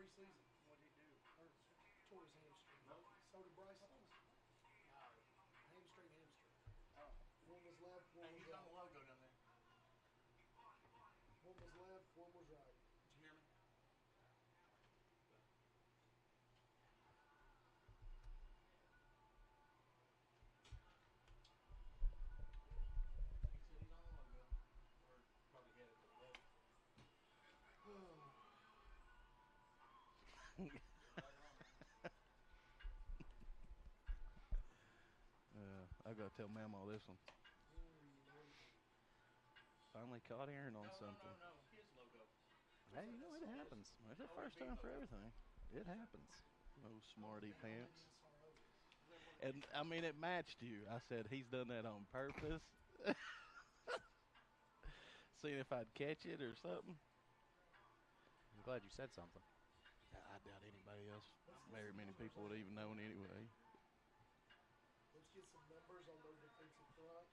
preseason. What did he do? Hurt, tore his hamstring. No. So did Bryce Thomas. No. Hamstring, hamstring. Oh. One was left, one Hey, was he's on right. the logo down there. One was left, one was right. Did you hear me? He said he's on the logo. Or probably had it to the left. You're right on. I gotta tell Mama this one. Finally caught Aaron on something. No. His logo. Hey, you know, it happens. It's the first time for everything. It happens. Oh, smarty pants. And, I mean, it matched you. I said, he's done that on purpose. Seeing if I'd catch it or something. I'm glad you said something. I doubt anybody else, very many people would even know it anyway. Let's get some numbers on their defensive front.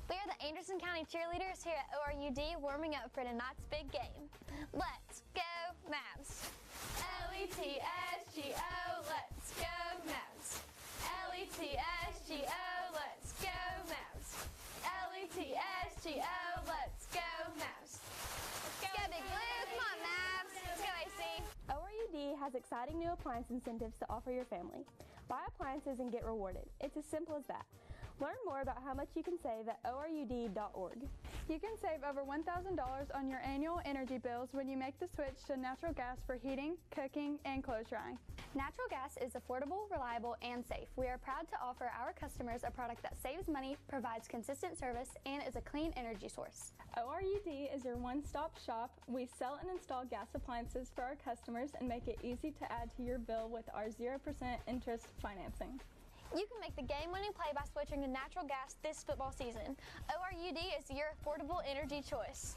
We are the Anderson County cheerleaders here at ORUD warming up for tonight's big game. Let's go Mavs! L-E-T-S-G-O, let's go Mavs! L-E-T-S-G-O, let's go Mavs! L-E-T-S-G-O, let's go Mavs! Let's go Big Blue, come on Mavs! Let's go AC! ORUD has exciting new appliance incentives to offer your family. Buy appliances and get rewarded. It's as simple as that. Learn more about how much you can save at ORUD.org. You can save over $1,000 on your annual energy bills when you make the switch to natural gas for heating, cooking, and clothes drying. Natural gas is affordable, reliable, and safe. We are proud to offer our customers a product that saves money, provides consistent service, and is a clean energy source. ORUD is your one-stop shop. We sell and install gas appliances for our customers and make it easy to add to your bill with our 0% interest financing. You can make the game-winning play by switching to natural gas this football season. ORUD is your affordable energy choice.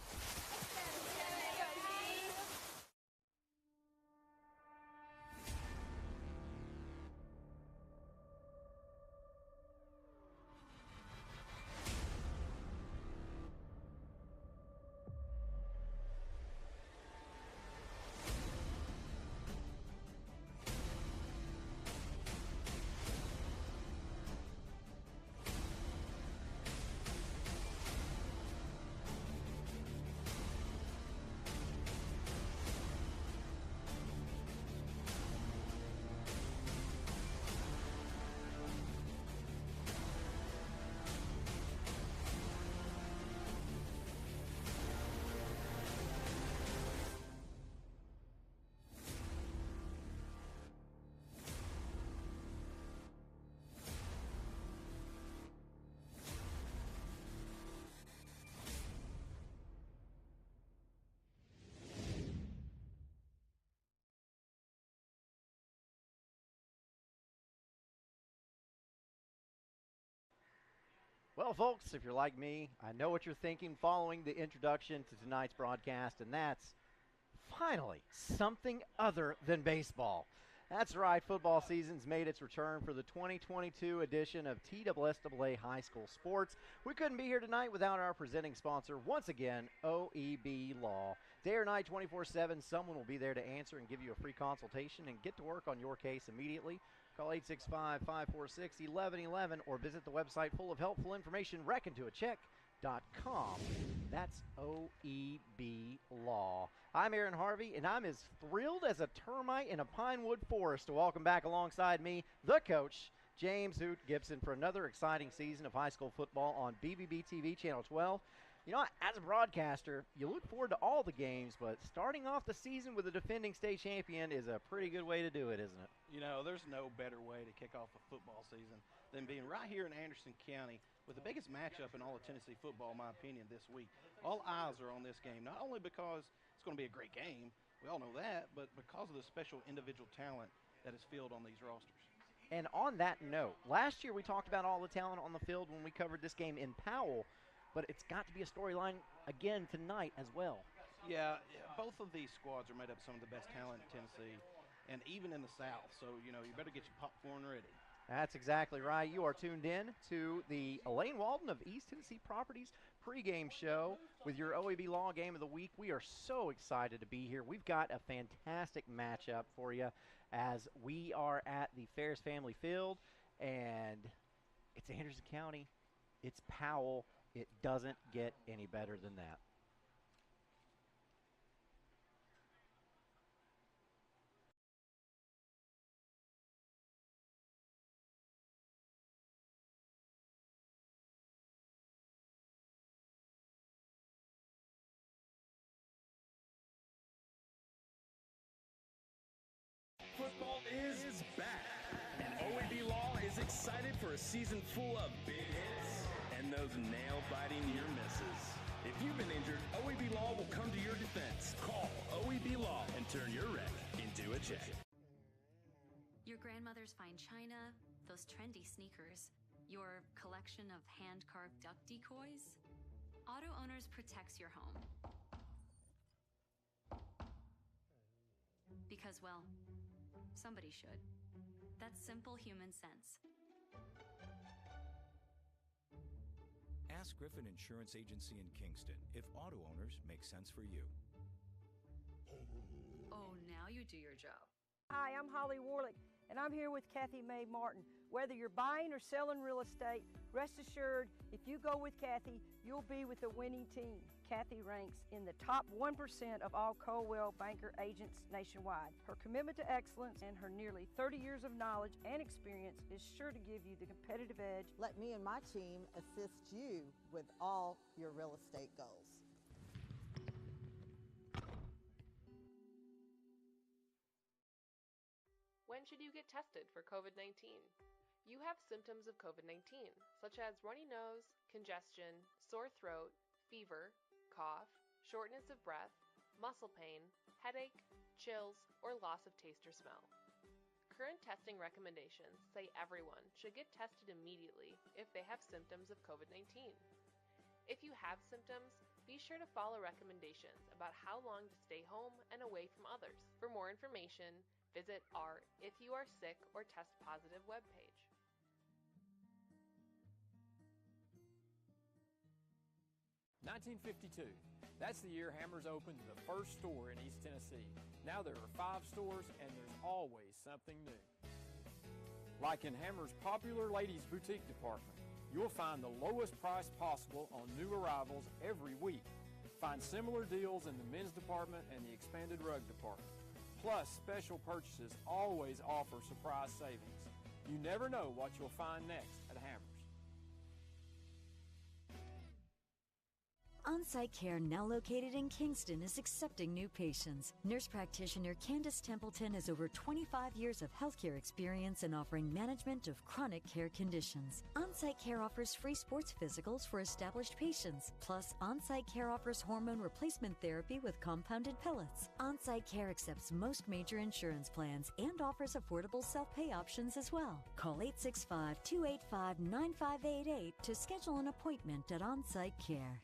Well, folks, if you're like me, I know what you're thinking following the introduction to tonight's broadcast, and that's finally something other than baseball. That's right, football season's made its return for the 2022 edition of TSSAA High School Sports. We couldn't be here tonight without our presenting sponsor, once again, OEB Law. Day or night, 24/7, someone will be there to answer and give you a free consultation and get to work on your case immediately. Call 865-546-1111 or visit the website full of helpful information, reckontoacheck.com. That's OEB Law. I'm Aaron Harvey, and I'm as thrilled as a termite in a pinewood forest to welcome back alongside me the coach, James Hoot Gibson, for another exciting season of high school football on BBB TV Channel 12. You know, as a broadcaster, you look forward to all the games, but starting off the season with a defending state champion is a pretty good way to do it, isn't it? You know, there's no better way to kick off a football season than being right here in Anderson County with the biggest matchup in all of Tennessee football, in my opinion, this week. All eyes are on this game, not only because it's going to be a great game, we all know that, but because of the special individual talent that is filled on these rosters. And on that note, last year we talked about all the talent on the field when we covered this game in Powell, but it's got to be a storyline again tonight as well. Yeah, both of these squads are made up of some of the best talent in Tennessee, and even in the South. So, you know, you better get your popcorn ready. That's exactly right. You are tuned in to the Elaine Walden of East Tennessee Properties pregame show with your OEB Law Game of the Week. We are so excited to be here. We've got a fantastic matchup for you as we are at the Ferris Family Field, and it's Anderson County. It's Powell. It doesn't get any better than that. Football is back, and OEB Law is excited for a season full of big hits and those nail-biting near misses. If you've been injured, OEB Law will come to your defense. Call OEB Law and turn your wreck into a check. Your grandmother's fine china, those trendy sneakers, your collection of hand-carved duck decoys. Auto Owners protects your home. Because, well, somebody should. That's simple human sense. Ask Griffin Insurance Agency in Kingston if auto owners make sense for you. Oh, now you do your job. Hi, I'm Holly Warlick, and I'm here with Kathy Mae Martin. Whether you're buying or selling real estate, rest assured, if you go with Kathy, you'll be with the winning team. Kathy ranks in the top 1% of all Coldwell Banker agents nationwide. Her commitment to excellence and her nearly 30 years of knowledge and experience is sure to give you the competitive edge. Let me and my team assist you with all your real estate goals. When should you get tested for COVID-19? You have symptoms of COVID-19, such as runny nose, congestion, sore throat, fever, cough, shortness of breath, muscle pain, headache, chills, or loss of taste or smell. Current testing recommendations say everyone should get tested immediately if they have symptoms of COVID-19. If you have symptoms, be sure to follow recommendations about how long to stay home and away from others. For more information, visit our If You Are Sick or Test Positive webpage. "1952. That's the year Hammers opened the first store in East Tennessee. Now there are 5 stores and there's always something new. Like in Hammers' popular ladies' boutique department, you'll find the lowest price possible on new arrivals every week. Find similar deals in the men's department and the expanded rug department. Plus, special purchases always offer surprise savings. You never know what you'll find next at Hammers. On-Site Care, now located in Kingston, is accepting new patients. Nurse practitioner Candace Templeton has over 25 years of healthcare experience in offering management of chronic care conditions. On-Site Care offers free sports physicals for established patients. Plus, On-Site Care offers hormone replacement therapy with compounded pellets. On-Site Care accepts most major insurance plans and offers affordable self-pay options as well. Call 865-285-9588 to schedule an appointment at On-Site Care.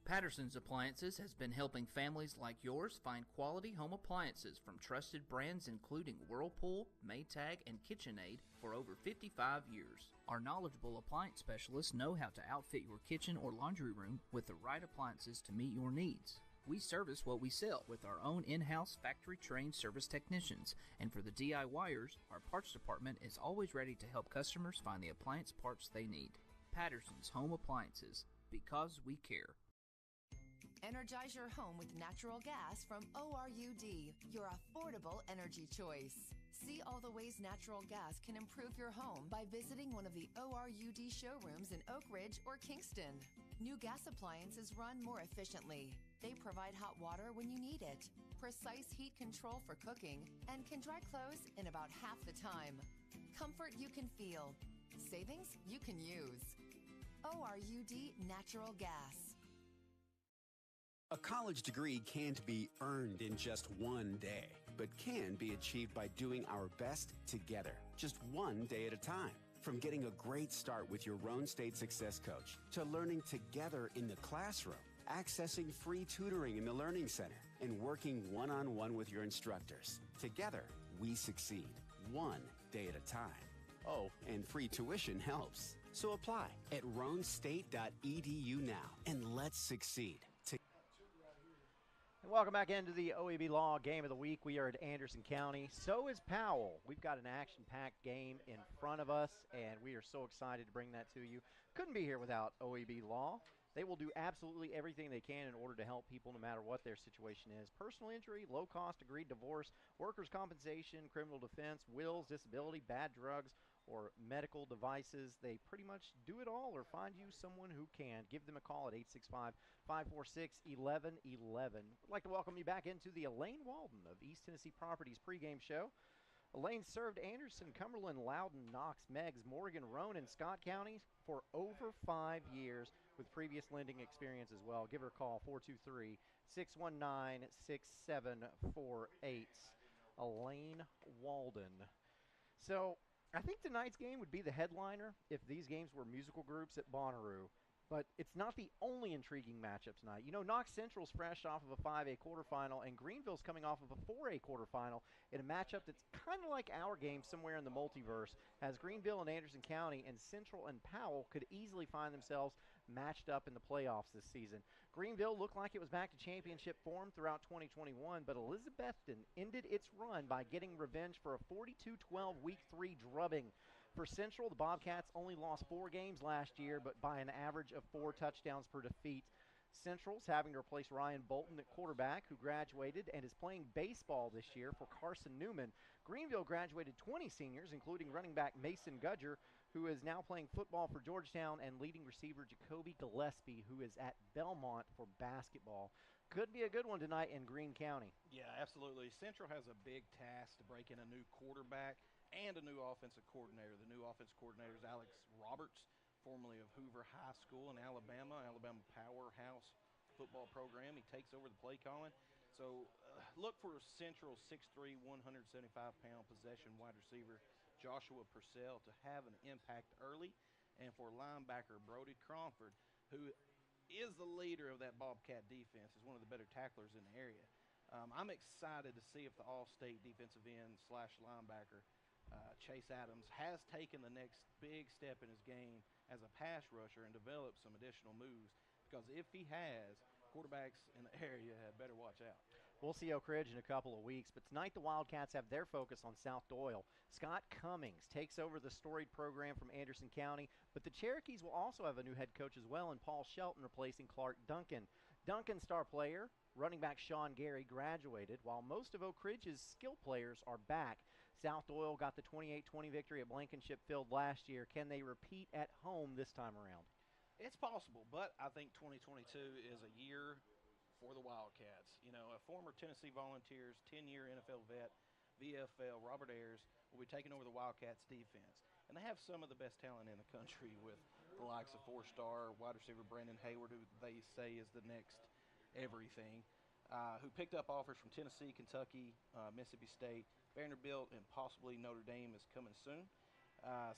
Patterson's Appliances has been helping families like yours find quality home appliances from trusted brands including Whirlpool, Maytag, and KitchenAid for over 55 years. Our knowledgeable appliance specialists know how to outfit your kitchen or laundry room with the right appliances to meet your needs. We service what we sell with our own in-house factory-trained service technicians, and for the DIYers, our parts department is always ready to help customers find the appliance parts they need. Patterson's Home Appliances, because we care. Energize your home with natural gas from ORUD, your affordable energy choice. See all the ways natural gas can improve your home by visiting one of the ORUD showrooms in Oak Ridge or Kingston. New gas appliances run more efficiently. They provide hot water when you need it, precise heat control for cooking, and can dry clothes in about half the time. Comfort you can feel. Savings you can use. ORUD Natural Gas. A college degree can't be earned in just one day, but can be achieved by doing our best together, just one day at a time. From getting a great start with your Roan State Success Coach, to learning together in the classroom, accessing free tutoring in the Learning Center, and working one-on-one with your instructors. Together, we succeed, one day at a time. Oh, and free tuition helps. So apply at roanstate.edu now, and let's succeed. Welcome back into the OEB Law Game of the Week. We are at Anderson County. So is Powell. We've got an action-packed game in front of us, and we are so excited to bring that to you. Couldn't be here without OEB Law. They will do absolutely everything they can in order to help people no matter what their situation is. Personal injury, low-cost agreed divorce, workers' compensation, criminal defense, wills, disability, bad drugs, or medical devices. They pretty much do it all or find you someone who can. Give them a call at 865-546-1111. I'd like to welcome you back into the Elaine Walden of East Tennessee Properties pregame show. Elaine served Anderson, Cumberland, Loudon, Knox, Meigs, Morgan, Roane, and Scott counties for over 5 years with previous lending experience as well. Give her a call, 423-619-6748. Elaine Walden. So I think tonight's game would be the headliner if these games were musical groups at Bonnaroo. But it's not the only intriguing matchup tonight. You know, Knox Central's fresh off of a 5A quarterfinal, and Greenville's coming off of a 4A quarterfinal in a matchup that's kind of like our game somewhere in the multiverse, as Greenville and Anderson County and Central and Powell could easily find themselves matched up in the playoffs this season. Greenville looked like it was back to championship form throughout 2021, but Elizabethton ended its run by getting revenge for a 42-12 Week 3 drubbing. For Central, the Bobcats only lost 4 games last year, but by an average of 4 touchdowns per defeat. Central's having to replace Ryan Bolton at quarterback, who graduated and is playing baseball this year for Carson Newman. Greenville graduated 20 seniors, including running back Mason Gudger, who is now playing football for Georgetown, and leading receiver Jacoby Gillespie, who is at Belmont for basketball. Could be a good one tonight in Greene County. Yeah, absolutely. Central has a big task to break in a new quarterback and a new offensive coordinator. The new offensive coordinator is Alex Roberts, formerly of Hoover High School in Alabama powerhouse football program. He takes over the play calling. So look for Central's 6'3", 175-pound possession wide receiver Joshua Purcell to have an impact early, and for linebacker Brody Crawford, who is the leader of that Bobcat defense, is one of the better tacklers in the area. I'm excited to see if the All-State defensive end / linebacker Chase Adams has taken the next big step in his game as a pass rusher and developed some additional moves, because if he has, quarterbacks in the area had better watch out. We'll see Oak Ridge in a couple of weeks, but tonight the Wildcats have their focus on South Doyle. Scott Cummings takes over the storied program from Anderson County, but the Cherokees will also have a new head coach as well, and Paul Shelton replacing Clark Duncan. Duncan's star player, running back Sean Gary, graduated, while most of Oak Ridge's skill players are back. South Doyle got the 28-20 victory at Blankenship Field last year. Can they repeat at home this time around? It's possible, but I think 2022 is a year for the Wildcats. You know, a former Tennessee Volunteers, 10-year NFL vet, VFL, Robert Ayers, will be taking over the Wildcats defense. And they have some of the best talent in the country, with the likes of 4-star wide receiver Brandon Hayward, who they say is the next everything, who picked up offers from Tennessee, Kentucky, Mississippi State, Vanderbilt, and possibly Notre Dame is coming soon.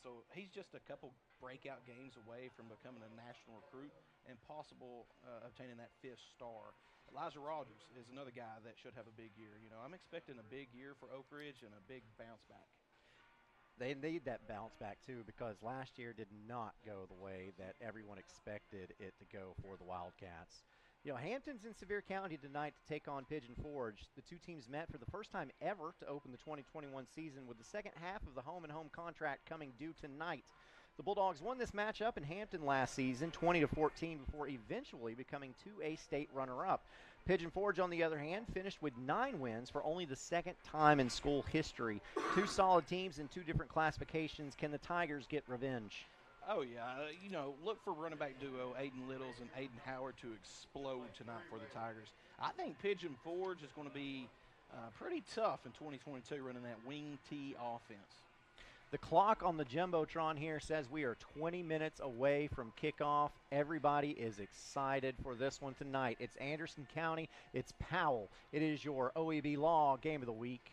So he's just a couple breakout games away from becoming a national recruit and possible obtaining that 5th star. Elijah Rogers is another guy that should have a big year. You know, I'm expecting a big year for Oak Ridge and a big bounce back. They need that bounce back, too, because last year did not go the way that everyone expected it to go for the Wildcats. You know, Hampton's in Sevier County tonight to take on Pigeon Forge. The two teams met for the first time ever to open the 2021 season, with the second half of the home-and-home contract coming due tonight. The Bulldogs won this matchup in Hampton last season, 20-14, before eventually becoming 2A state runner-up. Pigeon Forge, on the other hand, finished with 9 wins for only the second time in school history. Two solid teams in two different classifications. Can the Tigers get revenge? Oh, yeah. You know, look for running back duo Aiden Littles and Aiden Howard to explode tonight for the Tigers. I think Pigeon Forge is going to be pretty tough in 2022 running that wing T offense. The clock on the Jumbotron here says we are 20 minutes away from kickoff. Everybody is excited for this one tonight. It's Anderson County. It's Powell. It is your OEB Law Game of the Week.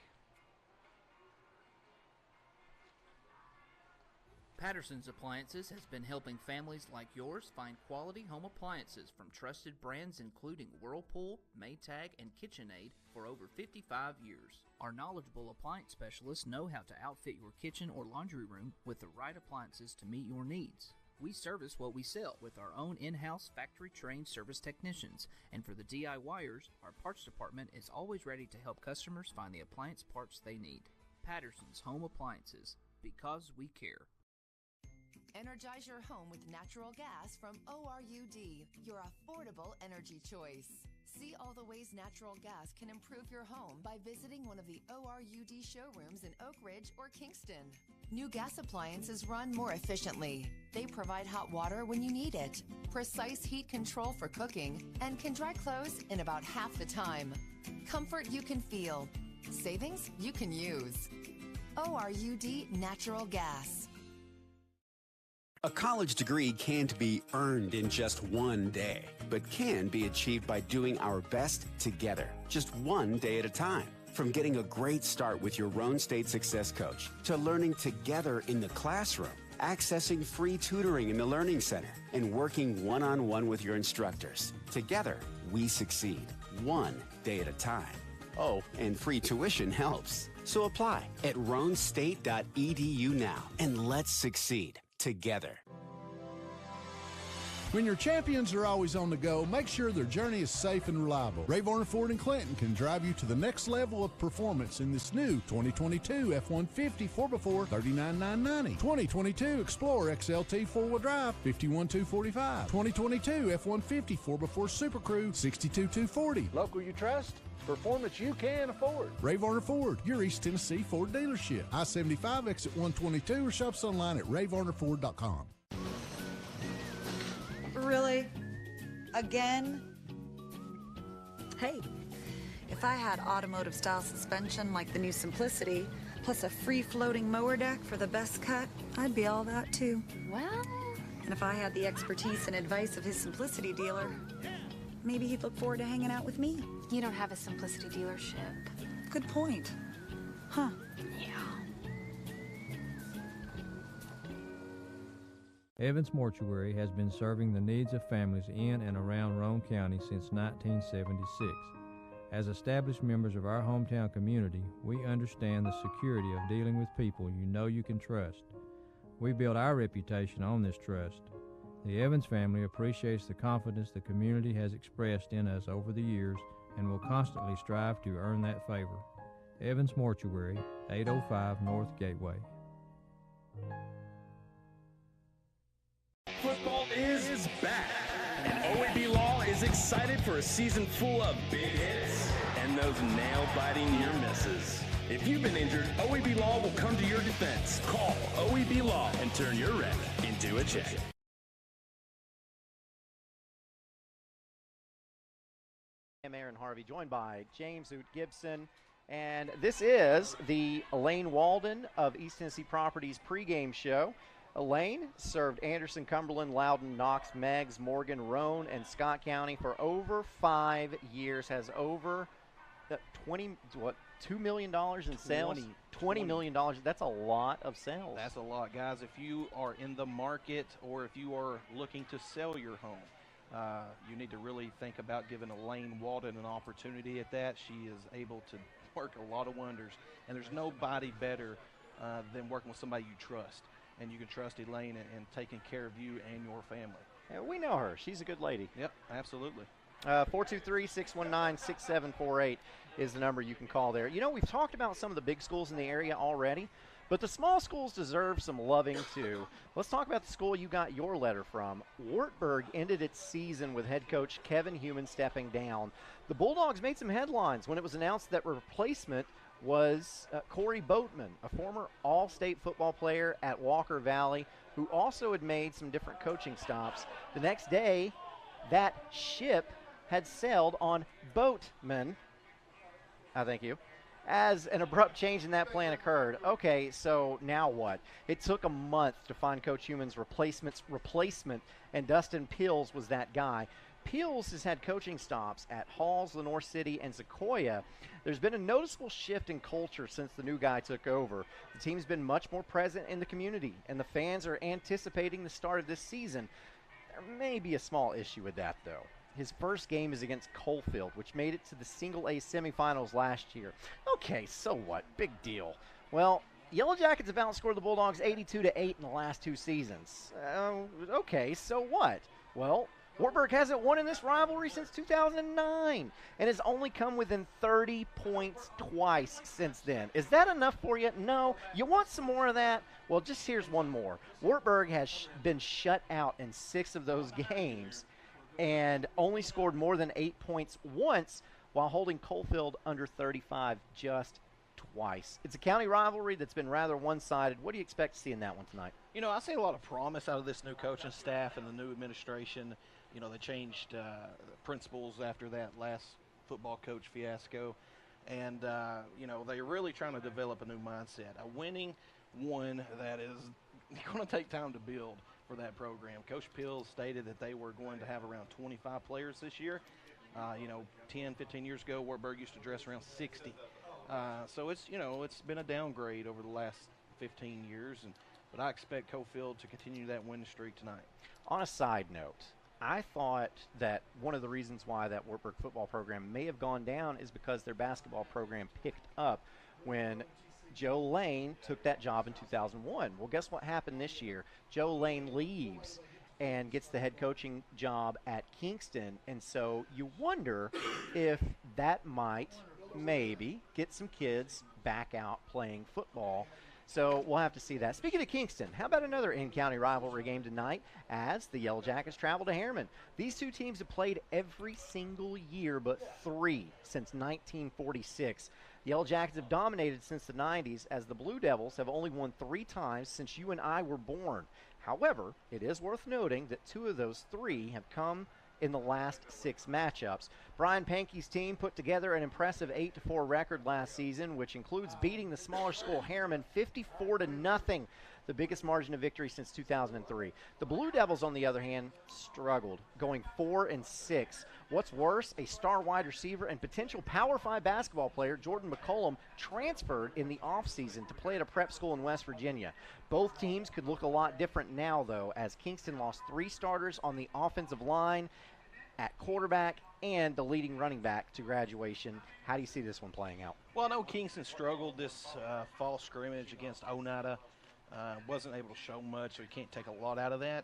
Patterson's Appliances has been helping families like yours find quality home appliances from trusted brands including Whirlpool, Maytag, and KitchenAid for over 55 years. Our knowledgeable appliance specialists know how to outfit your kitchen or laundry room with the right appliances to meet your needs. We service what we sell with our own in-house factory-trained service technicians, and for the DIYers, our parts department is always ready to help customers find the appliance parts they need. Patterson's Home Appliances, because we care. Energize your home with natural gas from ORUD, your affordable energy choice. See all the ways natural gas can improve your home by visiting one of the ORUD showrooms in Oak Ridge or Kingston. New gas appliances run more efficiently. They provide hot water when you need it, precise heat control for cooking, and can dry clothes in about half the time. Comfort you can feel. Savings you can use. ORUD Natural Gas. A college degree can't be earned in just one day, but can be achieved by doing our best together, just one day at a time. From getting a great start with your Roan State Success Coach, to learning together in the classroom, accessing free tutoring in the Learning Center, and working one-on-one with your instructors. Together, we succeed, one day at a time. Oh, and free tuition helps. So apply at roanstate.edu now, and let's succeed together. When your champions are always on the go, make sure their journey is safe and reliable. Ray Varner Ford in Clinton can drive you to the next level of performance in this new 2022 F-150 4x4 $39,990. 2022 Explorer XLT 4-wheel drive $51,245. 2022 F-150 4x4 Super Crew $62,240. Local you trust, performance you can afford. Ray Varner Ford, your East Tennessee Ford dealership. I-75 exit 122 or shop us online at rayvarnerford.com. Really? Again? Hey, if I had automotive style suspension like the new Simplicity, plus a free floating mower deck for the best cut, I'd be all that too. Well, and if I had the expertise and advice of his Simplicity dealer, maybe he'd look forward to hanging out with me. You don't have a Simplicity dealership. Good point. Huh. Yeah. Evans Mortuary has been serving the needs of families in and around Roane County since 1976. As established members of our hometown community, we understand the security of dealing with people you know you can trust. We build our reputation on this trust. The Evans family appreciates the confidence the community has expressed in us over the years and will constantly strive to earn that favor. Evans Mortuary, 805 North Gateway. Football is back, and OEB Law is excited for a season full of big hits and those nail-biting near misses. If you've been injured, OEB Law will come to your defense. Call OEB Law and turn your wreck into a check. I'm Aaron Harvey, joined by James Oot Gibson, and this is the Elaine Walden of East Tennessee Properties pregame show. Elaine served Anderson, Cumberland, Loudon, Knox, Meigs, Morgan, Roane, and Scott County for over 5 years. Has over $2 million in sales? $20 million. That's a lot of sales. That's a lot, guys. If you are in the market or if you are looking to sell your home, you need to really think about giving Elaine Walden an opportunity at that. She is able to work a lot of wonders, and there's nobody better than working with somebody you trust. And you can trust Elaine in taking care of you and your family. Yeah, we know her. She's a good lady. Yep, absolutely. 423-619-6748 is the number you can call there. You know, we've talked about some of the big schools in the area already, but the small schools deserve some loving too. Let's talk about the school you got your letter from. Wartburg ended its season with head coach Kevin Heumann stepping down. The Bulldogs made some headlines when it was announced that replacement was Corey Boatman, a former all-state football player at Walker Valley, who also had made some different coaching stops. The next day, that ship had sailed on Boatman, thank you, as an abrupt change in that plan occurred. Okay, so now what? It took a month to find Coach Heuman's replacement, and Dustin Peels was that guy. Peels has had coaching stops at Halls, Lenore City, and Sequoia. There's been a noticeable shift in culture since the new guy took over. The team's been much more present in the community, and the fans are anticipating the start of this season. There may be a small issue with that, though. His first game is against Coalfield, which made it to the Single A semifinals last year. Okay, so what? Big deal. Well, Yellow Jackets have outscored the Bulldogs 82-8 in the last 2 seasons. Okay, so what? Well, Wartburg hasn't won in this rivalry since 2009 and has only come within 30 points twice since then. Is that enough for you? No. You want some more of that? Well, just here's one more. Wartburg has been shut out in 6 of those games and only scored more than 8 points once while holding Coalfield under 35 just twice. It's a county rivalry that's been rather one-sided. What do you expect to see in that one tonight? You know, I see a lot of promise out of this new coaching staff and the new administration. You know, they changed principals after that last football coach fiasco. And, you know, they're really trying to develop a new mindset, a winning one that is going to take time to build for that program. Coach Pill stated that they were going to have around 25 players this year. You know, 10, 15 years ago, Wartburg used to dress around 60. So it's, you know, it's been a downgrade over the last 15 years. But I expect Cofield to continue that winning streak tonight. On a side note, I thought that one of the reasons why that Wartburg football program may have gone down is because their basketball program picked up when Joe Lane took that job in 2001. Well, guess what happened this year? Joe Lane leaves and gets the head coaching job at Kingston, and so you wonder if that might maybe get some kids back out playing football. So we'll have to see that. Speaking of Kingston, how about another in-county rivalry game tonight as the Yellow Jackets travel to Harriman? These two teams have played every single year but 3 since 1946. The Yellow Jackets have dominated since the 90s, as the Blue Devils have only won 3 times since you and I were born. However, it is worth noting that 2 of those 3 have come in the last 6 matchups. Brian Pankey's team put together an impressive 8-4 record last season, which includes beating the smaller school Harriman 54-0, the biggest margin of victory since 2003. The Blue Devils, on the other hand, struggled, going 4-6. What's worse, a star wide receiver and potential Power 5 basketball player, Jordan McCollum, transferred in the offseason to play at a prep school in West Virginia. Both teams could look a lot different now, though, as Kingston lost 3 starters on the offensive line, at quarterback, and the leading running back to graduation. How do you see this one playing out? Well, I know Kingston struggled this fall scrimmage against Oneida. Wasn't able to show much, so you can't take a lot out of that.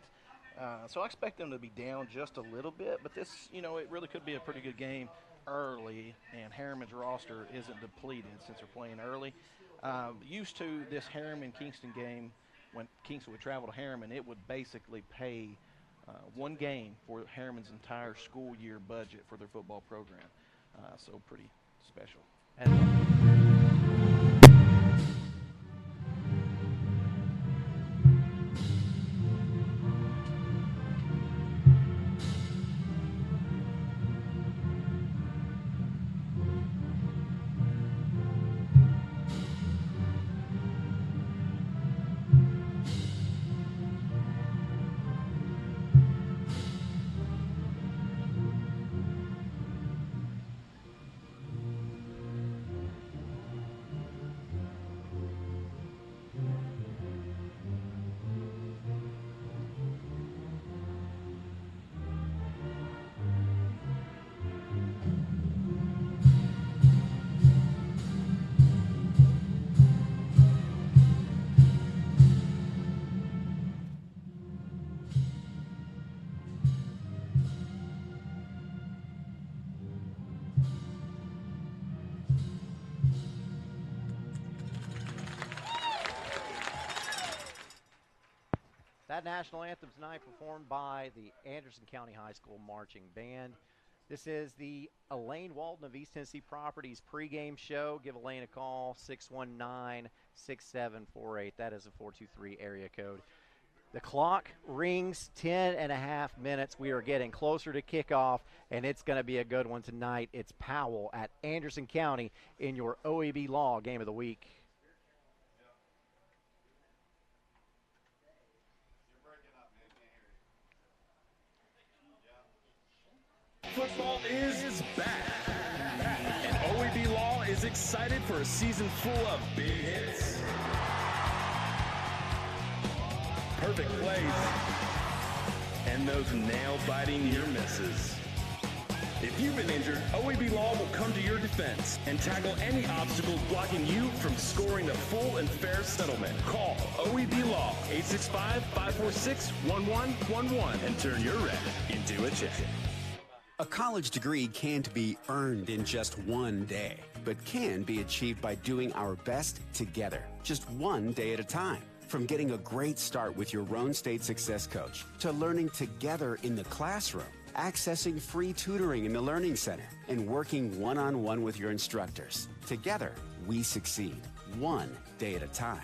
So I expect them to be down just a little bit, but this, you know, it really could be a pretty good game early, and Harriman's roster isn't depleted since they're playing early. Used to this Harriman-Kingston game, when Kingston would travel to Harriman, it would basically pay one game for Harriman's entire school year budget for their football program. So pretty special. That national anthem tonight performed by the Anderson County High School Marching Band. This is the Elaine Walton of East Tennessee Properties pregame show. Give Elaine a call, 619-6748. That is a 423 area code. The clock rings 10.5 minutes. We are getting closer to kickoff, and it's going to be a good one tonight. It's Powell at Anderson County in your OEB Law Game of the Week. Football is back, and OEB Law is excited for a season full of big hits, perfect plays, and those nail-biting near misses. If you've been injured, OEB Law will come to your defense and tackle any obstacles blocking you from scoring a full and fair settlement. Call OEB Law 865-546-1111 and turn your wreck into a check. A college degree can't be earned in just one day, but can be achieved by doing our best together, just one day at a time. From getting a great start with your Roan State Success Coach to learning together in the classroom, accessing free tutoring in the Learning Center, and working one-on-one with your instructors. Together, we succeed, one day at a time.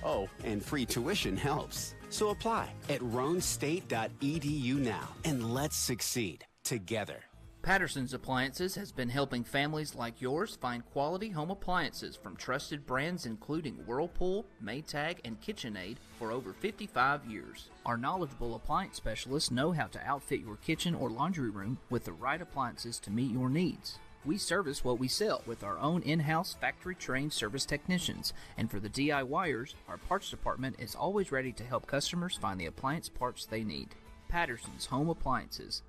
Oh, and free tuition helps. So apply at roanstate.edu now, and let's succeed together. Patterson's Appliances has been helping families like yours find quality home appliances from trusted brands including Whirlpool, Maytag, and KitchenAid for over 55 years. Our knowledgeable appliance specialists know how to outfit your kitchen or laundry room with the right appliances to meet your needs. We service what we sell with our own in-house factory-trained service technicians, and for the DIYers, our parts department is always ready to help customers find the appliance parts they need. Patterson's Home Appliances.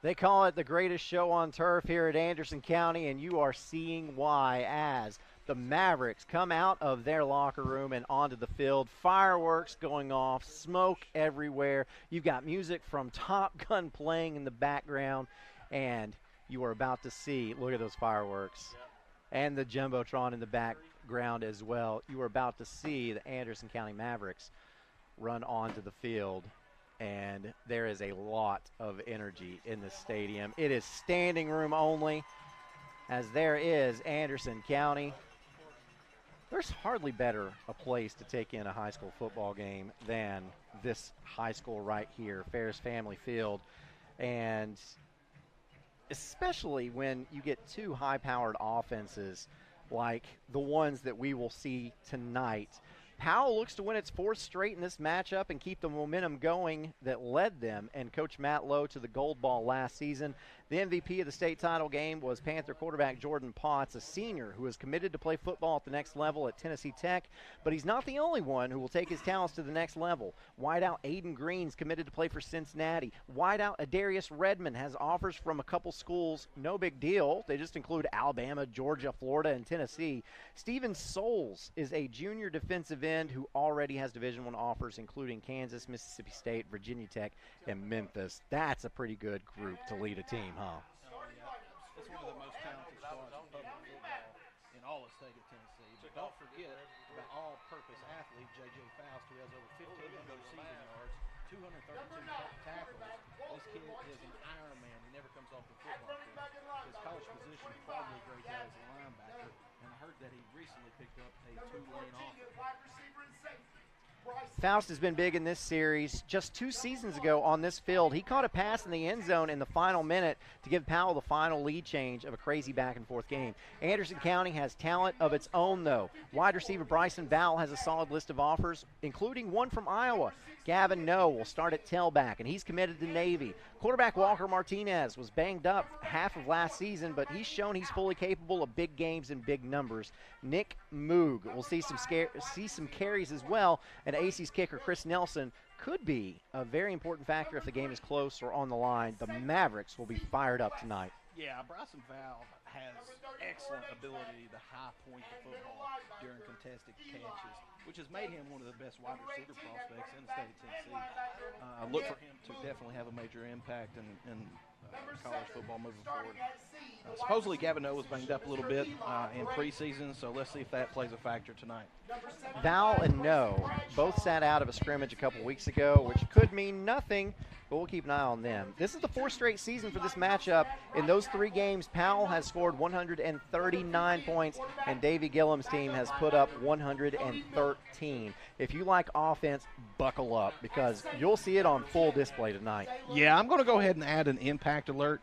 They call it the greatest show on turf here at Anderson County, and you are seeing why as the Mavericks come out of their locker room and onto the field. Fireworks going off, smoke everywhere. You've got music from Top Gun playing in the background, and you are about to see, look at those fireworks, and the Jumbotron in the background as well. You are about to see the Anderson County Mavericks run onto the field. And there is a lot of energy in the stadium. It is standing room only, as there is Anderson County. There's hardly better a place to take in a high school football game than this high school right here, Ferris Family Field. And especially when you get two high-powered offenses like the ones that we will see tonight. Powell looks to win its fourth straight in this matchup and keep the momentum going that led them and Coach Matt Lowe to the gold ball last season. The MVP of the state title game was Panther quarterback Jordan Potts, a senior who is committed to play football at the next level at Tennessee Tech, but he's not the only one who will take his talents to the next level. Wideout Aiden Green's committed to play for Cincinnati. Wideout Adarius Redmond has offers from a couple schools. No big deal. They just include Alabama, Georgia, Florida, and Tennessee. Steven Souls is a junior defensive end who already has Division I offers, including Kansas, Mississippi State, Virginia Tech, and Memphis. That's a pretty good group to lead a team, huh? It's one of the most talented squads in public football in all of the state of Tennessee. But don't forget the all-purpose athlete, J.J. Faust, who has over 1,500 receiving yards, 232 tackles. This kid is an Ironman. He never comes off the football field. His college position probably great out as a linebacker, and I heard that he recently picked up a two-lane offer. Faust has been big in this series. Just 2 seasons ago on this field, he caught a pass in the end zone in the final minute to give Powell the final lead change of a crazy back-and-forth game. Anderson County has talent of its own, though. Wide receiver Bryson Vowell has a solid list of offers, including one from Iowa. Gavin Noe will start at tailback, and he's committed to Navy. Quarterback Walker Martinez was banged up half of last season, but he's shown he's fully capable of big games and big numbers. Nick Moog will see some carries as well, and AC's kicker Chris Nelson could be a very important factor if the game is close or on the line. The Mavericks will be fired up tonight. Yeah, Bryson Vowell has excellent ability to high point the football during contested catches, which has made him one of the best wide receiver prospects in the state of Tennessee. Look for him to definitely have a major impact in college football moving forward. Supposedly Gavin Noe was banged up a little bit in preseason, so let's see if that plays a factor tonight. Vowell and Noe both sat out of a scrimmage a couple weeks ago, which could mean nothing, but we'll keep an eye on them. This is the 4th straight season for this matchup. In those 3 games, Powell has scored 139 points, and Davey Gillum's team has put up 113. If you like offense, buckle up, because you'll see it on full display tonight. Yeah, I'm going to go ahead and add an impact alert.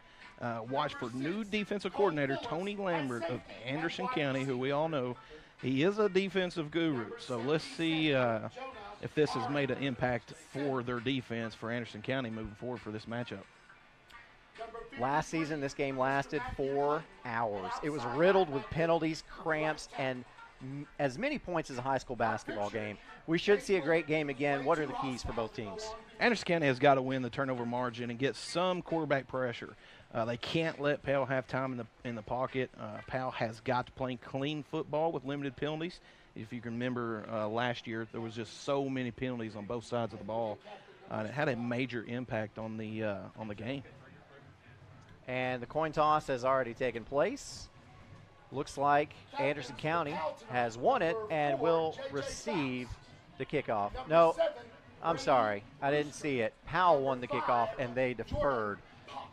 Watch for new defensive coordinator Tony Lambert of Anderson County, who we all know. He is a defensive guru, so let's see if this has made an impact for their defense for Anderson County moving forward for this matchup. Last season, this game lasted 4 hours. It was riddled with penalties, cramps, and as many points as a high school basketball game. We should see a great game again. What are the keys for both teams? Anderson County has got to win the turnover margin and get some quarterback pressure. They can't let Powell have time in the pocket. Powell has got to play clean football with limited penalties. If you can remember last year, there was just so many penalties on both sides of the ball. It had a major impact on the game. And the coin toss has already taken place. Looks like Anderson County has won it and will receive the kickoff. No, I'm sorry. I didn't see it. Powell won the kickoff, and they deferred.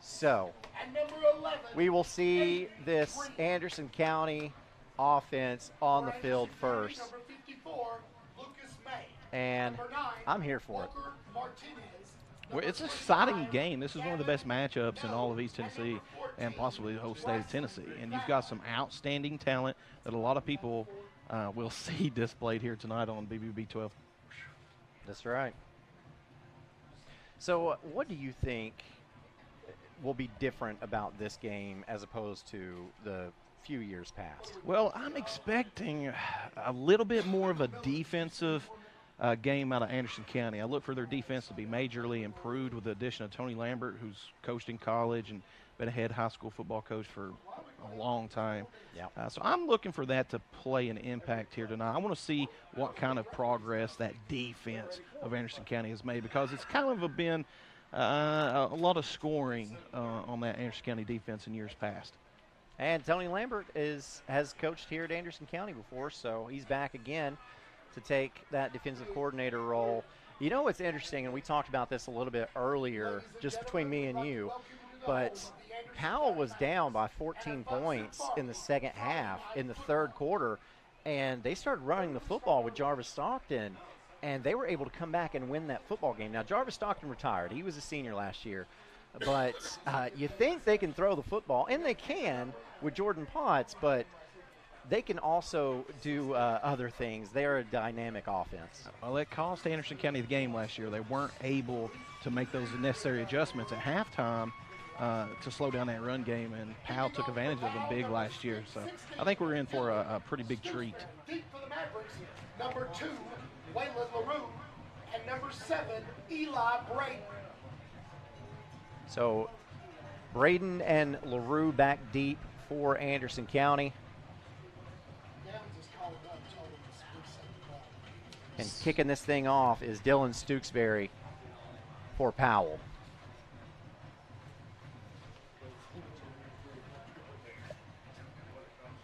So we will see this Anderson County offense on the field first. And I'm here for it. Well, it's an exciting game. This is one of the best matchups in all of East Tennessee and possibly the whole state of Tennessee. And you've got some outstanding talent that a lot of people will see displayed here tonight on BBB 12. That's right. So what do you think will be different about this game as opposed to the few years past? Well, I'm expecting a little bit more of a defensive game out of Anderson County. I look for their defense to be majorly improved with the addition of Tony Lambert, who's coached in college and been a head high school football coach for a long time. Yeah. So I'm looking for that to play an impact here tonight. I want to see what kind of progress that defense of Anderson County has made, because it's kind of been a lot of scoring on that Anderson County defense in years past. And Tony Lambert has coached here at Anderson County before, so he's back again to take that defensive coordinator role. You know what's interesting, and we talked about this a little bit earlier, just between me and you, but Powell was down by 14 points in the second half, in the third quarter, and they started running the football with Jarvis Stockton, and they were able to come back and win that football game. Now, Jarvis Stockton retired. He was a senior last year. But you think they can throw the football, and they can with Jordan Potts, but they can also do other things. They are a dynamic offense. Well, it cost Anderson County the game last year. They weren't able to make those necessary adjustments at halftime to slow down that run game, and Powell took advantage of them big last year. So I think we're in for a pretty big treat. Deep for the Mavericks, number 2, Waylon LaRue, and number 7, Eli Braden. So Braden and LaRue back deep for Anderson County. And kicking this thing off is Dylan Stooksbury for Powell.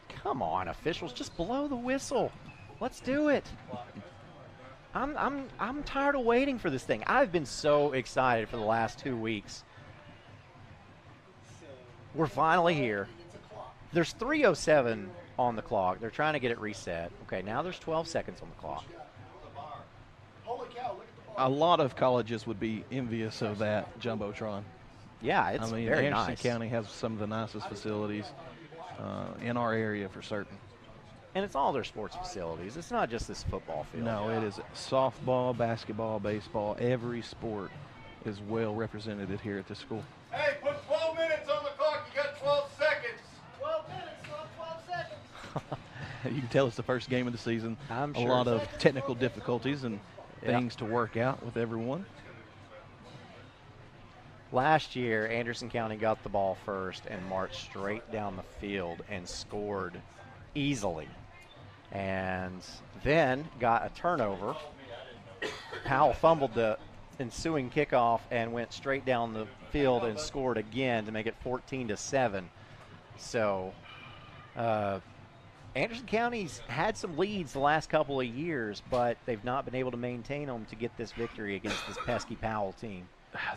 Come on, officials, just blow the whistle. Let's do it. I'm tired of waiting for this thing. I've been so excited for the last 2 weeks. We're finally here. There's 3:07 on the clock. They're trying to get it reset. Okay, now there's 12 seconds on the clock. A lot of colleges would be envious of that Jumbotron. Yeah, it's very Anderson nice. Anderson County has some of the nicest facilities in our area for certain. And it's all their sports facilities. It's not just this football field. No, it is softball, basketball, baseball. Every sport is well represented here at this school. Hey, put 12 minutes on the clock. You got 12 seconds. 12 minutes, not 12 seconds. You can tell it's the first game of the season. I'm a sure. lot of technical difficulties and things to work out with everyone. Last year, Anderson County got the ball first and marched straight down the field and scored easily. And then got a turnover. Powell fumbled the ensuing kickoff and went straight down the field and scored again to make it 14-7. So Anderson County's had some leads the last couple of years, but they've not been able to maintain them to get this victory against this pesky Powell team.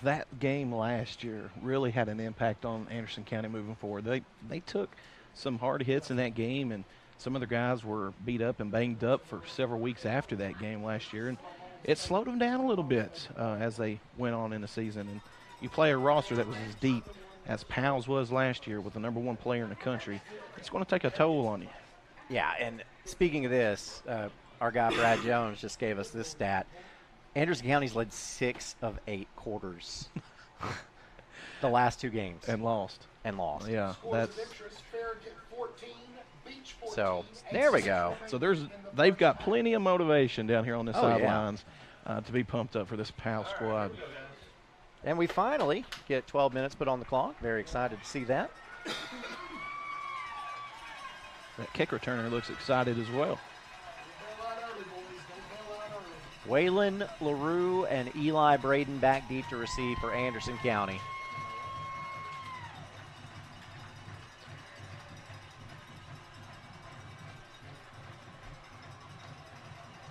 That game last year really had an impact on Anderson County moving forward. They took some hard hits in that game, and some of the guys were beat up and banged up for several weeks after that game last year, and it slowed them down a little bit as they went on in the season. And you play a roster that was as deep as Powell's was last year with the number 1 player in the country, it's going to take a toll on you. Yeah, and speaking of this, our guy Brad Jones just gave us this stat. Anderson County's led 6 of 8 quarters the last 2 games. And lost. Yeah, that's so there we go. So they've got plenty of motivation down here on the sidelines to be pumped up for this Powell squad. And we finally get 12 minutes put on the clock. Very excited to see that. That kick returner looks excited as well. Waylon LaRue and Eli Braden back deep to receive for Anderson County.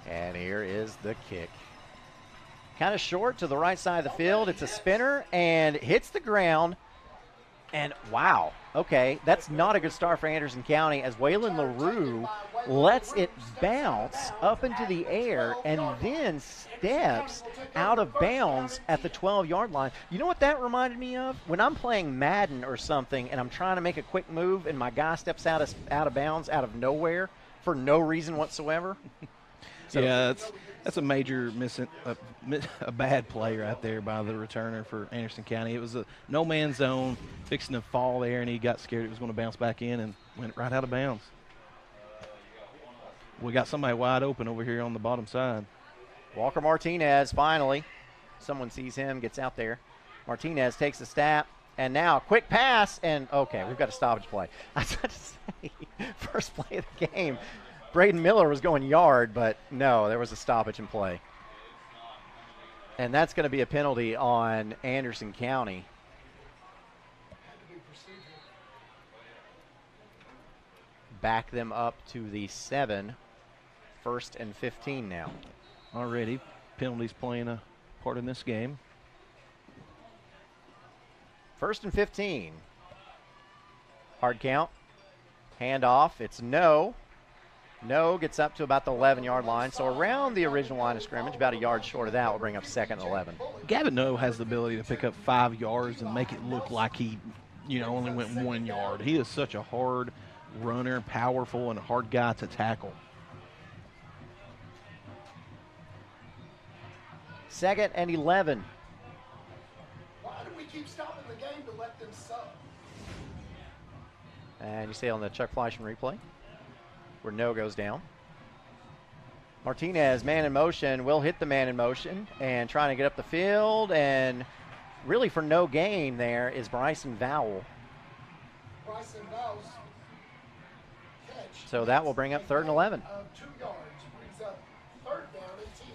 And here is the kick. kind of short to the right side of the field. It's a spinner and hits the ground. And wow, okay, that's not a good start for Anderson County as Waylon LaRue lets it bounce up into the air and then steps out of bounds at the 12-yard line. You know what that reminded me of? When I'm playing Madden or something and I'm trying to make a quick move and my guy steps out of bounds out of nowhere for no reason whatsoever. So, yeah, that's a major a bad play right there by the returner for Anderson County. It was a no-man zone, fixing to fall there, and he got scared it was going to bounce back in and went right out of bounds. We got somebody wide open over here on the bottom side. Walker Martinez finally. Someone sees him, gets out there. Martinez takes a snap, and now quick pass, and okay, we've got a stoppage play. I was about to say, first play of the game. Braden Miller was going yard, but no, there was a stoppage in play. And that's going to be a penalty on Anderson County. Back them up to the 7, 1st and 15 now. Already, penalties playing a part in this game. 1st and 15. Hard count. Hand off. It's no. No gets up to about the 11-yard line, so around the original line of scrimmage, about a yard short of that will bring up 2nd and 11. Gavin No has the ability to pick up 5 yards and make it look like he, only went 1 yard. He is such a hard runner, powerful, and a hard guy to tackle. 2nd and 11. Why do we keep stopping the game to let them sub? And you see on the Chuck Fleischman replay where no goes down. Martinez, man in motion, will hit the man in motion and trying to get up the field. And really for no gain there is Bryson Vowell. Bryson Vowell's catch. So that will bring up 3rd and 11. 2 yards brings up 3rd down and 10.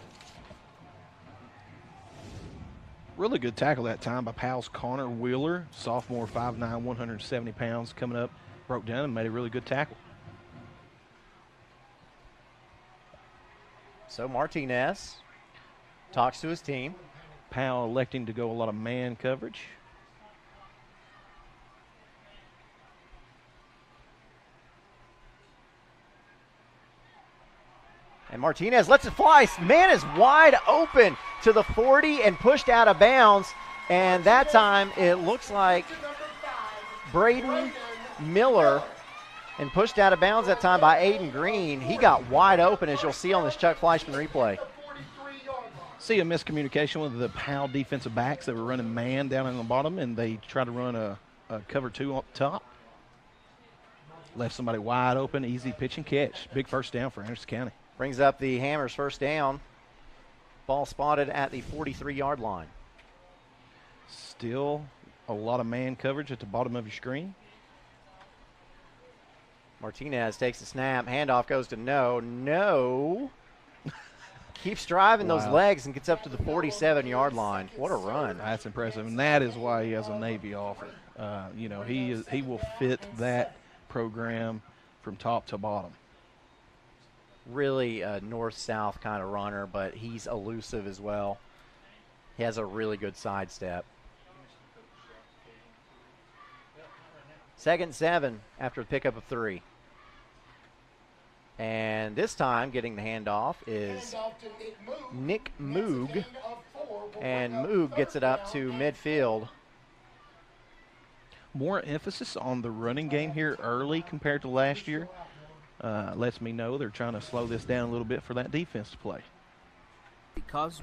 Really good tackle that time by Powell's Connor Wheeler, sophomore, 5'9", 170 pounds, coming up, broke down and made a really good tackle. So Martinez talks to his team. Powell electing to go a lot of man coverage. And Martinez lets it fly. Man is wide open to the 40 and pushed out of bounds. And that time it looks like Braden Miller, and pushed out of bounds that time by Aiden Green. He got wide open, as you'll see on this Chuck Fleischman replay. See a miscommunication with the Powell defensive backs that were running man down in the bottom, and they tried to run a cover 2 up top. Left somebody wide open, easy pitch and catch. Big first down for Anderson County. Brings up the Hammers' first down. Ball spotted at the 43-yard line. Still a lot of man coverage at the bottom of your screen. Martinez takes the snap. Handoff goes to No. No. Keeps driving those legs and gets up to the 47-yard line. What a run. That's impressive, and that is why he has a Navy offer. He will fit that program from top to bottom. Really a north-south kind of runner, but he's elusive as well. He has a really good sidestep. 2nd and 7 after the pickup of 3. And this time getting the handoff is Nick Moog. And Moog gets it up to midfield. More emphasis on the running game here early compared to last year. Lets me know they're trying to slow this down a little bit for that defense to play.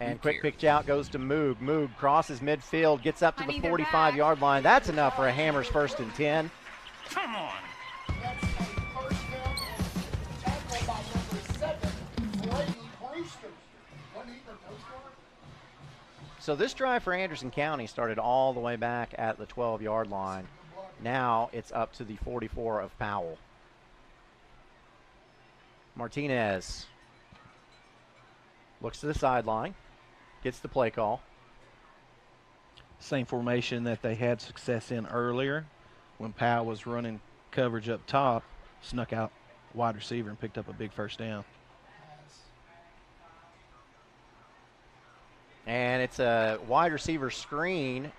And quick pitch out goes to Moog. Moog crosses midfield, gets up to the 45-yard line. That's enough for a Hammers 1st and 10. Come on. That's a first down tackle by number 7, Brady Brewster. So this drive for Anderson County started all the way back at the 12-yard line. Now it's up to the 44 of Powell. Martinez looks to the sideline, gets the play call. Same formation that they had success in earlier when Powell was running coverage up top, snuck out wide receiver and picked up a big first down. And it's a wide receiver screen,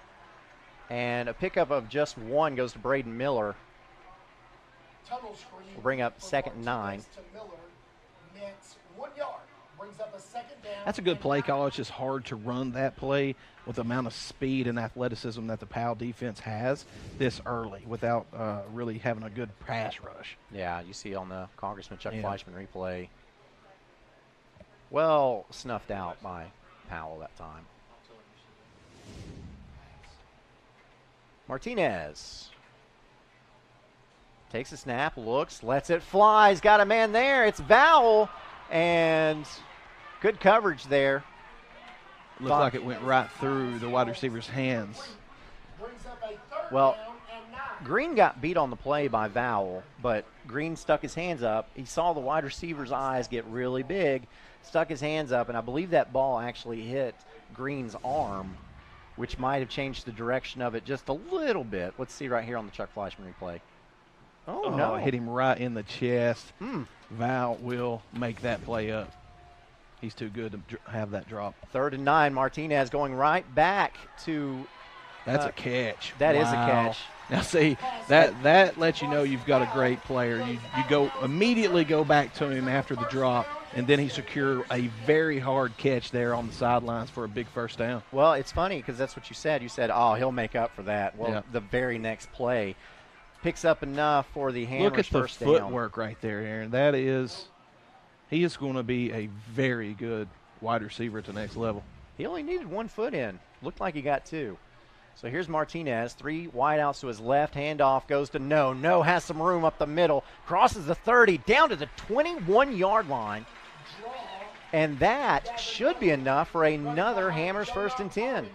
and a pickup of just one goes to Braden Miller. Tunnel screen. We'll bring up 2nd and 9. To Miller, nets 1 yard. Brings up a 2nd down. That's a good play call. It's just hard to run that play with the amount of speed and athleticism that the Powell defense has this early without really having a good pass rush. Yeah, you see on the Congressman Chuck Fleischman replay. Well snuffed out by Powell that time. Martinez takes a snap, looks, lets it fly. He's got a man there. It's Vowell, and good coverage there. Looked like it went right through the wide receiver's hands. Well, Green got beat on the play by Vowell, but Green stuck his hands up. He saw the wide receiver's eyes get really big, stuck his hands up, and I believe that ball actually hit Green's arm, which might have changed the direction of it just a little bit. Let's see right here on the Chuck Fleischman replay. Oh, no. Hit him right in the chest. Val will make that play up. He's too good to have that drop. 3rd and 9. Martinez going right back to. That's a catch. That is a catch. Now, see, that lets you know you've got a great player. You immediately go back to him after the drop, and then he secured a very hard catch there on the sidelines for a big first down. Well, it's funny because that's what you said. You said, oh, he'll make up for that. Well, the very next play picks up enough for the Hammers first down. Look at the footwork right there, Aaron. He is going to be a very good wide receiver at the next level. He only needed 1 foot in. Looked like he got 2. So here's Martinez, 3 wideouts to his left. Handoff goes to No. No has some room up the middle. Crosses the 30, down to the 21-yard line. And that should be enough for another Hammers 1st and 10.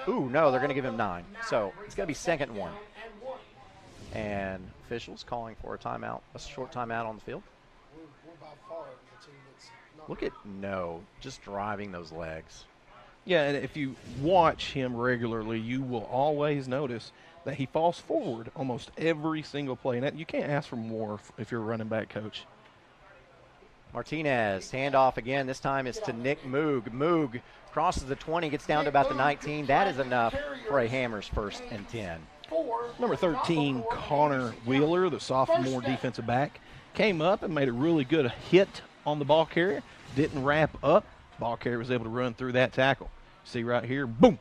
Ooh, no, they're going to give him 9. So it's going to be 2nd and 1. And officials calling for a timeout, a short timeout on the field. Look at No, just driving those legs. Yeah, and if you watch him regularly, you will always notice that he falls forward almost every single play. And you can't ask for more if you're a running back coach. Martinez, handoff again. This time it's to Nick Moog. Moog crosses the 20, gets down to about the 19. That is enough for a Hammers 1st and 10. Number 13, Connor Wheeler, the sophomore defensive back, came up and made a really good hit on the ball carrier. Didn't wrap up. Ball carrier was able to run through that tackle. See right here, boom.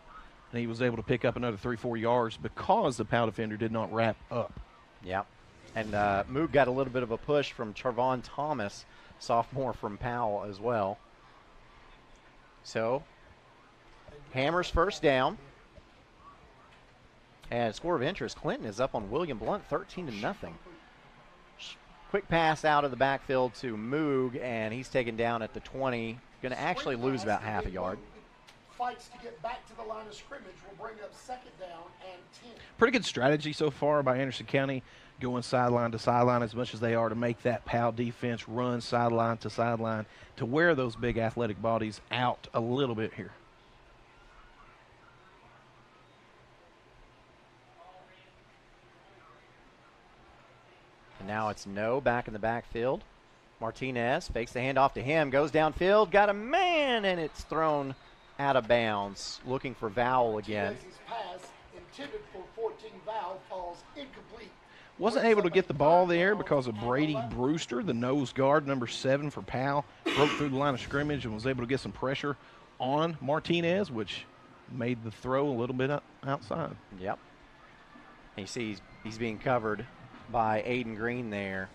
And he was able to pick up another 3-4 yards because the Powell defender did not wrap up. Yep. And Moog got a little bit of a push from Charvon Thomas, sophomore from Powell as well. So, Hammers 1st down. And score of interest, Clinton is up on William Blunt 13-0. Quick pass out of the backfield to Moog, and he's taken down at the 20. Going to actually lose about half a yard. Fights to get back to the line of scrimmage will bring up 2nd down and 10. Pretty good strategy so far by Anderson County, going sideline to sideline as much as they are to make that Powell defense run sideline to sideline to wear those big athletic bodies out a little bit here. And now it's No back in the backfield. Martinez fakes the handoff to him, goes downfield, got a man, and it's thrown out of bounds. Looking for Vowell again. Martinez's pass intended for 14 Vowell falls incomplete. Wasn't able to get the ball there because of Brady Brewster, the nose guard, number 7 for Powell. Broke through the line of scrimmage and was able to get some pressure on Martinez, which made the throw a little bit outside. Yep. And you see he's being covered by Aiden Green there.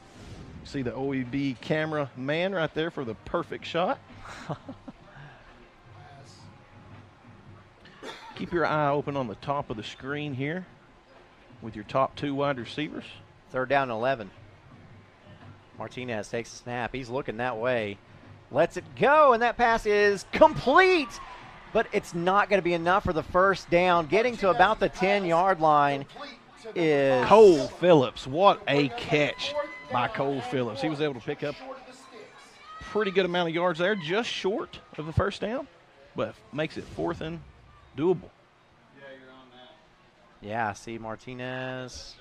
See the OEB camera man right there for the perfect shot. Keep your eye open on the top of the screen here with your top 2 wide receivers. 3rd down and 11. Martinez takes a snap. He's looking that way. Lets it go, and that pass is complete. But it's not going to be enough for the 1st down. Getting to about the 10-yard line is Cole Phillips. What a catch by Cole Phillips. He was able to pick up pretty good amount of yards there, just short of the 1st down, but makes it 4th and doable. Yeah, see Martinez.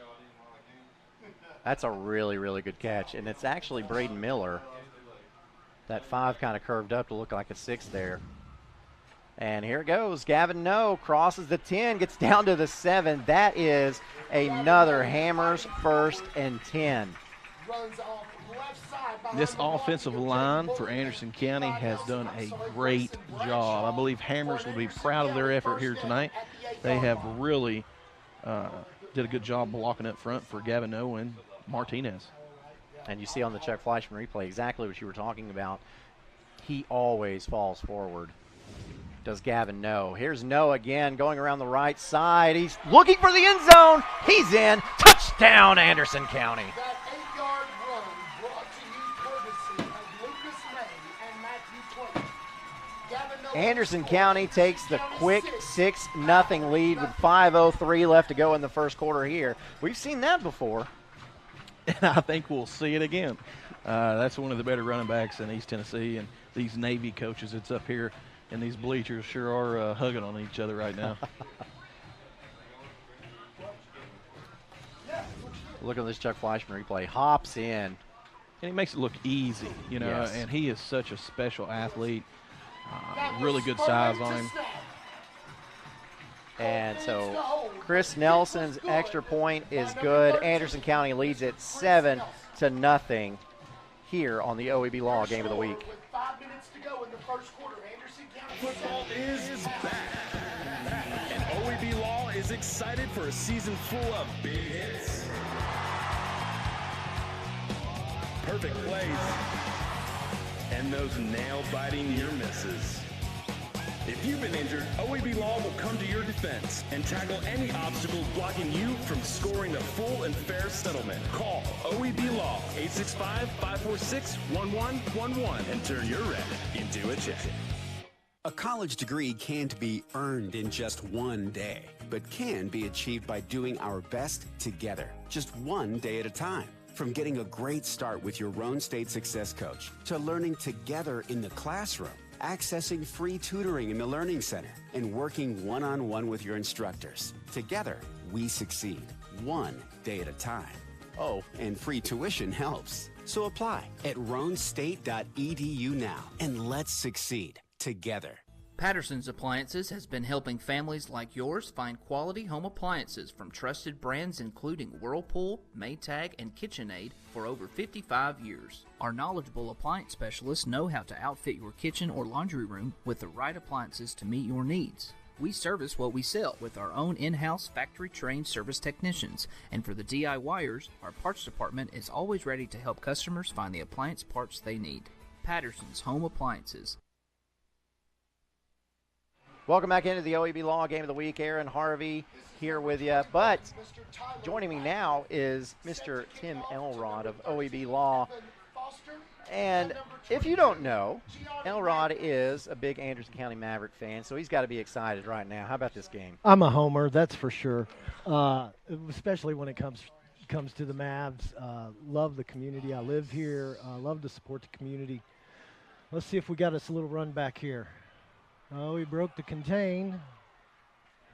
That's a really, really good catch, and it's actually Braden Miller. That 5 kind of curved up to look like a 6 there. And here it goes. Gavin No crosses the 10, gets down to the 7. That is another Hammers 1st and 10. This offensive line for Anderson County has done a great job. I believe Hammers will be proud of their effort here tonight. They have really did a good job blocking up front for Gavin No and Martinez. And you see on the Chuck Fleischman replay exactly what you were talking about. He always falls forward. Does Gavin No. Here's No again going around the right side. He's looking for the end zone. He's in. Touchdown, Anderson County. That 8-yard run brought to you courtesy of Lucas May and Matthew Clayton. Gavin No. Anderson County takes the quick 6-0 lead with 5:03 left to go in the first quarter here. We've seen that before. And I think we'll see it again. That's one of the better running backs in East Tennessee, and these Navy coaches that's up here and these bleachers sure are hugging on each other right now. Look at this Chuck Fleischman replay. Hops in. And he makes it look easy, you know, Yes. and he is such a special athlete. Really good size on him. And so Chris Nelson's extra point is good. Anderson County leads it 7-0 here on the OEB Law Game of the Week. With 5 minutes to go in the first quarter, Anderson County Football is back. And OEB Law is excited for a season full of big hits, perfect plays, and those nail-biting near misses. If you've been injured, OEB Law will come to your defense and tackle any obstacles blocking you from scoring a full and fair settlement. Call OEB Law 865-546-1111 and turn your red into a check. A college degree can't be earned in just one day, but can be achieved by doing our best together, just one day at a time. From getting a great start with your Roan State Success Coach to learning together in the classroom, accessing free tutoring in the Learning Center, and working one-on-one with your instructors. Together, we succeed, one day at a time. Oh, and free tuition helps. So apply at roanstate.edu now, and let's succeed together. Patterson's Appliances has been helping families like yours find quality home appliances from trusted brands including Whirlpool, Maytag, and KitchenAid for over 55 years. Our knowledgeable appliance specialists know how to outfit your kitchen or laundry room with the right appliances to meet your needs. We service what we sell with our own in-house factory-trained service technicians, and for the DIYers, our parts department is always ready to help customers find the appliance parts they need. Patterson's Home Appliances. Welcome back into the OEB Law Game of the Week. Aaron Harvey here with you. But joining me now is Mr. Tim Elrod of OEB Law. And if you don't know, Elrod is a big Anderson County Maverick fan, so he's got to be excited right now. How about this game? I'm a homer, that's for sure, especially when it comes to the Mavs. Love the community. I live here. Love to support the community. Let's see if we got us a little run back here. Oh, he broke the contain.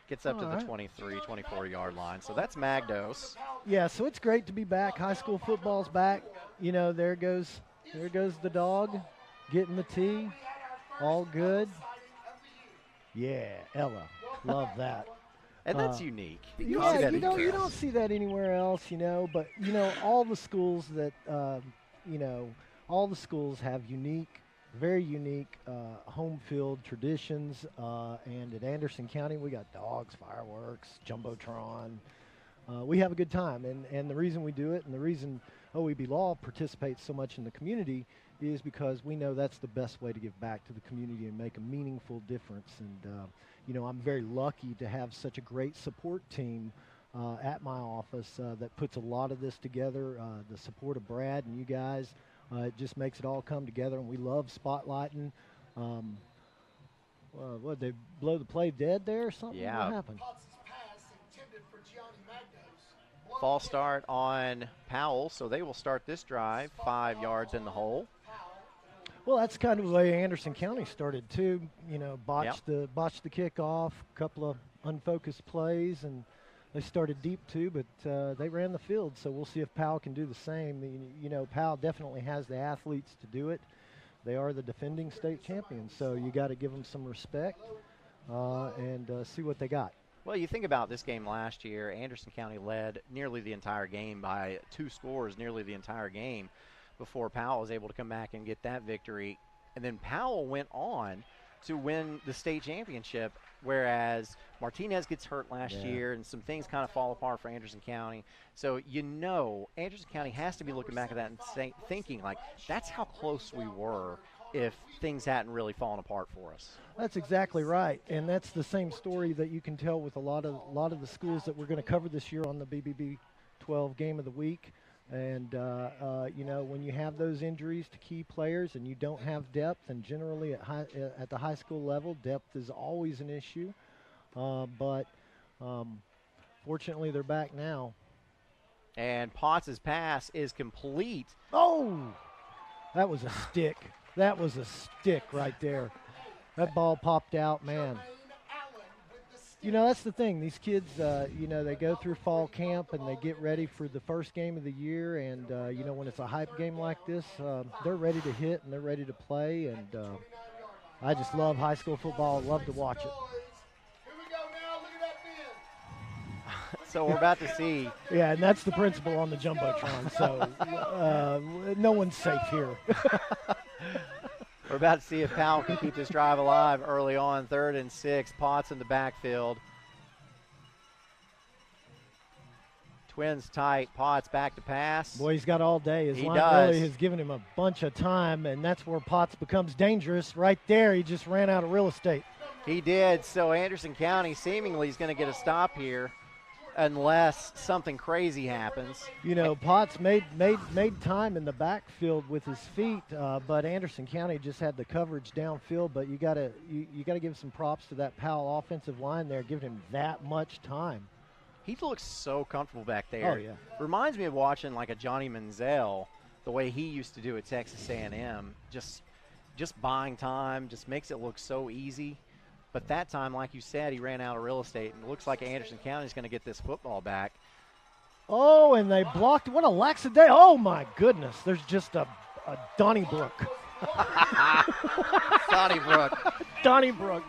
Gets up to the 23, 24-yard line. So that's Magdos. Yeah, so it's great to be back. High school football's back. You know, there goes the dog getting the tee. All good. Yeah, Ella. Love that. And that's unique. Yeah, you don't see that anywhere else, you know. But, you know, all the schools that, all the schools have very unique home field traditions, and at Anderson County we got dogs, fireworks, jumbotron. We have a good time, and the reason we do it, and the reason OEB Law participates so much in the community, is because we know that's the best way to give back to the community and make a meaningful difference. And you know, I'm very lucky to have such a great support team at my office that puts a lot of this together. The support of Brad and you guys. It just makes it all come together, and we love spotlighting. What, they blow the play dead there or something? Yeah. What happened? False start on Powell, so they will start this drive 5 yards in the hole. Well, that's kind of the way Anderson County started too. You know, botched the kickoff, a couple of unfocused plays, and they started deep too, but they ran the field, so we'll see if Powell can do the same. You know, Powell definitely has the athletes to do it. They are the defending state champions, so you got to give them some respect and see what they got. Well, you think about this game last year, Anderson County led nearly the entire game by 2 scores, nearly the entire game, before Powell was able to come back and get that victory. And then Powell went on to win the state championship, whereas Martinez gets hurt last year and some things kind of fall apart for Anderson County. So Anderson County has to be looking back at that and thinking, like, that's how close we were if things hadn't really fallen apart for us. That's exactly right, and that's the same story that you can tell with a lot of the schools that we're going to cover this year on the BBB 12 Game of the Week. And when you have those injuries to key players and you don't have depth, and generally at the high school level, depth is always an issue. But fortunately, they're back now. And Potts' pass is complete. Oh, that was a stick. That was a stick right there. That ball popped out, man. That's the thing. These kids, they go through fall camp and they get ready for the first game of the year. And, when it's a hype game like this, they're ready to hit and they're ready to play. And I just love high school football. Love to watch it. So we're about to see. Yeah, and that's the principle on the Jumbotron. So no one's safe here. We're about to see if Powell can keep this drive alive early on, 3rd and 6. Potts in the backfield. Twins tight. Potts back to pass. Boy, he's got all day. His line really has given him a bunch of time, and that's where Potts becomes dangerous. Right there, he just ran out of real estate. He did. So Anderson County seemingly is going to get a stop here, unless something crazy happens. Potts made time in the backfield with his feet, but Anderson County just had the coverage downfield. But you gotta give some props to that Powell offensive line there, giving him that much time. He looks so comfortable back there. Oh yeah, reminds me of watching like a Johnny Manziel, the way he used to do at Texas A&M. Just buying time, just makes it look so easy. But that time, like you said, he ran out of real estate, and it looks like Anderson County is going to get this football back. Oh, and they blocked. What a lackadaisical. Oh, my goodness. There's just a Donnybrook. Donnybrook. Donnybrook.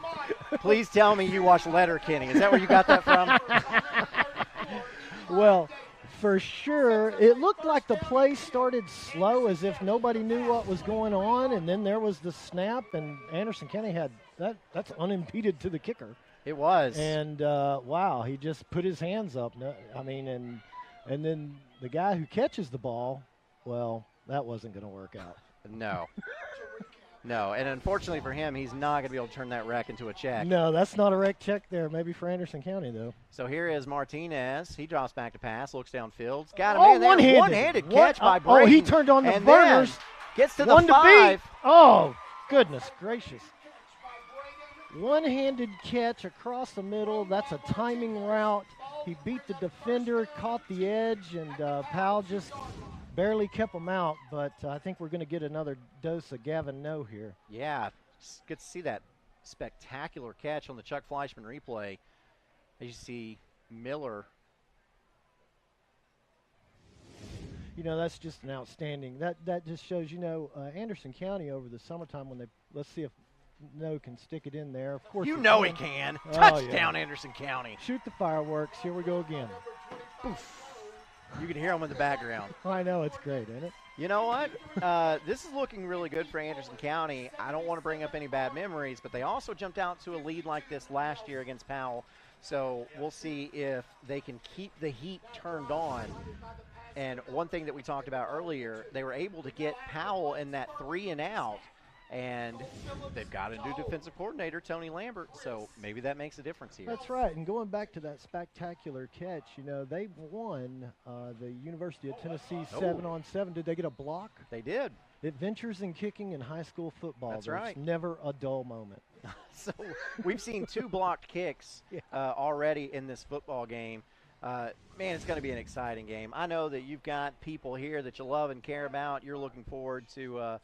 Please tell me you watch Letterkenny. Is that where you got that from? Well, for sure, it looked like the play started slow, as if nobody knew what was going on, and then there was the snap, and Anderson County had that's unimpeded to the kicker. It was. And wow, he just put his hands up. And then the guy who catches the ball, well, that wasn't going to work out. No. No, and unfortunately for him, he's not going to be able to turn that wreck into a check. No, that's not a wreck check there. Maybe for Anderson County, though. So here is Martinez. He drops back to pass, looks downfield. Got a man there. One-handed catch by Brayton. Oh, he turned on the burners. Gets to the 5. Oh, goodness gracious. One-handed catch across the middle. That's a timing route. He beat the defender, caught the edge, and Powell just barely kept him out. But I think we're going to get another dose of Gavin No here. Yeah, good to see that spectacular catch on the Chuck Fleischman replay. As you see Miller. That's just an outstanding. That just shows, Anderson County over the summertime when let's see if No can stick it in there. Of course, he can. Touchdown, Anderson County. Shoot the fireworks. Here we go again. Poof. You can hear them in the background. I know, it's great, isn't it? You know what? This is looking really good for Anderson County. I don't want to bring up any bad memories, but they also jumped out to a lead like this last year against Powell. So we'll see if they can keep the heat turned on. And one thing that we talked about earlier, they were able to get Powell in that 3-and-out. And they've got a new defensive coordinator, Tony Lambert, so maybe that makes a difference here. That's right. And going back to that spectacular catch, they won the University of Tennessee 7-on-7. Did they get a block? They did. Adventures in kicking in high school football. That's There's right. never a dull moment. So we've seen 2 blocked kicks already in this football game. Man, it's going to be an exciting game. I know that you've got people here that you love and care about. You're looking forward to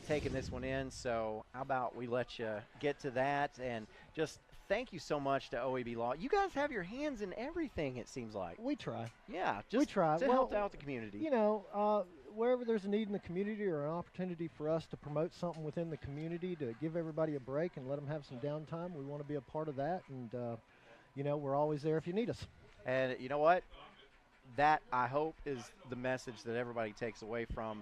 taking this one in, so how about we let you get to that, and just thank you so much to OEB Law. You guys have your hands in everything, it seems like. We try. Yeah, we try to help out the community. wherever there's a need in the community or an opportunity for us to promote something within the community to give everybody a break and let them have some downtime, we want to be a part of that. And, you know, we're always there if you need us. And you know what? That, I hope, is the message that everybody takes away from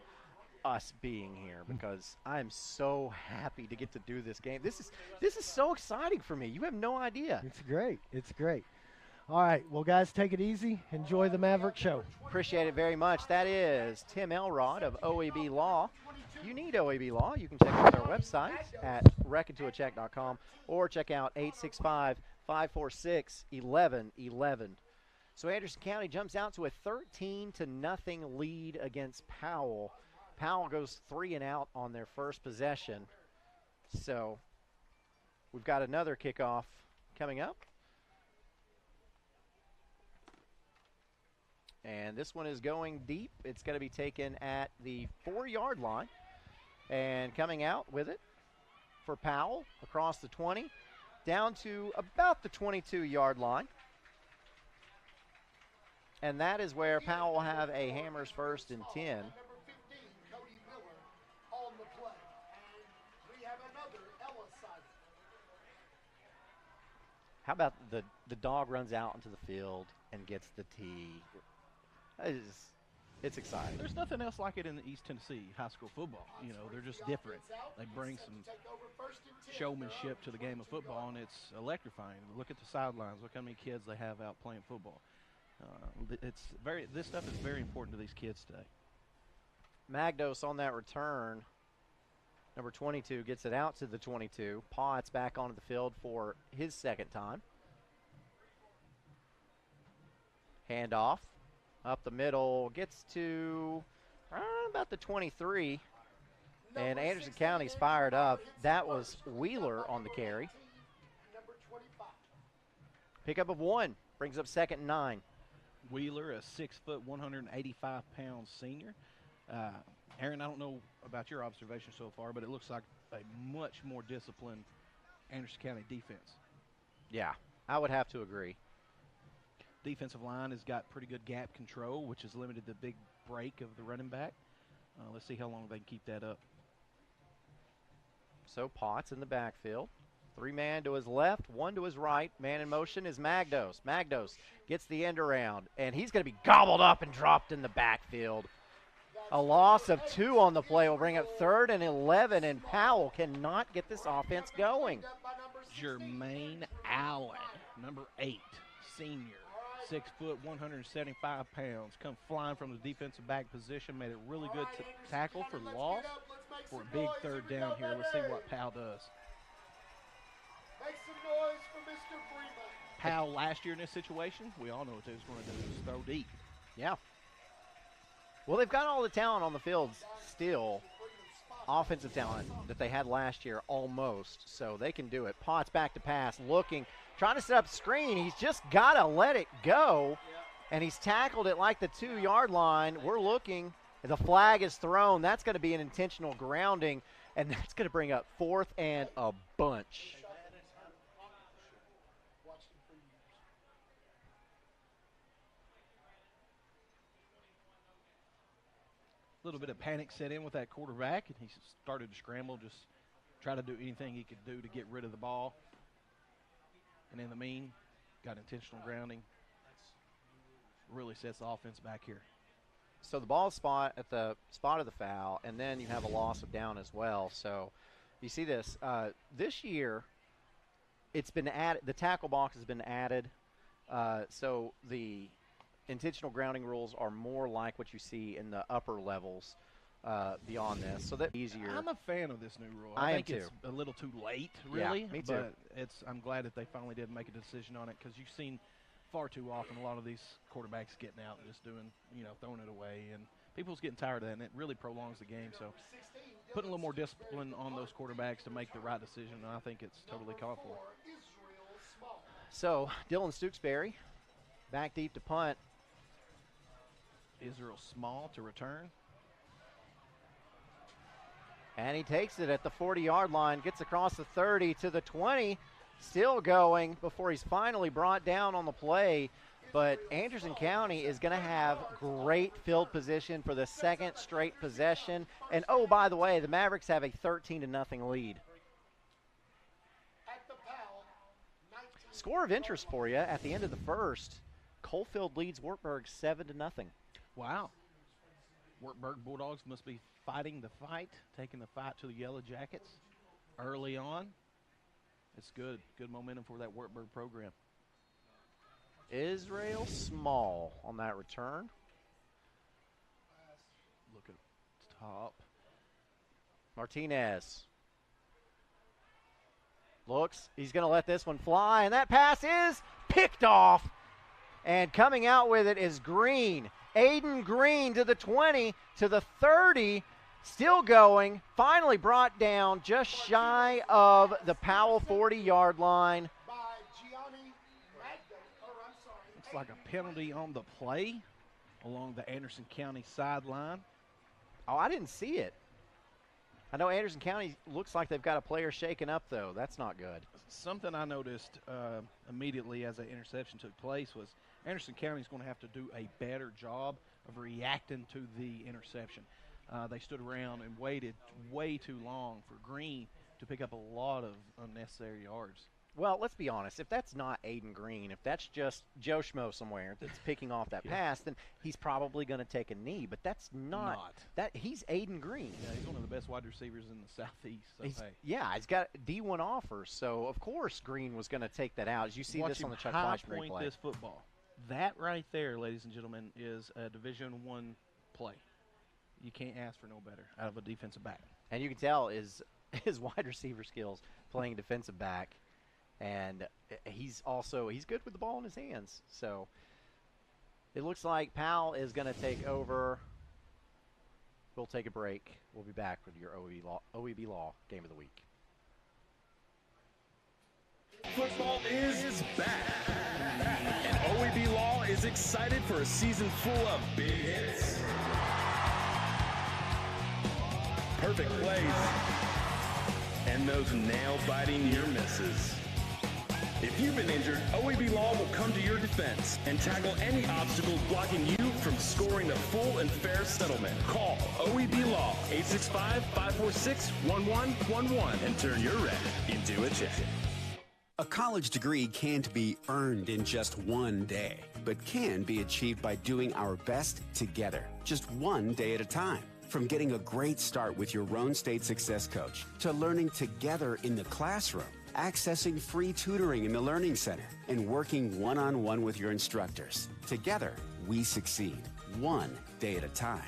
us being here, because I'm so happy to get to do this game. This is so exciting for me. You have no idea. It's great. It's great. All right. Well, guys, take it easy. Enjoy the Maverick show. Appreciate it very much. That is Tim Elrod of OEB Law. If you need OEB Law, you can check out their website at reckontoacheck.com or check out 865-546-1111. So Anderson County jumps out to a 13-0 lead against Powell. Powell goes 3 and out on their first possession. So we've got another kickoff coming up. And this one is going deep. It's going to be taken at the 4-yard line. And coming out with it for Powell across the 20, down to about the 22-yard line. And that is where Powell will have a Hammers first and 10. How about the dog runs out into the field and gets the tee? It's exciting. There's nothing else like it in the East Tennessee high school football. You know, they're just different. They bring some showmanship to the game of football, and it's electrifying. Look at the sidelines. Look how many kids they have out playing football. This stuff is very important to these kids today. Magdos on that return. Number 22 gets it out to the 22. Potts back onto the field for his second time. Handoff up the middle, gets to about the 23. And Anderson County's fired up. That was Wheeler on the carry. Pickup of 1 brings up 2nd and 9. Wheeler, a 6 foot, 185-pound senior. Aaron, I don't know about your observation so far, but it looks like a much more disciplined Anderson County defense. Yeah, I would have to agree. Defensive line has got pretty good gap control, which has limited the big break of the running back. Let's see how long they can keep that up. So Potts in the backfield. 3-man to his left, 1 to his right. Man in motion is Magdos. Magdos gets the end around, and he's going to be gobbled up and dropped in the backfield. A loss of 2 on the play will bring up 3rd and 11, and Powell cannot get this offense going. Jermaine Allen, number 8, senior, 6 foot, 175 pounds, come flying from the defensive back position, made a really good tackle for loss for a big 3rd down here. Let's see what Powell does. Make some noise for Mr. Freeman. Powell last year in this situation, we all know what they was going to do, is throw deep. Yeah. Well, they've got all the talent on the field still, offensive talent that they had last year almost, so they can do it. Potts back to pass, looking, trying to set up screen. He's just got to let it go, and he's tackled it like the 2-yard line. We're looking. The flag is thrown. That's going to be an intentional grounding, and that's going to bring up 4th and a bunch. A little bit of panic set in with that quarterback, and he started to scramble, just try to do anything he could do to get rid of the ball. And in the mean, got intentional grounding. Really sets the offense back here. So the ball spot at the spot of the foul, and then you have a loss of down as well. So you see this. This year, it's been added. The tackle box has been added. So the intentional grounding rules are more like what you see in the upper levels beyond this, so that's easier. I'm a fan of this new rule. I think am it's a little too late, really. Yeah, me too. But I'm glad that they finally did make a decision on it, because you've seen far too often a lot of these quarterbacks getting out and just doing, throwing it away, and people's getting tired of that, and it really prolongs the game. So putting a little more discipline on those quarterbacks to make the right decision, I think it's totally called for. So Dylan Stooksbury back deep to punt. Israel Small to return. And he takes it at the 40-yard line, gets across the 30 to the 20, still going before he's finally brought down on the play But Anderson County is going to have great field position for the second straight possession. And, oh, by the way, the Mavericks have a 13-0 lead. Score of interest for you at the end of the first. Coalfield leads Wartburg 7-0. Wow. Wartburg Bulldogs must be fighting the fight, taking the fight to the Yellow Jackets early on. It's good. Good momentum for that Wartburg program. Israel Small on that return. Look at top. Martinez. Looks, he's going to let this one fly, and that pass is picked off. And coming out with it is Green. Aiden Green to the 20, to the 30, still going. Finally brought down just shy of the Powell 40-yard line. Looks like a penalty on the play along the Anderson County sideline. Oh, I didn't see it. I know Anderson County looks like they've got a player shaken up, though. That's not good. Something I noticed immediately as the interception took place was Anderson County is going to have to do a better job of reacting to the interception. They stood around and waited way too long for Green to pick up a lot of unnecessary yards. Well, let's be honest. If that's not Aiden Green, if that's just Joe Schmo somewhere that's picking off that pass, then he's probably going to take a knee. But that's not. That he's Aiden Green. Yeah, he's one of the best wide receivers in the Southeast. So yeah, he's got D1 offers. So, of course, Green was going to take that out. As you see this on the Chuck Fleischman replay. This football. That right there, ladies and gentlemen, is a Division I play. You can't ask for no better out of a defensive back. And you can tell his wide receiver skills playing defensive back. And he's good with the ball in his hands. So it looks like Powell is going to take over. We'll take a break. We'll be back with your OEB Law Game of the Week. Football is back. And OEB Law is excited for a season full of big hits, perfect plays, and those nail-biting near misses. If you've been injured, OEB Law will come to your defense and tackle any obstacles blocking you from scoring a full and fair settlement. Call OEB Law 865-546-1111 and turn your wreck into a check. A college degree can't be earned in just one day, but can be achieved by doing our best together, just one day at a time. From getting a great start with your Roan State Success Coach to learning together in the classroom, accessing free tutoring in the Learning Center, and working one-on-one with your instructors. Together, we succeed, one day at a time.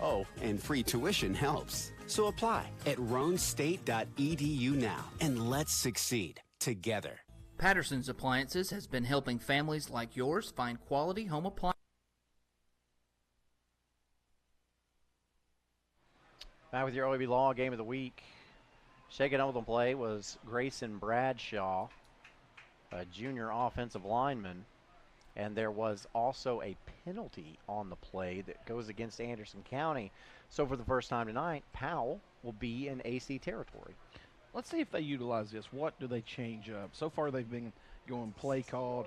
Oh, and free tuition helps. So apply at roanstate.edu now, and let's succeed together. Patterson's Appliances has been helping families like yours find quality home appliances. Back with your OEB Law Game of the Week. Shaking up on the play was Grayson Bradshaw, a junior offensive lineman. And there was also a penalty on the play that goes against Anderson County. So for the first time tonight, Powell will be in AC territory. Let's see if they utilize this. What do they change up? So far they've been going play called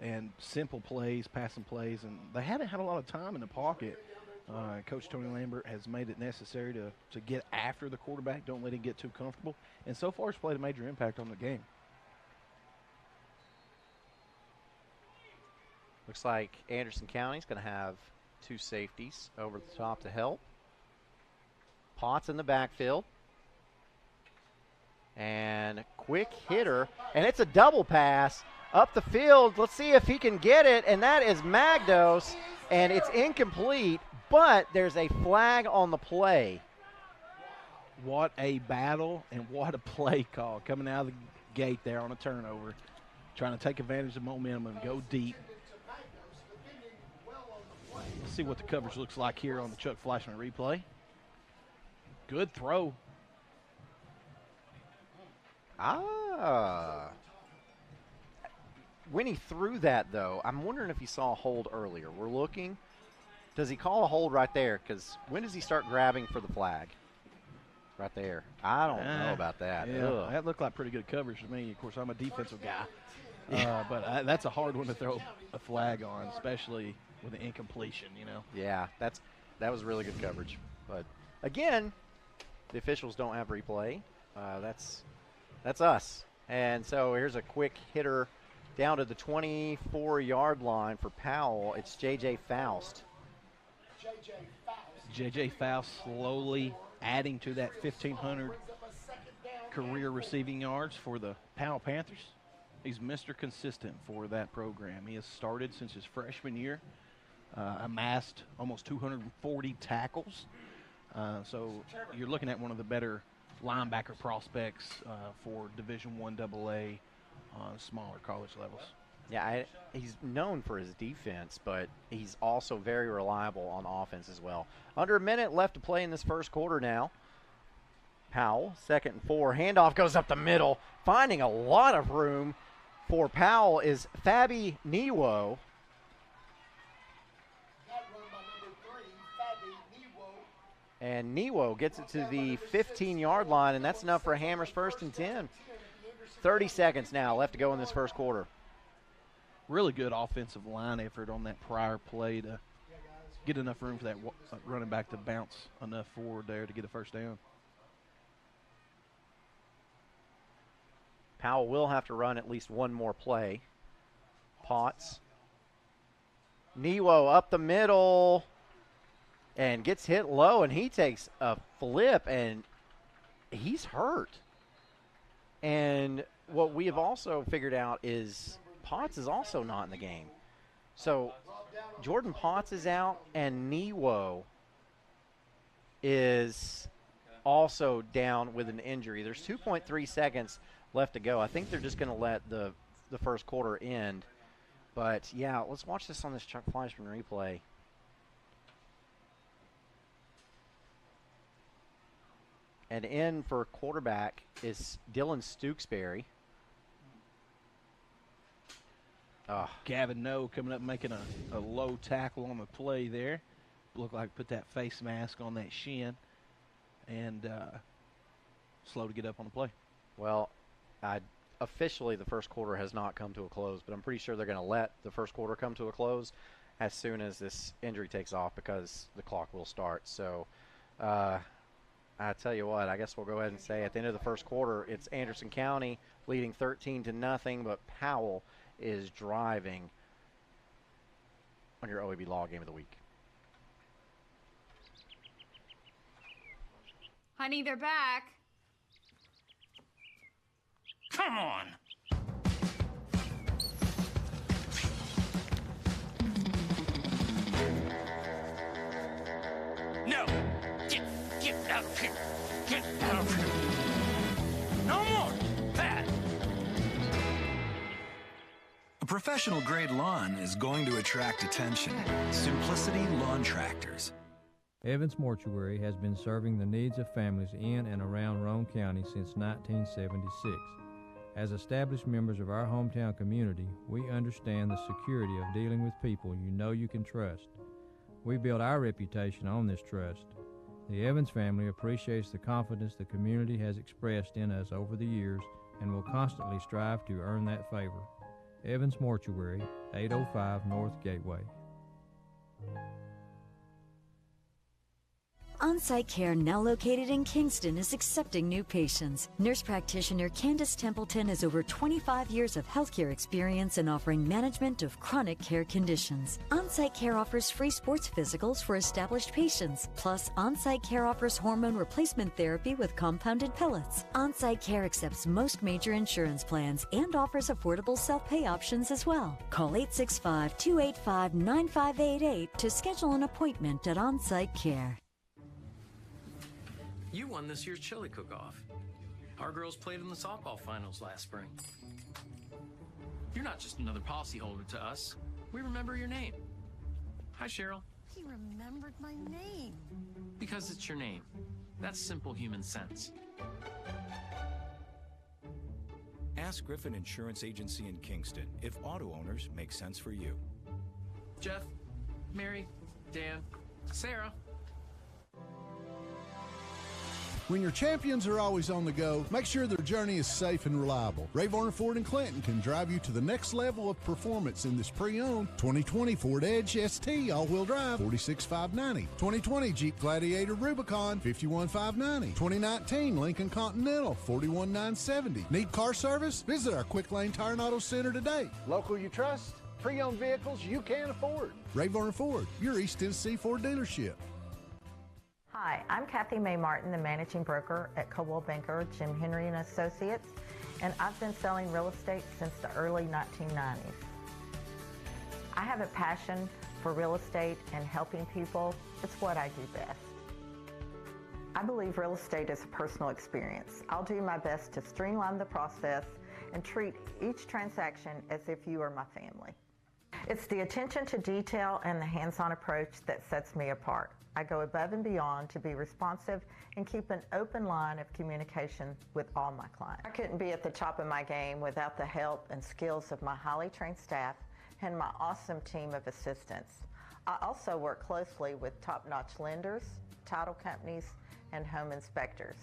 and simple plays, passing plays, and they haven't had a lot of time in the pocket. Coach Tony Lambert has made it necessary to get after the quarterback. Don't let him get too comfortable. And so far, it's played a major impact on the game. Looks like Anderson County's going to have two safeties over the top to help. Potts in the backfield. And quick hitter. And it's a double pass up the field. Let's see if he can get it. And that is Magdos. And it's incomplete. But there's a flag on the play. What a battle and what a play call coming out of the gate there on a turnover. Trying to take advantage of momentum and go deep. Let's see what the coverage looks like here on the Chuck Fleischman replay. Good throw. When he threw that, though, I'm wondering if he saw a hold earlier. We're looking. Does he call a hold right there? Because when does he start grabbing for the flag? Right there. I don't know about that. Yeah, that looked like pretty good coverage to me. Of course, I'm a defensive guy. But that's a hard one to throw a flag on, especially with an incompletion, you know. Yeah, that was really good coverage. But again, the officials don't have replay. That's us. And so here's a quick hitter down to the 24-yard line for Powell. It's J.J. Faust. J.J. Faust slowly adding to that 1,500 career receiving yards for the Powell Panthers. He's Mr. Consistent for that program. He has started since his freshman year, amassed almost 240 tackles. So you're looking at one of the better linebacker prospects for Division I AA on smaller college levels. Yeah, he's known for his defense, but he's also very reliable on offense as well. Under a minute left to play in this first quarter now. Powell, 2nd and 4. Handoff goes up the middle. Finding a lot of room for Powell is Fabi Niwo. And Niwo gets it to the 15-yard line, and that's enough for Hammers 1st and 10. 30 seconds now left to go in this first quarter. Really good offensive line effort on that prior play to get enough room for that running back to bounce enough forward there to get a first down. Powell will have to run at least one more play. Potts. Niwo up the middle and gets hit low, and he takes a flip, and he's hurt. And what we have also figured out is Potts is also not in the game. So Jordan Potts is out, and Niwo is also down with an injury. There's 2.3 seconds left to go. I think they're just going to let the first quarter end. But, yeah, let's watch this on this Chuck Fleischman replay. And in for quarterback is Dylan Stooksbury. Gavin No coming up making a low tackle on the play there. Looked like put that face mask on that shin and slow to get up on the play. Well, officially the first quarter has not come to a close, but I'm pretty sure they're going to let the first quarter come to a close as soon as this injury takes off because the clock will start. So I tell you what, I guess we'll go ahead and say at the end of the first quarter, it's Anderson County leading 13-0, but Powell is driving on your OEB Law Game of the Week. Honey, they're back. Come on. No. Get out of here. Get out of here. No more. Pat. A professional-grade lawn is going to attract attention. Simplicity Lawn Tractors. Evans Mortuary has been serving the needs of families in and around Roane County since 1976. As established members of our hometown community, we understand the security of dealing with people you know you can trust. We build our reputation on this trust. The Evans family appreciates the confidence the community has expressed in us over the years and will constantly strive to earn that favor. Evans Mortuary, 805 North Gateway. On-Site Care, now located in Kingston, is accepting new patients. Nurse practitioner Candace Templeton has over 25 years of healthcare experience in offering management of chronic care conditions. On-Site Care offers free sports physicals for established patients. Plus, On-Site Care offers hormone replacement therapy with compounded pellets. On-Site Care accepts most major insurance plans and offers affordable self-pay options as well. Call 865-285-9588 to schedule an appointment at On-Site Care. You won this year's chili cook-off. Our girls played in the softball finals last spring. You're not just another policyholder to us. We remember your name. Hi, Cheryl. He remembered my name. Because it's your name. That's simple human sense. Ask Griffin Insurance Agency in Kingston if auto owners make sense for you. Jeff, Mary, Dan, Sarah. When your champions are always on the go, make sure their journey is safe and reliable. Ray Varner Ford in Clinton can drive you to the next level of performance in this pre-owned 2020 Ford Edge ST all-wheel drive, $46,590. 2020 Jeep Gladiator Rubicon, $51,590. 2019 Lincoln Continental, $41,970. Need car service? Visit our Quick Lane Tire and Auto Center today. Local you trust, pre-owned vehicles you can afford. Ray Varner Ford, your East Tennessee Ford dealership. Hi, I'm Kathy May Martin, the managing broker at Coldwell Banker, Jim Henry and Associates, and I've been selling real estate since the early 1990s. I have a passion for real estate and helping people. It's what I do best. I believe real estate is a personal experience. I'll do my best to streamline the process and treat each transaction as if you are my family. It's the attention to detail and the hands-on approach that sets me apart. I go above and beyond to be responsive and keep an open line of communication with all my clients. I couldn't be at the top of my game without the help and skills of my highly trained staff and my awesome team of assistants. I also work closely with top-notch lenders, title companies, and home inspectors,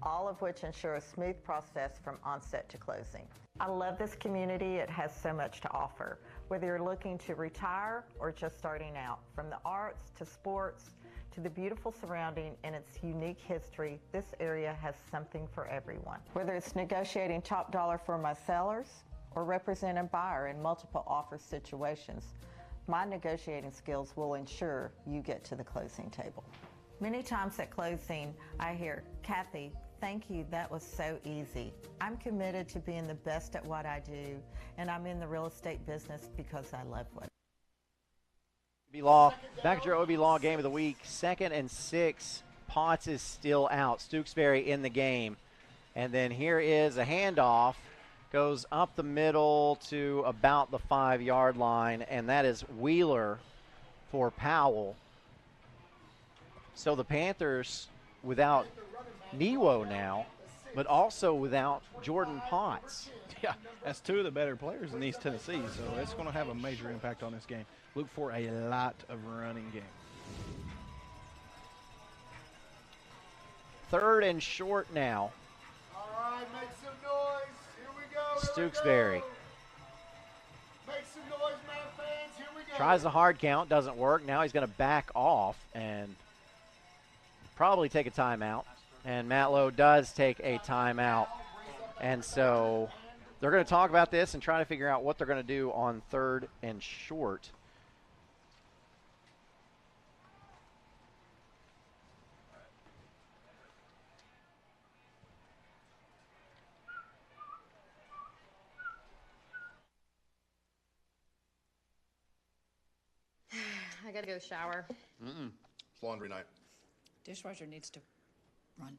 all of which ensure a smooth process from onset to closing. I love this community. It has so much to offer. Whether you're looking to retire or just starting out, from the arts to sports to the beautiful surrounding and its unique history, this area has something for everyone. Whether it's negotiating top dollar for my sellers or represent a buyer in multiple offer situations, my negotiating skills will ensure you get to the closing table. Many times at closing, I hear, "Kathy, thank you, that was so easy." I'm committed to being the best at what I do, and I'm in the real estate business because I love what I do. OEB Law, back at your OEB Law game of the week. 2nd and 6. Potts is still out. Stooksbury in the game. And then here is a handoff. Goes up the middle to about the 5-yard line, and that is Wheeler for Powell. So the Panthers without Newo now, but also without Jordan Potts. Yeah, that's two of the better players in East Tennessee, so it's going to have a major impact on this game. Look for a lot of running game. 3rd and short now. All right, make some noise. Here we go. Stooksbury Make some noise, man, fans. Here we go. tries the hard count, doesn't work. Now he's going to back off and probably take a timeout. And Matt Lowe does take a timeout. And so they're going to talk about this and try to figure out what they're going to do on 3rd and short. I gotta go shower. It's laundry night. Dishwasher needs to run.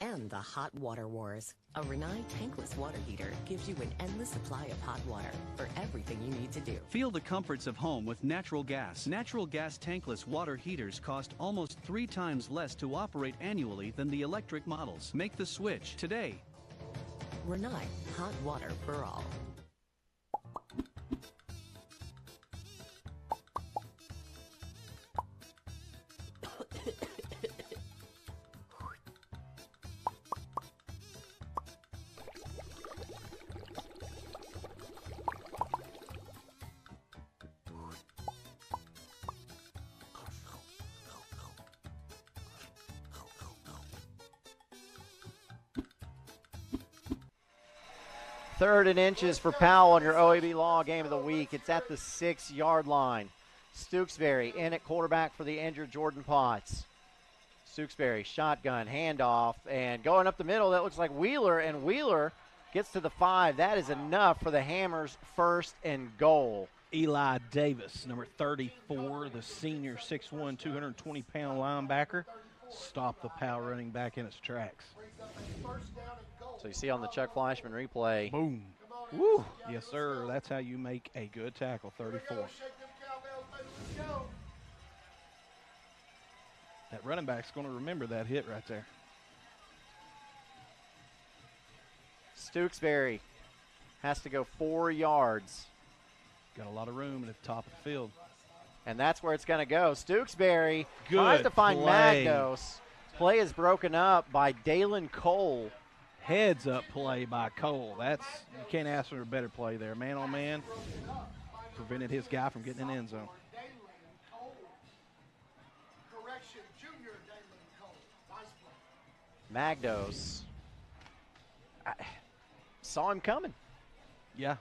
And the Hot Water Wars. A Rinnai tankless water heater gives you an endless supply of hot water for everything you need to do. Feel the comforts of home with natural gas. Natural gas tankless water heaters cost almost 3 times less to operate annually than the electric models. Make the switch today. Rinnai, hot water for all. Third and inches for Powell on your OEB Law game of the week. It's at the 6-yard line. Stooksbury in at quarterback for the injured Jordan Potts. Stooksbury, shotgun, handoff, and going up the middle, that looks like Wheeler, and Wheeler gets to the 5. That is enough for the Hammers' 1st and goal. Eli Davis, number 34, the senior 6'1", 220-pound linebacker, stopped the Powell running back in its tracks. So you see on the Chuck Fleischman replay. Boom. Woo. Yes, sir. That's how you make a good tackle, 34. That running back's going to remember that hit right there. Stooksbury has to go 4 yards. Got a lot of room at the top of the field. And that's where it's going to go. Stooksbury tries to find Magnos. Play is broken up by Dalen Cole. Heads up play by Cole. You can't ask for a better play there. Man on man. Prevented his guy from getting in the end zone. Correction, junior Dalen Cole. Nice play. Magnos. I saw him coming. Yeah,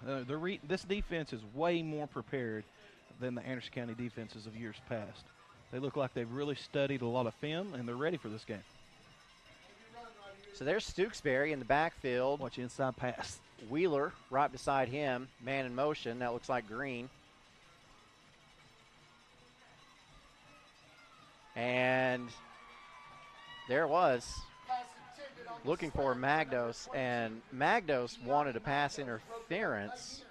this defense is way more prepared than the Anderson County defenses of years past. They look like they've really studied a lot of film, and they're ready for this game. So there's Stooksbury in the backfield. Watch inside pass. Wheeler right beside him, man in motion. That looks like Green. And there it was. Looking for Magnos, and Magnos wanted a pass interference.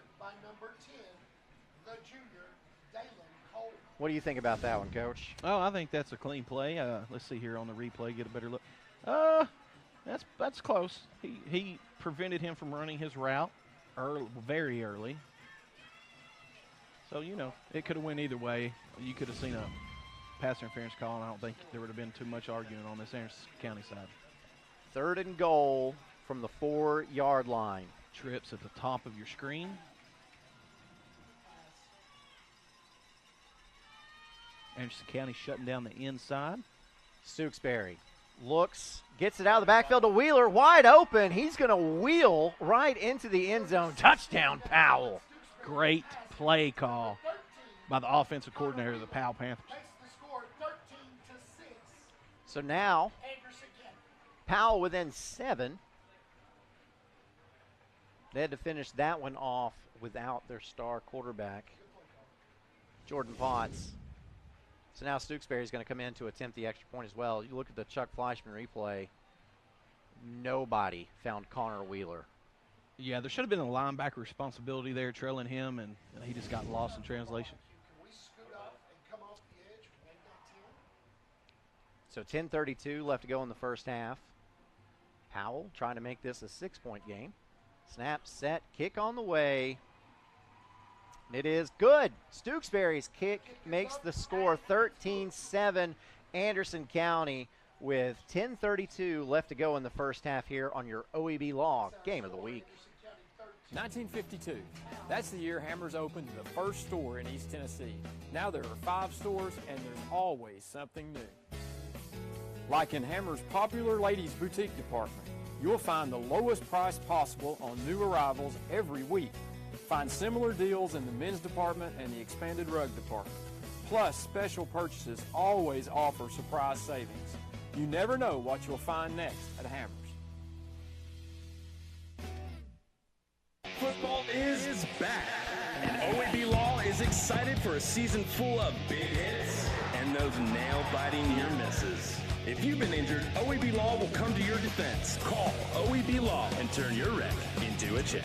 What do you think about that one, Coach? Oh, I think that's a clean play. Let's see here on the replay, get a better look. That's close. He prevented him from running his route very early. So, it could have went either way. You could have seen a pass interference call, and I don't think there would have been too much arguing on this Anderson County side. 3rd and goal from the 4-yard line. Trips at the top of your screen. Anderson County shutting down the inside. Stooksbury looks, gets it out of the backfield to Wheeler, wide open. He's going to wheel right into the end zone. Touchdown, Powell. Great play call by the offensive coordinator of the Powell Panthers. So now, Powell within 7. They had to finish that one off without their star quarterback, Jordan Potts. So now Stooksbury is going to come in to attempt the extra point as well. You look at the Chuck Fleischman replay. Nobody found Connor Wheeler. Yeah, there should have been a linebacker responsibility there trailing him, and he just got lost in translation. So 10:32 left to go in the first half. Powell trying to make this a 6-point game. Snap, set, kick on the way. It is good. Stooksbury's kick makes the score 13-7. Anderson County with 10:32 left to go in the first half here on your OEB Law Game of the Week. 1952. That's the year Hammers opened the first store in East Tennessee. Now there are 5 stores, and there's always something new. Like in Hammers' popular ladies' boutique department, you'll find the lowest price possible on new arrivals every week. Find similar deals in the men's department and the expanded rug department. Plus, special purchases always offer surprise savings. You never know what you'll find next at Hammers. Football is back, and OEB Law is excited for a season full of big hits and those nail-biting near misses. If you've been injured, OEB Law will come to your defense. Call OEB Law and turn your wreck into a check.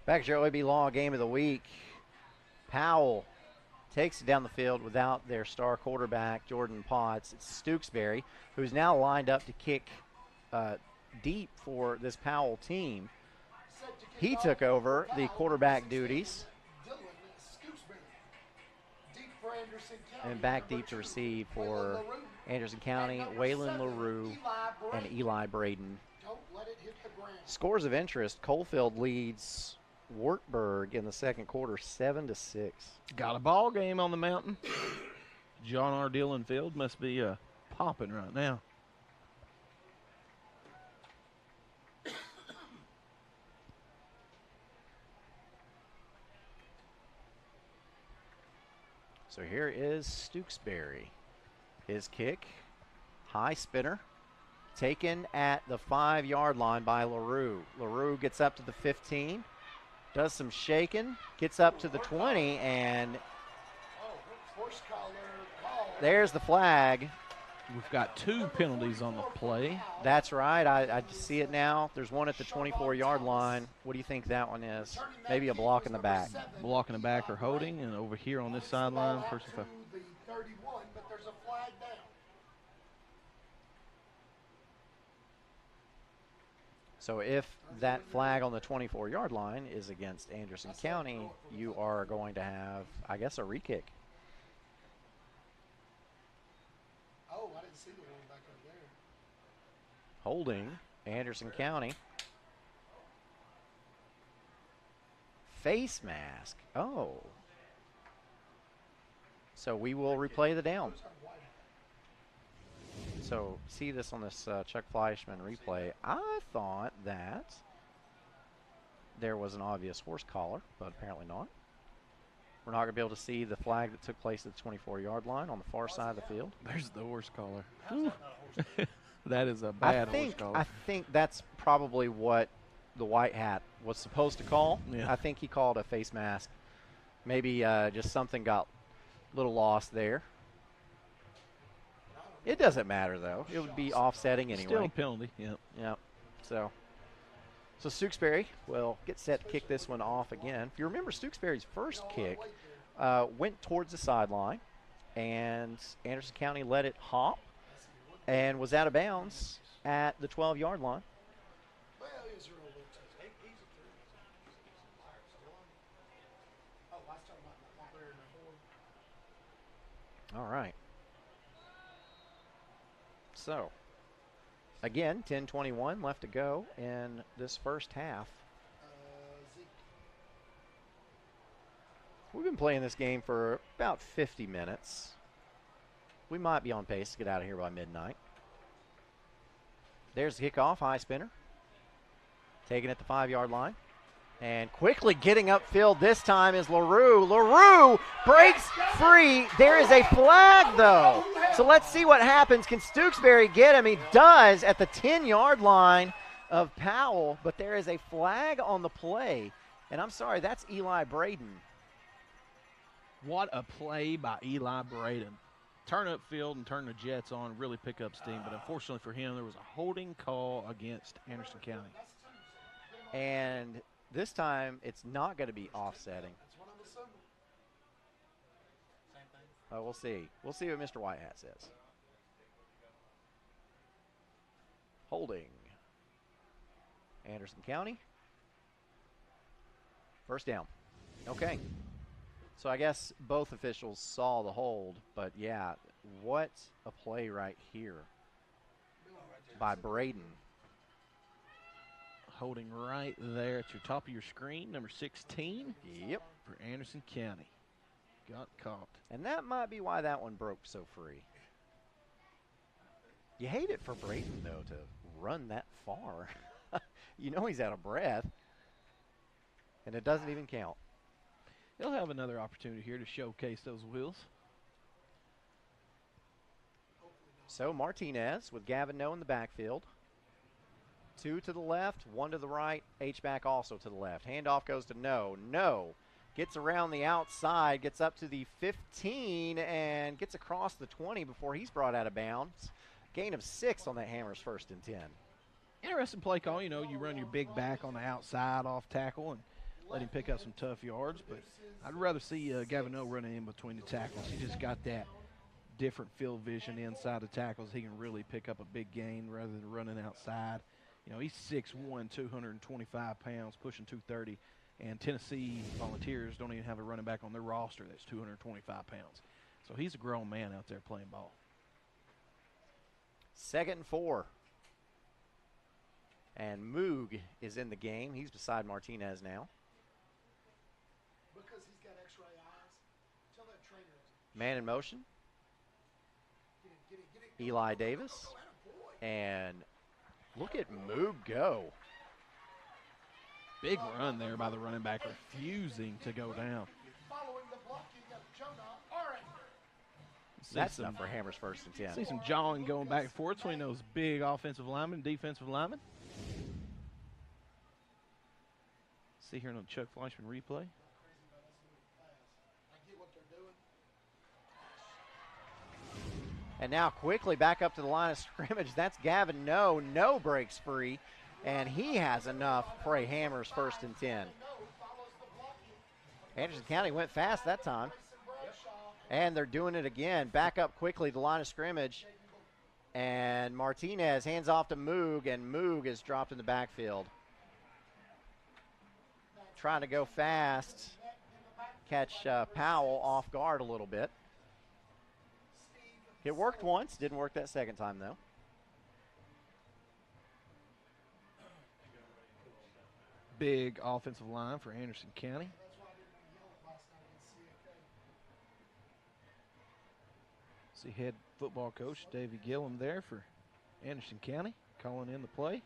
Back to your OEB Law Game of the Week. Powell takes it down the field without their star quarterback, Jordan Potts. It's Stooksbury, who's now lined up to kick deep for this Powell team. He took over the quarterback duties. And back deep to receive for Anderson County, Waylon LaRue and Eli Braden. Scores of interest, Coalfield leads Wartburg in the second quarter 7-6. Got a ball game on the mountain. John R. Dillon Field must be popping right now. So here is Stooksbury. His kick, high spinner, taken at the 5-yard line by LaRue. LaRue gets up to the 15, does some shaking, gets up to the 20, and there's the flag. We've got 2 penalties on the play. That's right. I see it now. There's one at the 24-yard line. What do you think that one is? Maybe a block in the back. Block in the back or holding, and over here on this sideline, person foul. So if that flag on the 24-yard line is against Anderson County, you are going to have, I guess, a re-kick. Oh, I didn't see the one back over there. Holding Anderson County. Face mask. Oh. So we will replay the down. So see this on this Chuck Fleischman replay. I thought that there was an obvious horse collar, but apparently not. We're not going to be able to see the flag that took place at the 24-yard line on the far side of the field. There's the horse collar. That is a bad horse collar. I think that's probably what the white hat was supposed to call. Yeah. I think he called a face mask. Maybe just something got a little lost there. It doesn't matter, though. It would be offsetting anyway. Still a penalty, yep. Yep. So Stewksbury will get set to kick this one off again. If you remember, Stewksbury's first kick went towards the sideline, and Anderson County let it hop and was out of bounds at the 12-yard line. All right. So, again, 10:21 left to go in this first half. We've been playing this game for about 50 minutes. We might be on pace to get out of here by midnight. There's the kickoff, high spinner. Taken at the 5-yard line. And quickly getting upfield this time is LaRue. LaRue breaks free. There is a flag, though. So let's see what happens. Can Stewksbury get him? He does at the 10-yard line of Powell, but there is a flag on the play. And I'm sorry, that's Eli Braden. What a play by Eli Braden. Turn upfield and turn the Jets on, really pick up steam. But unfortunately for him, there was a holding call against Anderson County. And this time, it's not going to be offsetting. Oh, we'll see. We'll see what Mr. Whitehat says. Holding. Anderson County. First down. Okay. So I guess both officials saw the hold, but yeah, what a play right here by Braden. Holding right there at your top of your screen, number 16. Yep. For Anderson County. Got caught. And that might be why that one broke so free. You hate it for Braden, though, to run that far. You know he's out of breath. And it doesn't even count. He'll have another opportunity here to showcase those wheels. So Martinez with Gavin No in the backfield. 2 to the left, 1 to the right, H-back also to the left. Handoff goes to No. No gets around the outside, gets up to the 15, and gets across the 20 before he's brought out of bounds. Gain of 6 on that Hammers 1st and 10. Interesting play call. You know, you run your big back on the outside off tackle and let him pick up some tough yards. But I'd rather see Gavin No running in between the tackles. He just got that different field vision inside the tackles. He can really pick up a big gain rather than running outside. You know, he's 6'1", 225 pounds, pushing 230, and Tennessee Volunteers don't even have a running back on their roster that's 225 pounds. So he's a grown man out there playing ball. 2nd and 4. And Moog is in the game. He's beside Martinez now. Because he's got x-ray eyes. Tell that trainer. Man in motion. Eli Davis. And look at Moog go. Big run there by the running back, refusing to go down. Following the blocking of Jonah Oren. That's enough for Hammers 1st and 10. See some jawing going back and forth between those big offensive linemen, defensive linemen. See here on the Chuck Fleischman replay. And now quickly back up to the line of scrimmage. That's Gavin No. No breaks free, and he has enough for a Hammers 1st and 10. Anderson County went fast that time. And they're doing it again. Back up quickly to the line of scrimmage. And Martinez hands off to Moog, and Moog is dropped in the backfield. Trying to go fast, catch Powell off guard a little bit. It worked once, didn't work that second time, though. Big offensive line for Anderson County. See head football coach Davey Gillum there for Anderson County, calling in the play.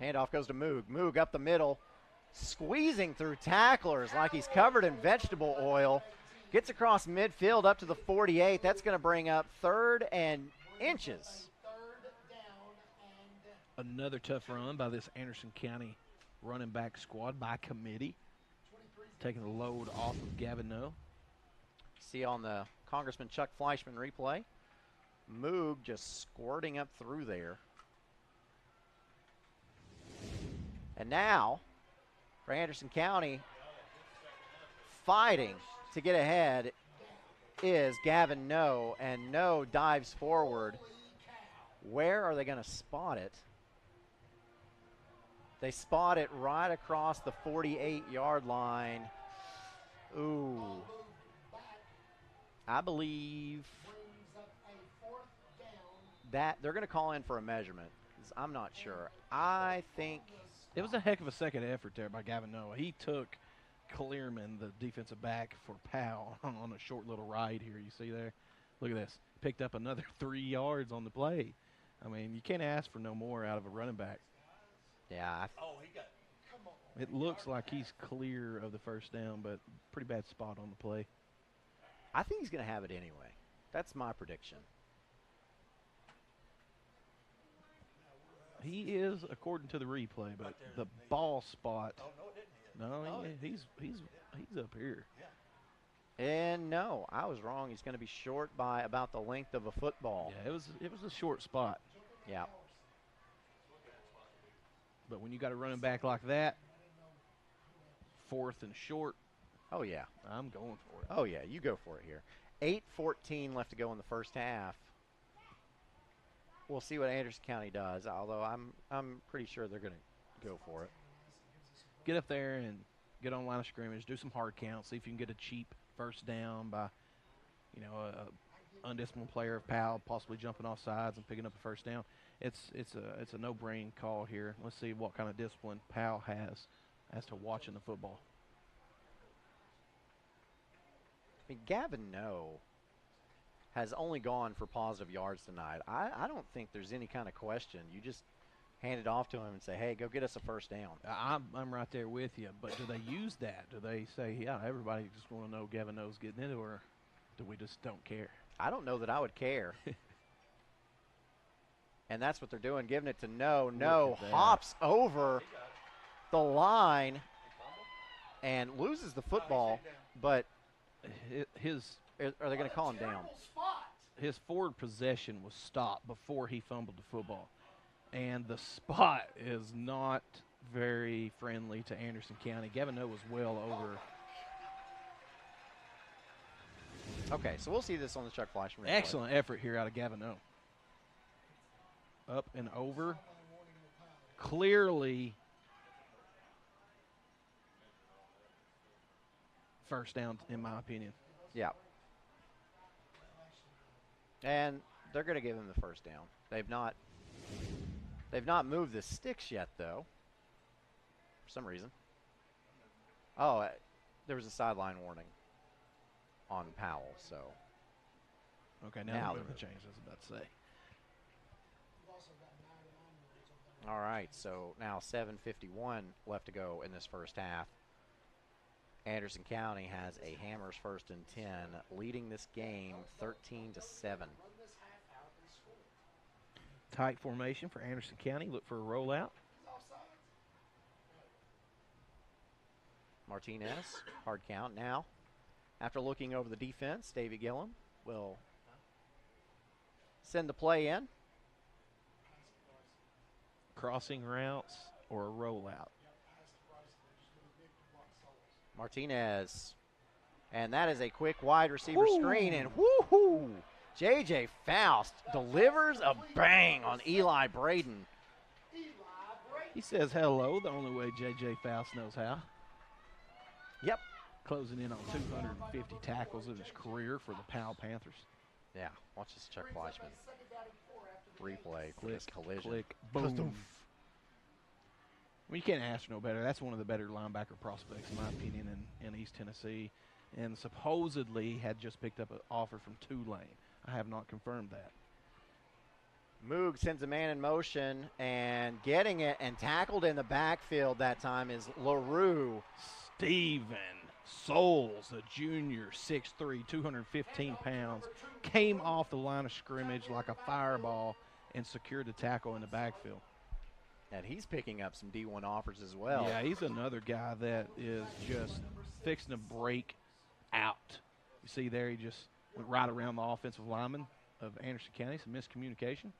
Handoff goes to Moog. Moog up the middle, squeezing through tacklers like he's covered in vegetable oil. Gets across midfield up to the 48. That's going to bring up 3rd and inches. Another tough run by this Anderson County running back squad by committee. Taking the load off of Gavino. See on the Congressman Chuck Fleischman replay, Moog just squirting up through there. And now, for Anderson County, fighting to get ahead is Gavin No, and No dives forward. Where are they going to spot it? They spot it right across the 48-yard line. Ooh. I believe that they're going to call in for a measurement. I'm not sure. I think it was a heck of a second effort there by Gavin Noah. He took Clearman, the defensive back for Powell, on a short little ride here. You see there? Look at this. Picked up another 3 yards on the play. I mean, you can't ask for no more out of a running back. Yeah. It looks like he's clear of the first down, but pretty bad spot on the play. I think he's going to have it anyway. That's my prediction. He is, according to the replay, but the ball spot. No, he's up here. And no, I was wrong. He's going to be short by about the length of a football. Yeah, it was a short spot. Yeah. But when you got a running back like that, 4th and short. Oh, yeah. I'm going for it. Oh, yeah, you go for it here. 8:14 left to go in the first half. We'll see what Anderson County does, although I'm pretty sure they're going to go for it. Get up there and get on line of scrimmage, do some hard counts, see if you can get a cheap first down by, a undisciplined player of Powell possibly jumping off sides and picking up a first down. It's a no-brain call here. Let's see what kind of discipline Powell has as to watching the football. I mean, Gavin No has only gone for positive yards tonight. I don't think there's any kind of question. You just hand it off to him and say, hey, go get us a first down. I'm right there with you, but do they use that? Do they say, yeah, everybody just want to know Gavin No's getting it, or do we just don't care? I don't know that I would care. And that's what they're doing, giving it to No. No hops over the line and loses the football, but are they going to call him down? His forward possession was stopped before he fumbled the football. And the spot is not very friendly to Anderson County. Gavin No was well over. Okay, so we'll see this on the Chuck Fleischman replay. Excellent effort here out of Gavin No. Up and over. Clearly first down, in my opinion. Yeah. And they're going to give him the first down. They've not moved the sticks yet, though, for some reason. Oh, there was a sideline warning on Powell, so. Okay, now they're going to change, I was about to say. All right, so now 7:51 left to go in this first half. Anderson County has a Hammers 1st and 10, leading this game 13-7. Tight formation for Anderson County. Look for a rollout. Martinez, hard count now. After looking over the defense, Davey Gillum will send the play in. Crossing routes or a rollout. Martinez. And that is a quick wide receiver screen, and woo-hoo! J.J. Faust delivers a bang on Eli Braden. He says hello the only way J.J. Faust knows how. Yep. Closing in on 250 tackles in his career for the Powell Panthers. Yeah, watch this Chuck Fleischman replay for this collision. Click, boom. Well, you can't ask for no better. That's one of the better linebacker prospects, in my opinion, in East Tennessee. And supposedly had just picked up an offer from Tulane. I have not confirmed that. Moog sends a man in motion, and getting it and tackled in the backfield that time is LaRue. Steven Souls, a junior, 6'3", 215 pounds, came off the line of scrimmage like a fireball and secured the tackle in the backfield. And he's picking up some D1 offers as well. Yeah, he's another guy that is just fixing to break out. You see there, he just went right around the offensive lineman of Anderson County, some miscommunication.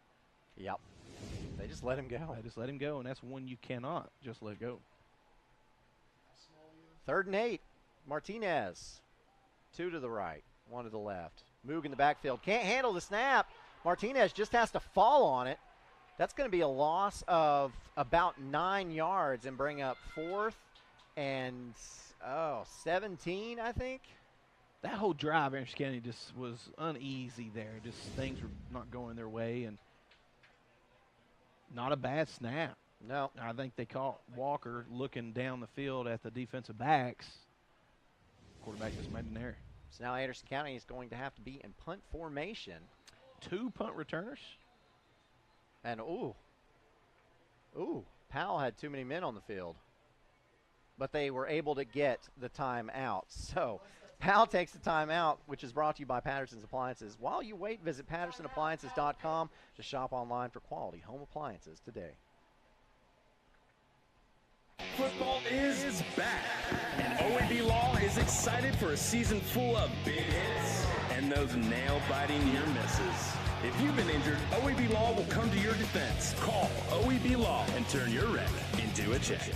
Yep. They just let him go. They just let him go, and that's one you cannot just let go. 3rd and 8. Martinez. 2 to the right, 1 to the left. Moog in the backfield. Can't handle the snap. Martinez just has to fall on it. That's going to be a loss of about 9 yards and bring up 4th and 17, I think. That whole drive, Anderson County just was uneasy there. Just things were not going their way, and not a bad snap. No. I think they caught Walker looking down the field at the defensive backs. Quarterback just made an error. So now Anderson County is going to have to be in punt formation. 2 punt returners. And, Powell had too many men on the field. But they were able to get the timeout. So Powell takes the timeout, which is brought to you by Patterson's Appliances. While you wait, visit PattersonAppliances.com to shop online for quality home appliances today. Football is back, and OEB Law is excited for a season full of big hits and those nail-biting near misses. If you've been injured, OEB Law will come to your defense. Call OEB Law and turn your wreck into a check.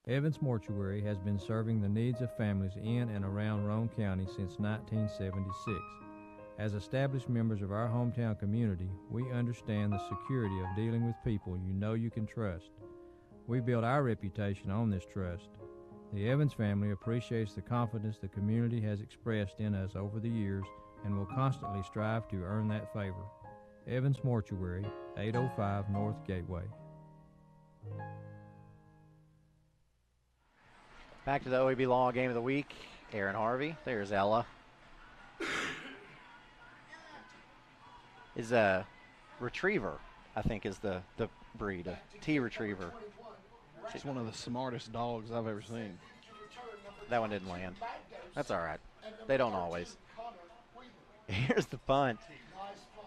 Evans Mortuary has been serving the needs of families in and around Roane County since 1976. As established members of our hometown community, we understand the security of dealing with people you know you can trust. We build our reputation on this trust. The Evans family appreciates the confidence the community has expressed in us over the years and will constantly strive to earn that favor. Evans Mortuary, 805 North Gateway. Back to the OEB Law Game of the Week. Aaron Harvey. There's Ella. Is a retriever, I think, is the breed, a T retriever. It's one of the smartest dogs I've ever seen. That one didn't land. That's all right. They don't always. Here's the punt.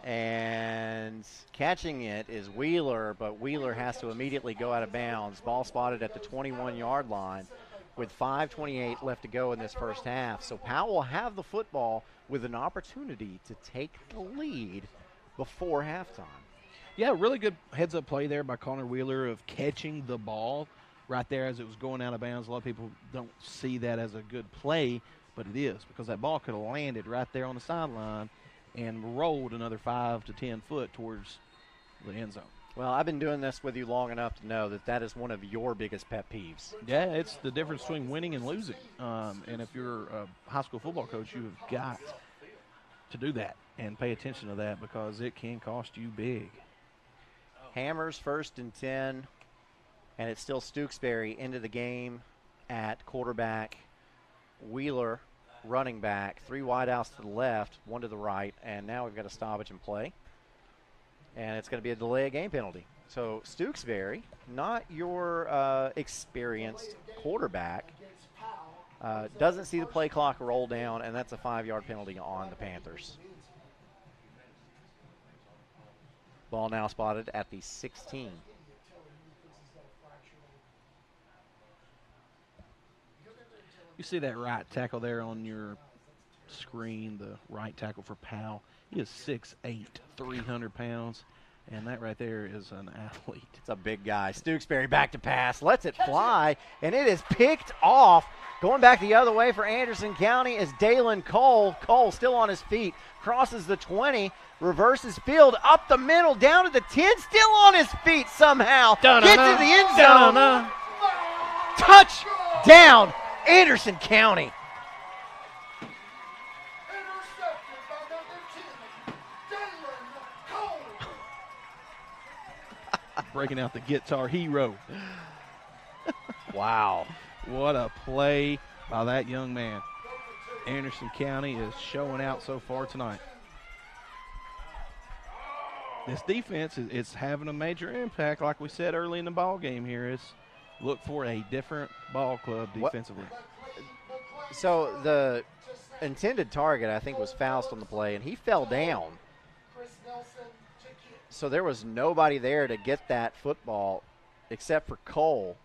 And catching it is Wheeler, but Wheeler has to immediately go out of bounds. Ball spotted at the 21-yard line with 5:28 left to go in this first half. So Powell will have the football with an opportunity to take the lead before halftime. Yeah, really good heads-up play there by Connor Wheeler of catching the ball right there as it was going out of bounds. A lot of people don't see that as a good play, but it is, because that ball could have landed right there on the sideline and rolled another 5 to 10 foot towards the end zone. Well, I've been doing this with you long enough to know that that is one of your biggest pet peeves. Yeah, it's the difference between winning and losing. And if you're a high school football coach, you have got to do that and pay attention to that, because it can cost you big. Hammers 1st and 10, and it's still Stooksbury into the game at quarterback. Wheeler running back, 3 wideouts to the left, 1 to the right, and now we've got a stoppage in play. And it's going to be a delay of game penalty. So Stooksbury, not your experienced quarterback, doesn't see the play clock roll down, and that's a 5-yard penalty on the Panthers. Ball now spotted at the 16. You see that right tackle there on your screen, the right tackle for Powell. He is 6'8", 300 pounds, and that right there is an athlete. It's a big guy. Stooksbury back to pass, lets it fly, and it is picked off Going back the other way for Anderson County is Dalen Cole. Cole still on his feet, crosses the 20, reverses field, up the middle, down to the 10, still on his feet somehow. Gets to the end zone. Touchdown, Anderson County. Breaking out the Guitar Hero. Wow. What a play by that young man. Anderson County is showing out so far tonight. This defense is having a major impact, like we said early in the ball game here. Is look for a different ball club defensively. So the intended target, I think, was Faust on the play, and he fell down. So there was nobody there to get that football except for Cole.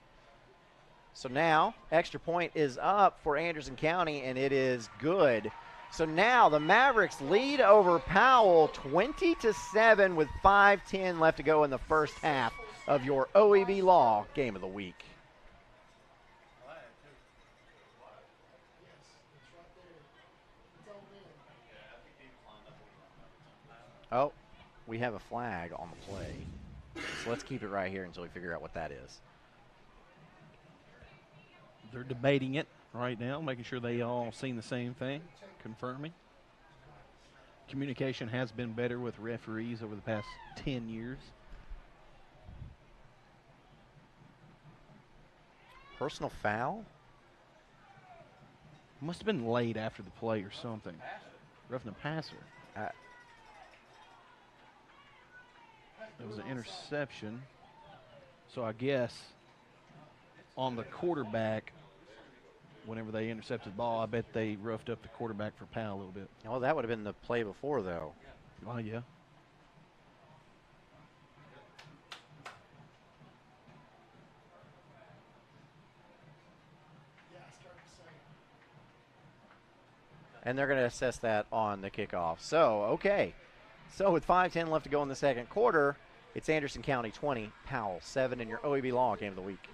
So now extra point is up for Anderson County, and it is good. So now the Mavericks lead over Powell 20-7 with 5:10 left to go in the first half of your OEB Law Game of the Week. Oh, we have a flag on the play. So let's keep it right here until we figure out what that is. They're debating it right now, making sure they all seen the same thing, confirming. Communication has been better with referees over the past 10 years. Personal foul? Must have been late after the play or something. Roughing the passer. It was an interception. So I guess on the quarterback, whenever they intercepted the ball, I bet they roughed up the quarterback for Powell a little bit. Oh, that would have been the play before, though. Oh, yeah. And they're going to assess that on the kickoff. So, okay. So with 5:10 left to go in the second quarter, it's Anderson County 20, Powell 7 in your OEB Law Game of the Week.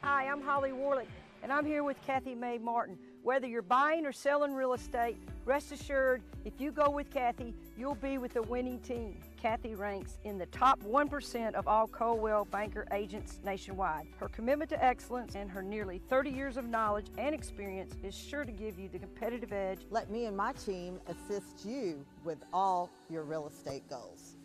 Hi, I'm Holly Warlick, and I'm here with Kathy Mae Martin. Whether you're buying or selling real estate, rest assured, if you go with Kathy, you'll be with the winning team. Kathy ranks in the top 1% of all Coldwell Banker agents nationwide. Her commitment to excellence and her nearly 30 years of knowledge and experience is sure to give you the competitive edge. Let me and my team assist you with all your real estate goals.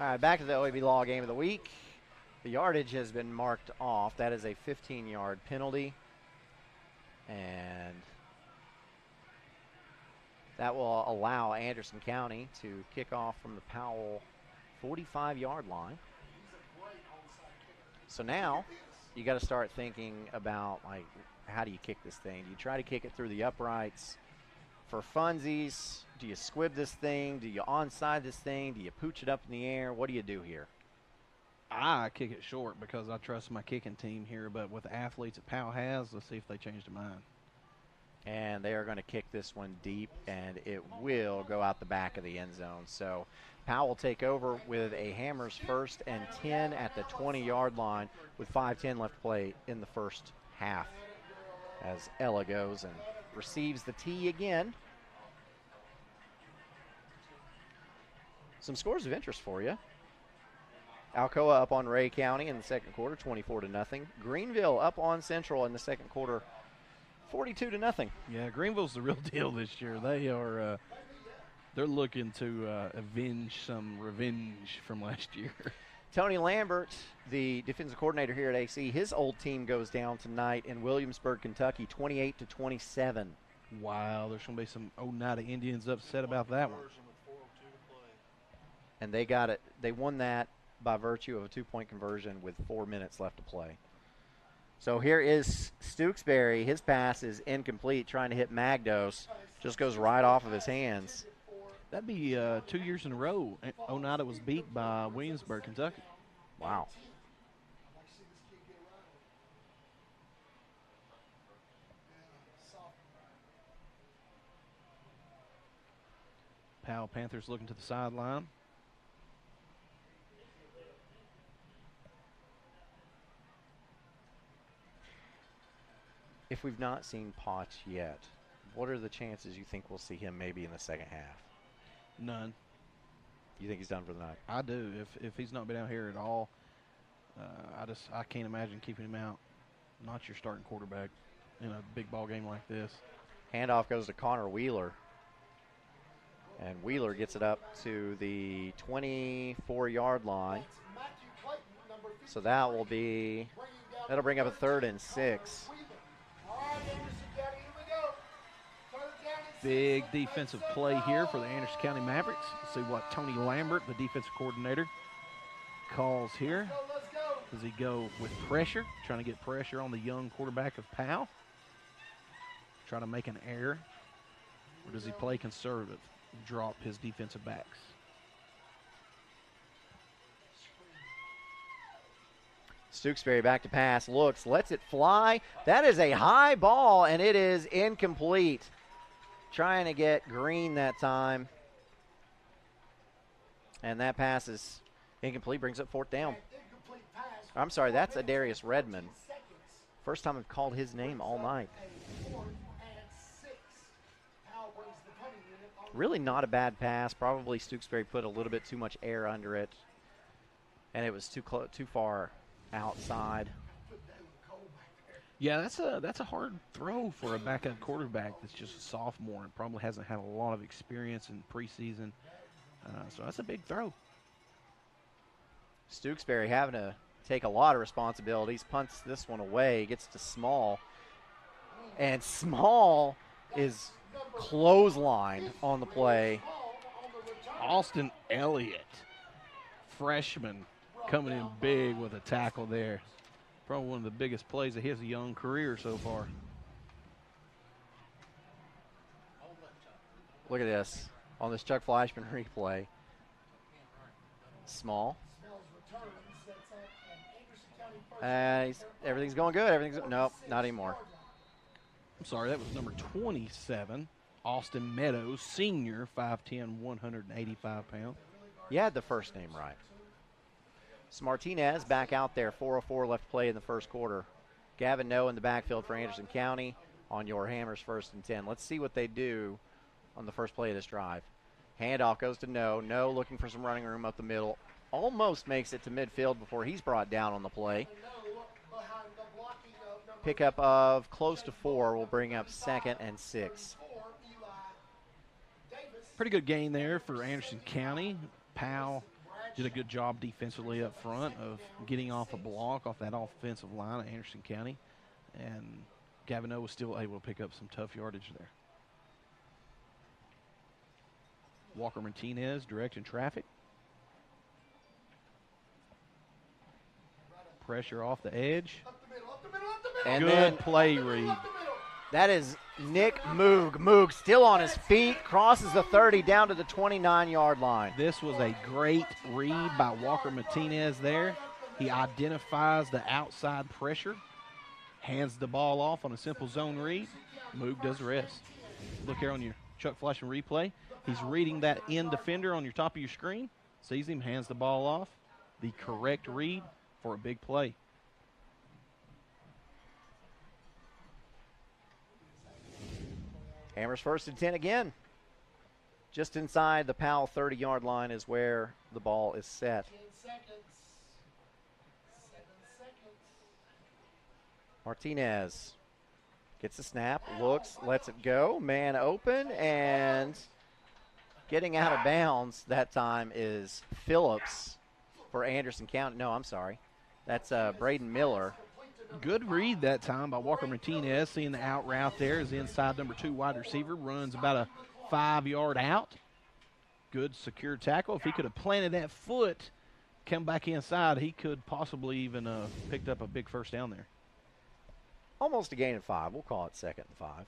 All right, back to the OEB Law Game of the Week. The yardage has been marked off. That is a 15-yard penalty. And that will allow Anderson County to kick off from the Powell 45-yard line. So now you got to start thinking about, like, how do you kick this thing? Do you try to kick it through the uprights for funsies? Do you squib this thing? Do you onside this thing? Do you pooch it up in the air? What do you do here? I kick it short because I trust my kicking team here, but with the athletes that Powell has, let's see if they change their mind. And they are going to kick this one deep, and it will go out the back of the end zone. So Powell will take over with a Hammers 1st and 10 at the 20-yard line with 5:10 left to play in the first half. As Ella goes and receives the tee again. Some scores of interest for you. Alcoa up on Ray County in the second quarter, 24-0. Greenville up on Central in the second quarter, 42-0. Yeah, Greenville's the real deal this year. They are they're looking to avenge some revenge from last year. Tony Lambert, the defensive coordinator here at AC, his old team goes down tonight in Williamsburg, Kentucky, 28-27. Wow, there's going to be some Oneida Indians upset about that one. And they got it. They won that by virtue of a 2-point conversion with 4 minutes left to play. So here is Stooksbury. His pass is incomplete, trying to hit Magdos. Just goes right off of his hands. That'd be 2 years in a row. Oneida was beat by Williamsburg, Kentucky. Wow. Powell Panthers looking to the sideline. if we've not seen Potts yet, what are the chances you think we'll see him maybe in the second half? None. You think he's done for the night? I do. If he's not been out here at all, I can't imagine keeping him out. Not your starting quarterback in a big ball game like this. Handoff goes to Connor Wheeler. And Wheeler gets it up to the 24-yard line. So that'll bring up a 3rd and 6. Big defensive play here for the Anderson County Mavericks. Let's see what Tony Lambert, the defensive coordinator, calls here. Does he go with pressure, trying to get pressure on the young quarterback of Powell? Trying to make an error? Or does he play conservative, drop his defensive backs? Stooksbury back to pass, looks, lets it fly. That is a high ball, and it is incomplete. Trying to get Green that time. And that pass is incomplete, brings up 4th down. I'm sorry, that's Adarius Redmond. First time I've called his name all night. Really not a bad pass. Probably Stooksbury put a little bit too much air under it, and it was too far outside. Yeah, that's a hard throw for a backup quarterback that's just a sophomore and probably hasn't had a lot of experience in preseason. So that's a big throw. Stooksbury having to take a lot of responsibilities, punts this one away, gets to Small, and Small is clotheslined on the play. Austin Elliott, freshman, coming in big with a tackle there. Probably one of the biggest plays of his young career so far. Look at this on this Chuck Flashman replay. Small. Everything's going good. Nope, not anymore. I'm sorry, that was number 27, Austin Meadows, senior, 5'10", 185 pounds. You had the first name right. So Martinez back out there, 4:04 left to play in the first quarter. Gavin No in the backfield for Anderson County on your Hammers 1st and 10. Let's see what they do on the first play of this drive. Handoff goes to No. No looking for some running room up the middle. Almost makes it to midfield before he's brought down on the play. Pickup of close to 4 will bring up 2nd and 6. Pretty good gain there for Anderson County. Powell did a good job defensively up front of getting off a block off that offensive line of Anderson County. And Gavino was still able to pick up some tough yardage there. Walker Martinez directing traffic. Pressure off the edge. And good then play read. That is Nick Moog. Moog still on his feet, crosses the 30 down to the 29-yard line. This was a great read by Walker Martinez there. He identifies the outside pressure, hands the ball off on a simple zone read. Moog does the rest. Look here on your Chuck Flashman replay. He's reading that end defender on your top of your screen, sees him, hands the ball off. The correct read for a big play. Hammers 1st and 10 again. Just inside the Powell 30-yard line is where the ball is set. 10 seconds. 7 seconds. Martinez gets the snap, looks, lets it go. Man open, and getting out of bounds that time is Phillips for Anderson County. No, I'm sorry. That's Braden Miller. Good read that time by Walker Martinez, seeing the out route there is inside number 2 wide receiver, runs about a 5-yard out. Good secure tackle. If he could have planted that foot, come back inside, he could possibly even picked up a big first down there. Almost a gain of 5. We'll call it 2nd and 5.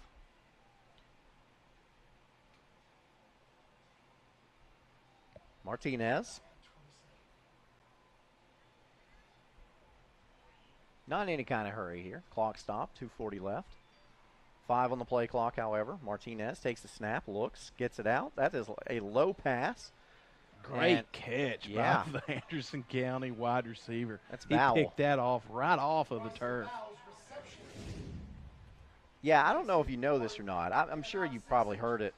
Martinez. Not in any kind of hurry here. Clock stopped, 2:40 left. 5 on the play clock, however. Martinez takes the snap, looks, gets it out. That is a low pass. Great catch by the Anderson County wide receiver. That's he Powell. Picked that off right off of the turf. Yeah, I don't know if you know this or not. I'm sure you've probably heard it.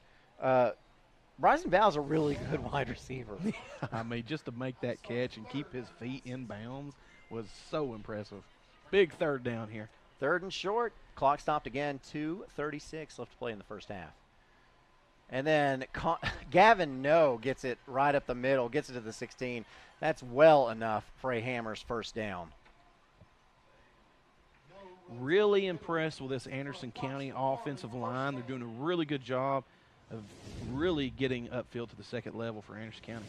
Bryson Bowell's a really good wide receiver. I mean, just to make that catch and keep his feet in bounds was so impressive. Big third down here. Third and short. Clock stopped again. 2:36 left to play in the first half. And then Gavin No gets it right up the middle, gets it to the 16. That's well enough for a Hammers first down. Really impressed with this Anderson County offensive line. They're doing a really good job of really getting upfield to the second level for Anderson County.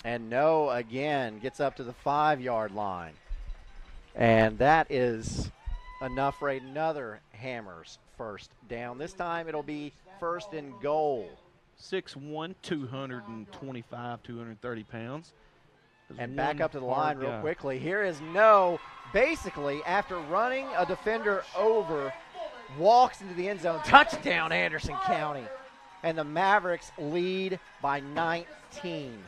And No again gets up to the 5-yard line. And that is enough for another Hammers first down. This time it'll be first and goal. 6'1", 225, 230 pounds. And back up to the line real quickly. Here is No, basically, after running a defender over, walks into the end zone. Touchdown, Anderson County. And the Mavericks lead by 19.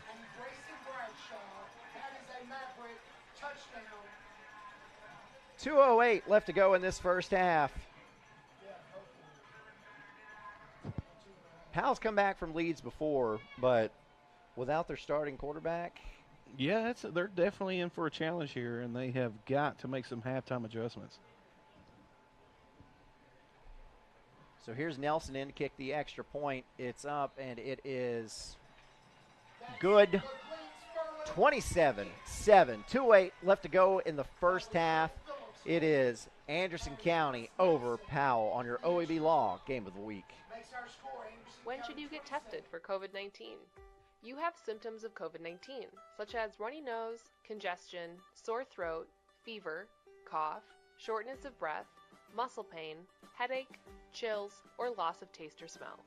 2:08 left to go in this first half. Powell's come back from leads before, but without their starting quarterback. Yeah, they're definitely in for a challenge here, and they have got to make some halftime adjustments. So here's Nelson in to kick the extra point. It's up, and it is good. 27-7. 2:08 left to go in the first half. It is Anderson County over Powell on your OEB Law Game of the Week. When should you get tested for COVID-19? You have symptoms of COVID-19, such as runny nose, congestion, sore throat, fever, cough, shortness of breath, muscle pain, headache, chills, or loss of taste or smell.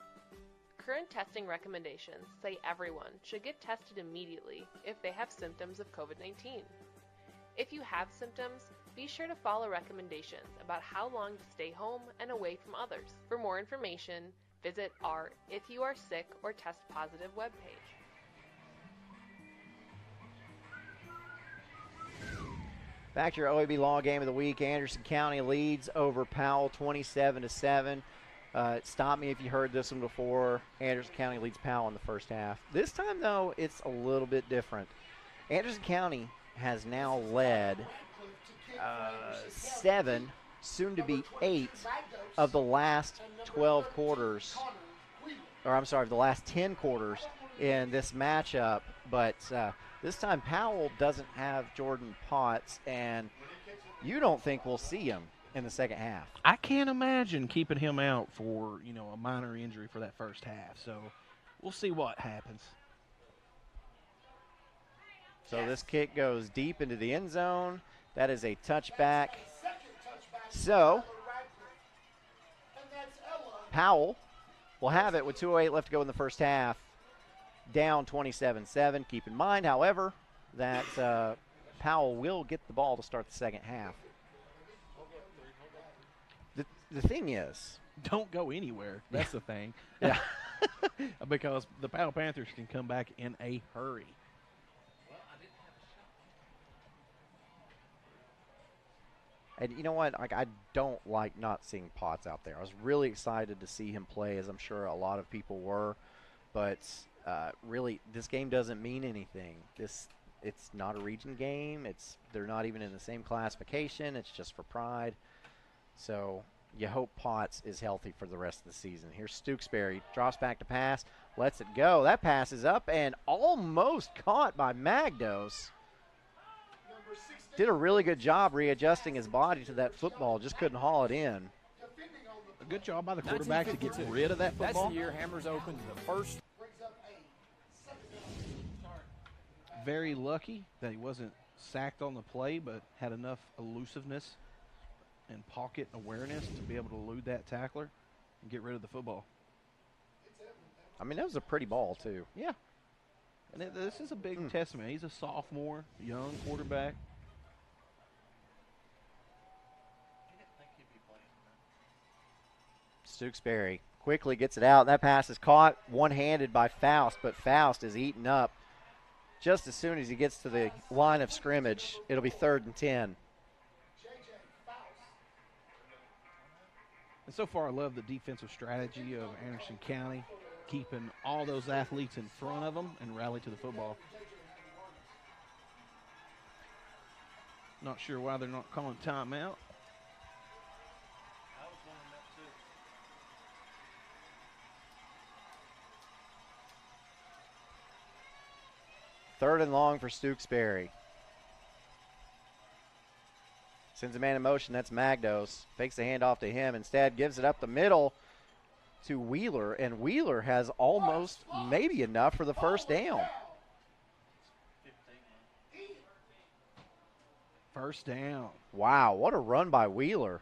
Current testing recommendations say everyone should get tested immediately if they have symptoms of COVID-19. If you have symptoms, be sure to follow recommendations about how long to stay home and away from others. For more information, visit our If You Are Sick or Test Positive webpage. Back to your OEB Law Game of the Week. Anderson County leads over Powell 27-7. Stop me if you heard this one before. Anderson County leads Powell in the first half. This time, though, it's a little bit different. Anderson County has now led 7, soon to be 8, of the last 12 quarters, or I'm sorry, the last 10 quarters in this matchup. But this time Powell doesn't have Jordan Potts, and you don't think we'll see him in the second half. I can't imagine keeping him out for, a minor injury for that first half. So we'll see what happens. So this kick goes deep into the end zone. That is a touchback. So Powell will have it with 2:08 left to go in the first half. Down 27-7. Keep in mind, however, that Powell will get the ball to start the second half. The thing is, don't go anywhere. That's the thing. Yeah. Because the Powell Panthers can come back in a hurry. And you know what? I don't like not seeing Potts out there. I was really excited to see him play, as I'm sure a lot of people were. But really, this game doesn't mean anything. It's not a region game. They're not even in the same classification. It's just for pride. So you hope Potts is healthy for the rest of the season. Here's Stooksbury. Drops back to pass. Lets it go. That pass is up and almost caught by Magdos. Did a really good job readjusting his body to that football. Just couldn't haul it in. A good job by the quarterback to get rid of that football. That's the year Hammers opened the first. Very lucky that he wasn't sacked on the play, but had enough elusiveness and pocket awareness to be able to elude that tackler and get rid of the football. I mean, that was a pretty ball, too. Yeah. And this is a big testament. He's a sophomore, young quarterback. Stooksbury quickly gets it out. That pass is caught one-handed by Faust, but Faust is eaten up. Just as soon as he gets to the line of scrimmage, it'll be 3rd and 10. And so far, I love the defensive strategy of Anderson County, keeping all those athletes in front of them and rally to the football. Not sure why they're not calling timeout. Third and long for Stooksbury. Sends a man in motion. That's Magdos. Fakes the handoff to him. Instead, gives it up the middle to Wheeler. And Wheeler has almost maybe enough for the first down. First down. Wow, what a run by Wheeler.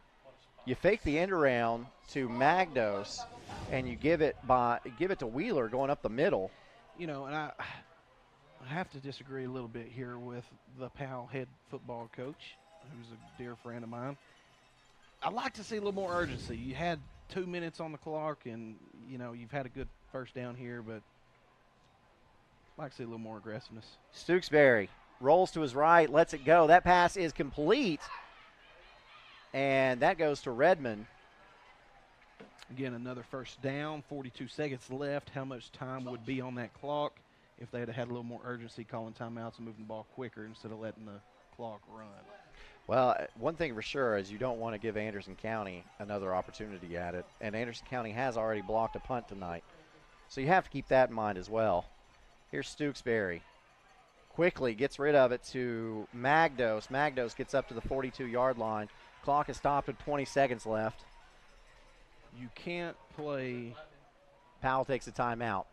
You fake the end around to Magdos, and you give it to Wheeler going up the middle. You know, and I have to disagree a little bit here with the Powell head football coach, who's a dear friend of mine. I'd like to see a little more urgency. You had 2 minutes on the clock, and, you know, you've had a good first down here, but I'd like to see a little more aggressiveness. Stooksbury rolls to his right, lets it go. That pass is complete, and that goes to Redmond. Again, another first down, 42 seconds left. How much time would be on that clock if they had had a little more urgency, calling timeouts and moving the ball quicker instead of letting the clock run? Well, one thing for sure is you don't want to give Anderson County another opportunity at it, and Anderson County has already blocked a punt tonight. So you have to keep that in mind as well. Here's Stooksbury. Quickly gets rid of it to Magdos. Magdos gets up to the 42-yard line. Clock is stopped with 20 seconds left. You can't play. Powell takes a timeout.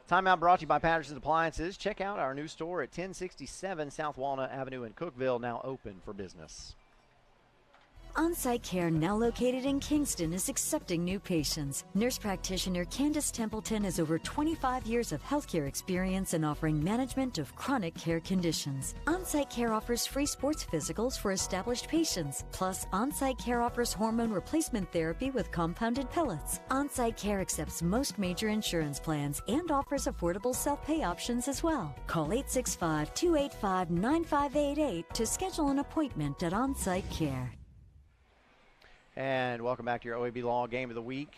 Timeout brought to you by Patterson's Appliances. Check out our new store at 1067 South Walnut Avenue in Cookeville, now open for business. On-site care, now located in Kingston, is accepting new patients. Nurse practitioner Candace Templeton has over 25 years of healthcare experience in offering management of chronic care conditions. On-site care offers free sports physicals for established patients. Plus, on-site care offers hormone replacement therapy with compounded pellets. On-site care accepts most major insurance plans and offers affordable self-pay options as well. Call 865-285-9588 to schedule an appointment at On-Site Care. And welcome back to your OEB Law Game of the Week.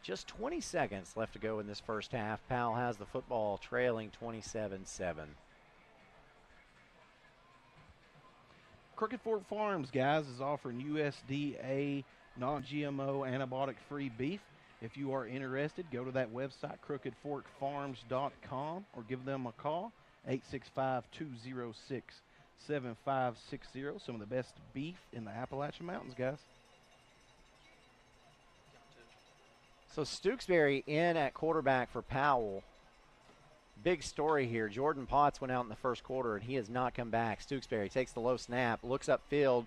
Just 20 seconds left to go in this first half. Powell has the football trailing 27-7. Crooked Fork Farms, guys, is offering USDA non-GMO antibiotic-free beef. If you are interested, go to that website, crookedforkfarms.com, or give them a call, 865-206-7560. Some of the best beef in the Appalachian Mountains, guys. So Stooksbury in at quarterback for Powell. Big story here. Jordan Potts went out in the first quarter, and he has not come back. Stooksbury takes the low snap, looks upfield,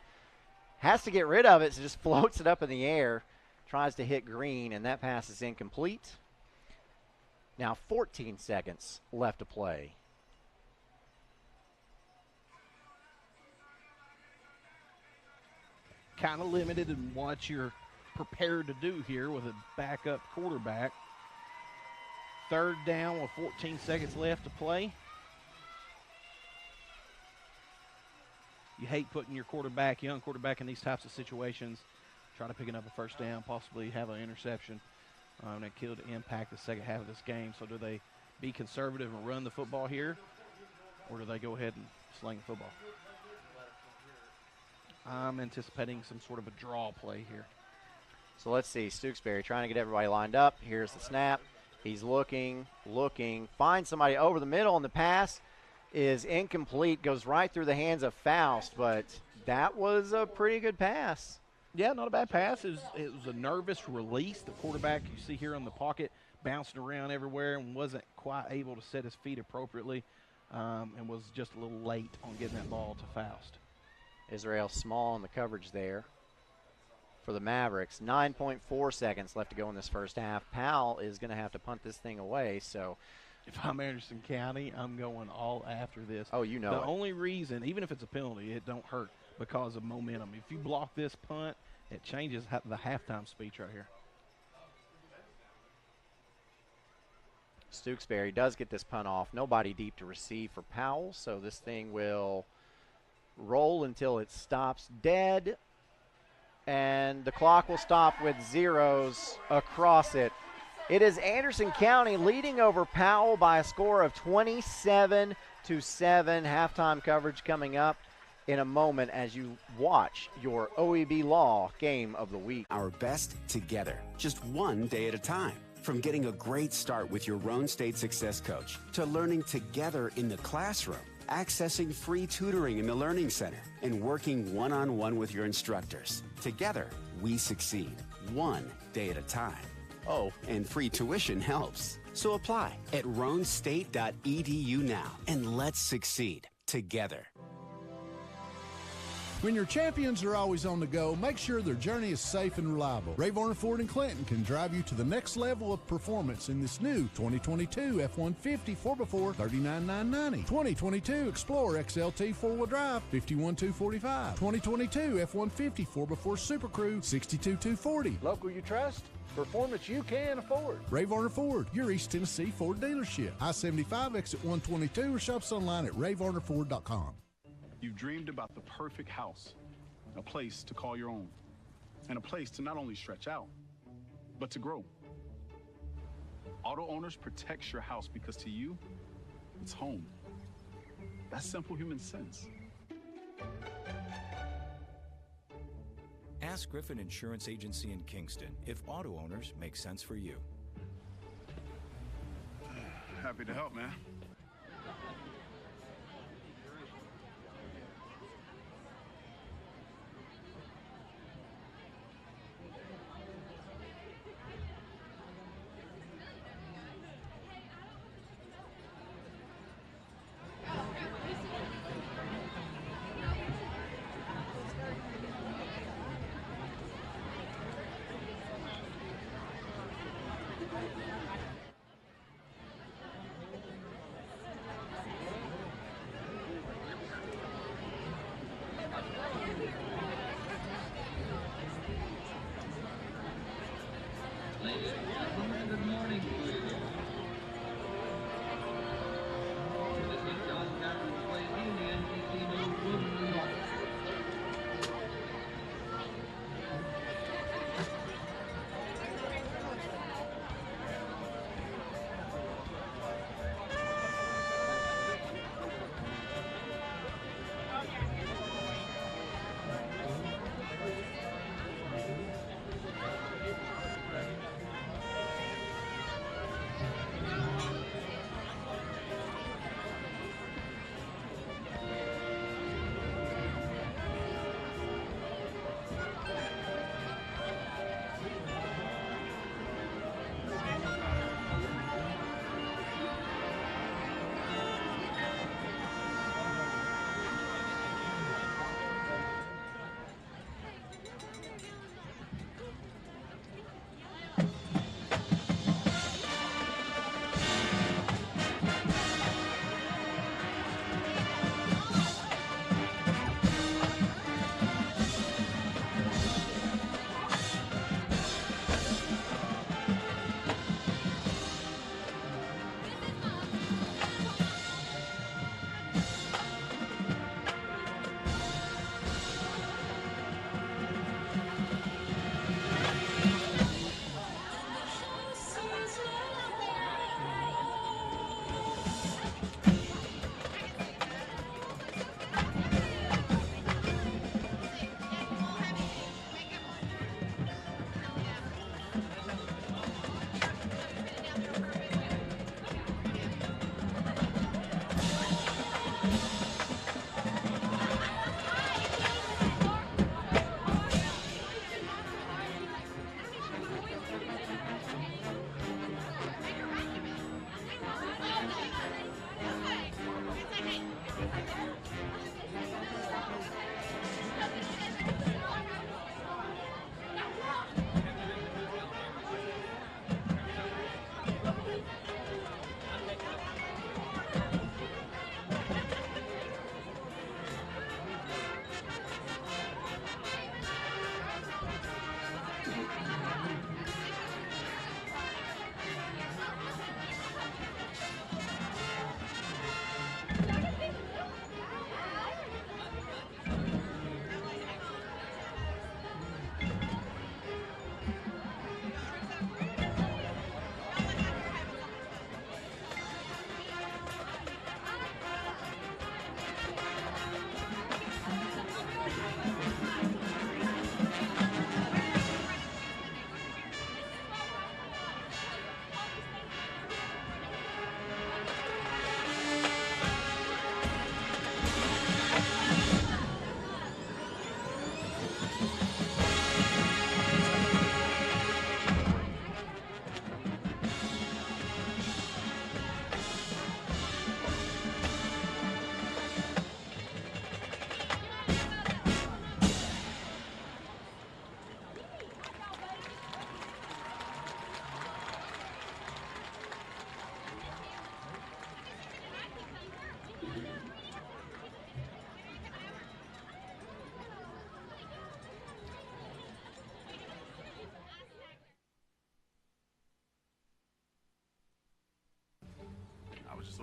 has to get rid of it, so just floats it up in the air, tries to hit Green, and that pass is incomplete. Now 14 seconds left to play. Kind of limited in what you're prepared to do here with a backup quarterback. Third down with 14 seconds left to play. You hate putting your quarterback, young quarterback, in these types of situations. Try to picking up a first down, possibly have an interception. That could impact the second half of this game. So do they be conservative and run the football here, or do they go ahead and sling the football? I'm anticipating some sort of a draw play here. So let's see, Stooksbury trying to get everybody lined up. Here's the snap. He's looking, finds somebody over the middle, and the pass is incomplete, goes right through the hands of Faust, but that was a pretty good pass. Yeah, not a bad pass. It was a nervous release. The quarterback you see here in the pocket bouncing around everywhere and wasn't quite able to set his feet appropriately, and was just a little late on getting that ball to Faust. Israel Small in the coverage there for the Mavericks. 9.4 seconds left to go in this first half. Powell is going to have to punt this thing away. So, if I'm Anderson County, I'm going all after this. Oh, you know the it. only reason, even if it's a penalty, it don't hurt because of momentum. If you block this punt, it changes the halftime speech right here. Stooksbury does get this punt off. Nobody deep to receive for Powell, so this thing will roll until it stops dead. and the clock will stop with zeros across it. It is Anderson County leading over Powell by a score of 27-7. Halftime coverage coming up in a moment as you watch your OEB Law Game of the Week. Our best together, just one day at a time. From getting a great start with your Roan State Success Coach to learning together in the classroom, accessing free tutoring in the Learning Center, and working one-on-one with your instructors. Together, we succeed, one day at a time. Oh, and free tuition helps. So apply at roanstate.edu now, and let's succeed together. When your champions are always on the go, make sure their journey is safe and reliable. Ray Varner Ford in Clinton can drive you to the next level of performance in this new 2022 F-150 4x4 $39,990. 2022 Explorer XLT 4-wheel drive $51,245. 2022 F-150 4x4 Super Crew $62,240. Local you trust, performance you can afford. Ray Varner Ford, your East Tennessee Ford dealership. I-75 exit 122 or shop us online at rayvarnerford.com. You've dreamed about the perfect house, a place to call your own, and a place to not only stretch out, but to grow. Auto Owners protects your house because to you, it's home. That's simple human sense. Ask Griffin Insurance Agency in Kingston if Auto Owners make sense for you. Happy to help, man.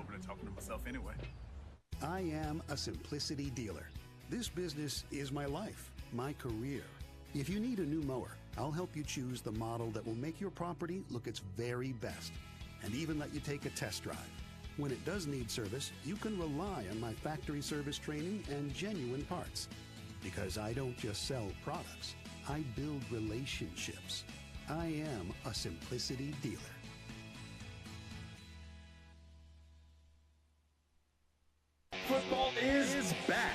over there talking to myself anyway. I am a simplicity dealer. This business is my life, my career. If you need a new mower, I'll help you choose the model that will make your property look its very best, and even let you take a test drive. When it does need service, you can rely on my factory service training and genuine parts. Because I don't just sell products, I build relationships. I am a simplicity dealer. Football is back,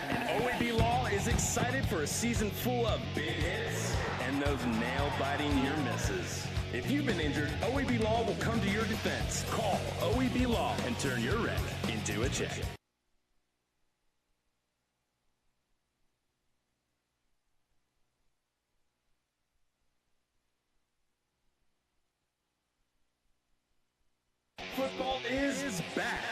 and OEB Law is excited for a season full of big hits and those nail-biting near misses. If you've been injured, OEB Law will come to your defense. Call OEB Law and turn your wreck into a check. Football is back,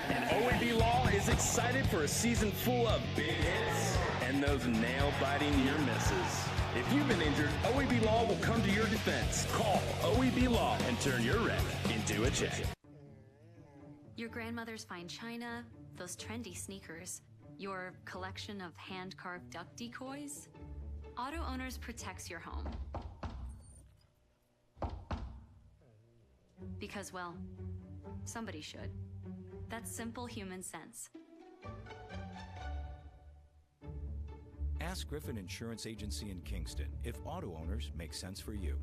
and OEB Law is excited for a season full of big hits and those nail-biting near misses. If you've been injured, OEB Law will come to your defense. Call OEB Law and turn your wreck into a check. Your grandmother's fine china, those trendy sneakers, your collection of hand-carved duck decoys. Auto Owners protects your home. Because, well, somebody should. That's simple human sense. Ask Griffin Insurance Agency in Kingston if auto owners make sense for you.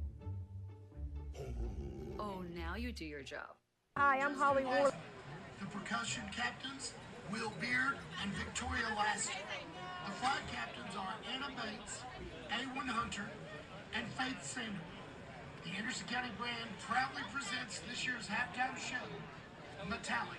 Oh, now you do your job. Hi, I'm Holly Warlick. The percussion captains, Will Beard and Victoria Lasky. The flag captains are Anna Bates, A1 Hunter, and Faith Sander. The Anderson County brand proudly presents this year's halftime show, Metallic.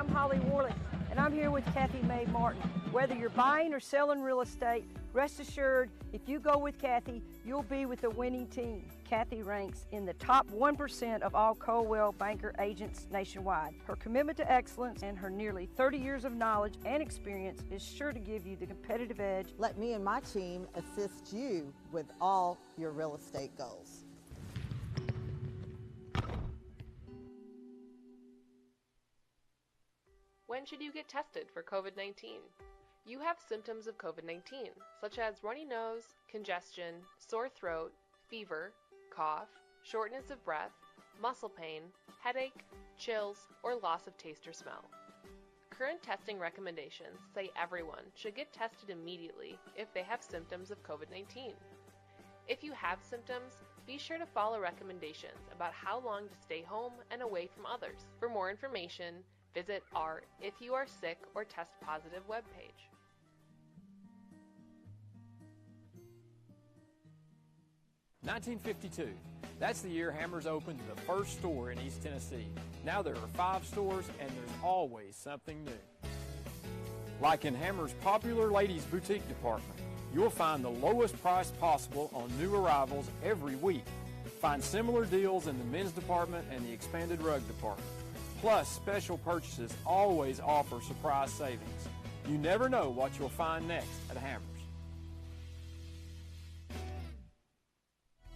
Holly Warlick, and I'm here with Kathy Mae Martin. Whether you're buying or selling real estate, rest assured, if you go with Kathy, you'll be with the winning team. Kathy ranks in the top 1% of all Coldwell Banker agents nationwide. Her commitment to excellence and her nearly 30 years of knowledge and experience is sure to give you the competitive edge. Let me and my team assist you with all your real estate goals. When should you get tested for COVID-19? You have symptoms of COVID-19, such as runny nose, congestion, sore throat, fever, cough, shortness of breath, muscle pain, headache, chills, or loss of taste or smell. Current testing recommendations say everyone should get tested immediately if they have symptoms of COVID-19. If you have symptoms, be sure to follow recommendations about how long to stay home and away from others. For more information, visit our If You Are Sick or Test Positive webpage. "1952. That's the year Hammers opened the first store in East Tennessee. Now there are 5 stores and there's always something new. Like in Hammers' popular ladies' boutique department, you'll find the lowest price possible on new arrivals every week. Find similar deals in the men's department and the expanded rug department. Plus, special purchases always offer surprise savings. You never know what you'll find next at Hammers.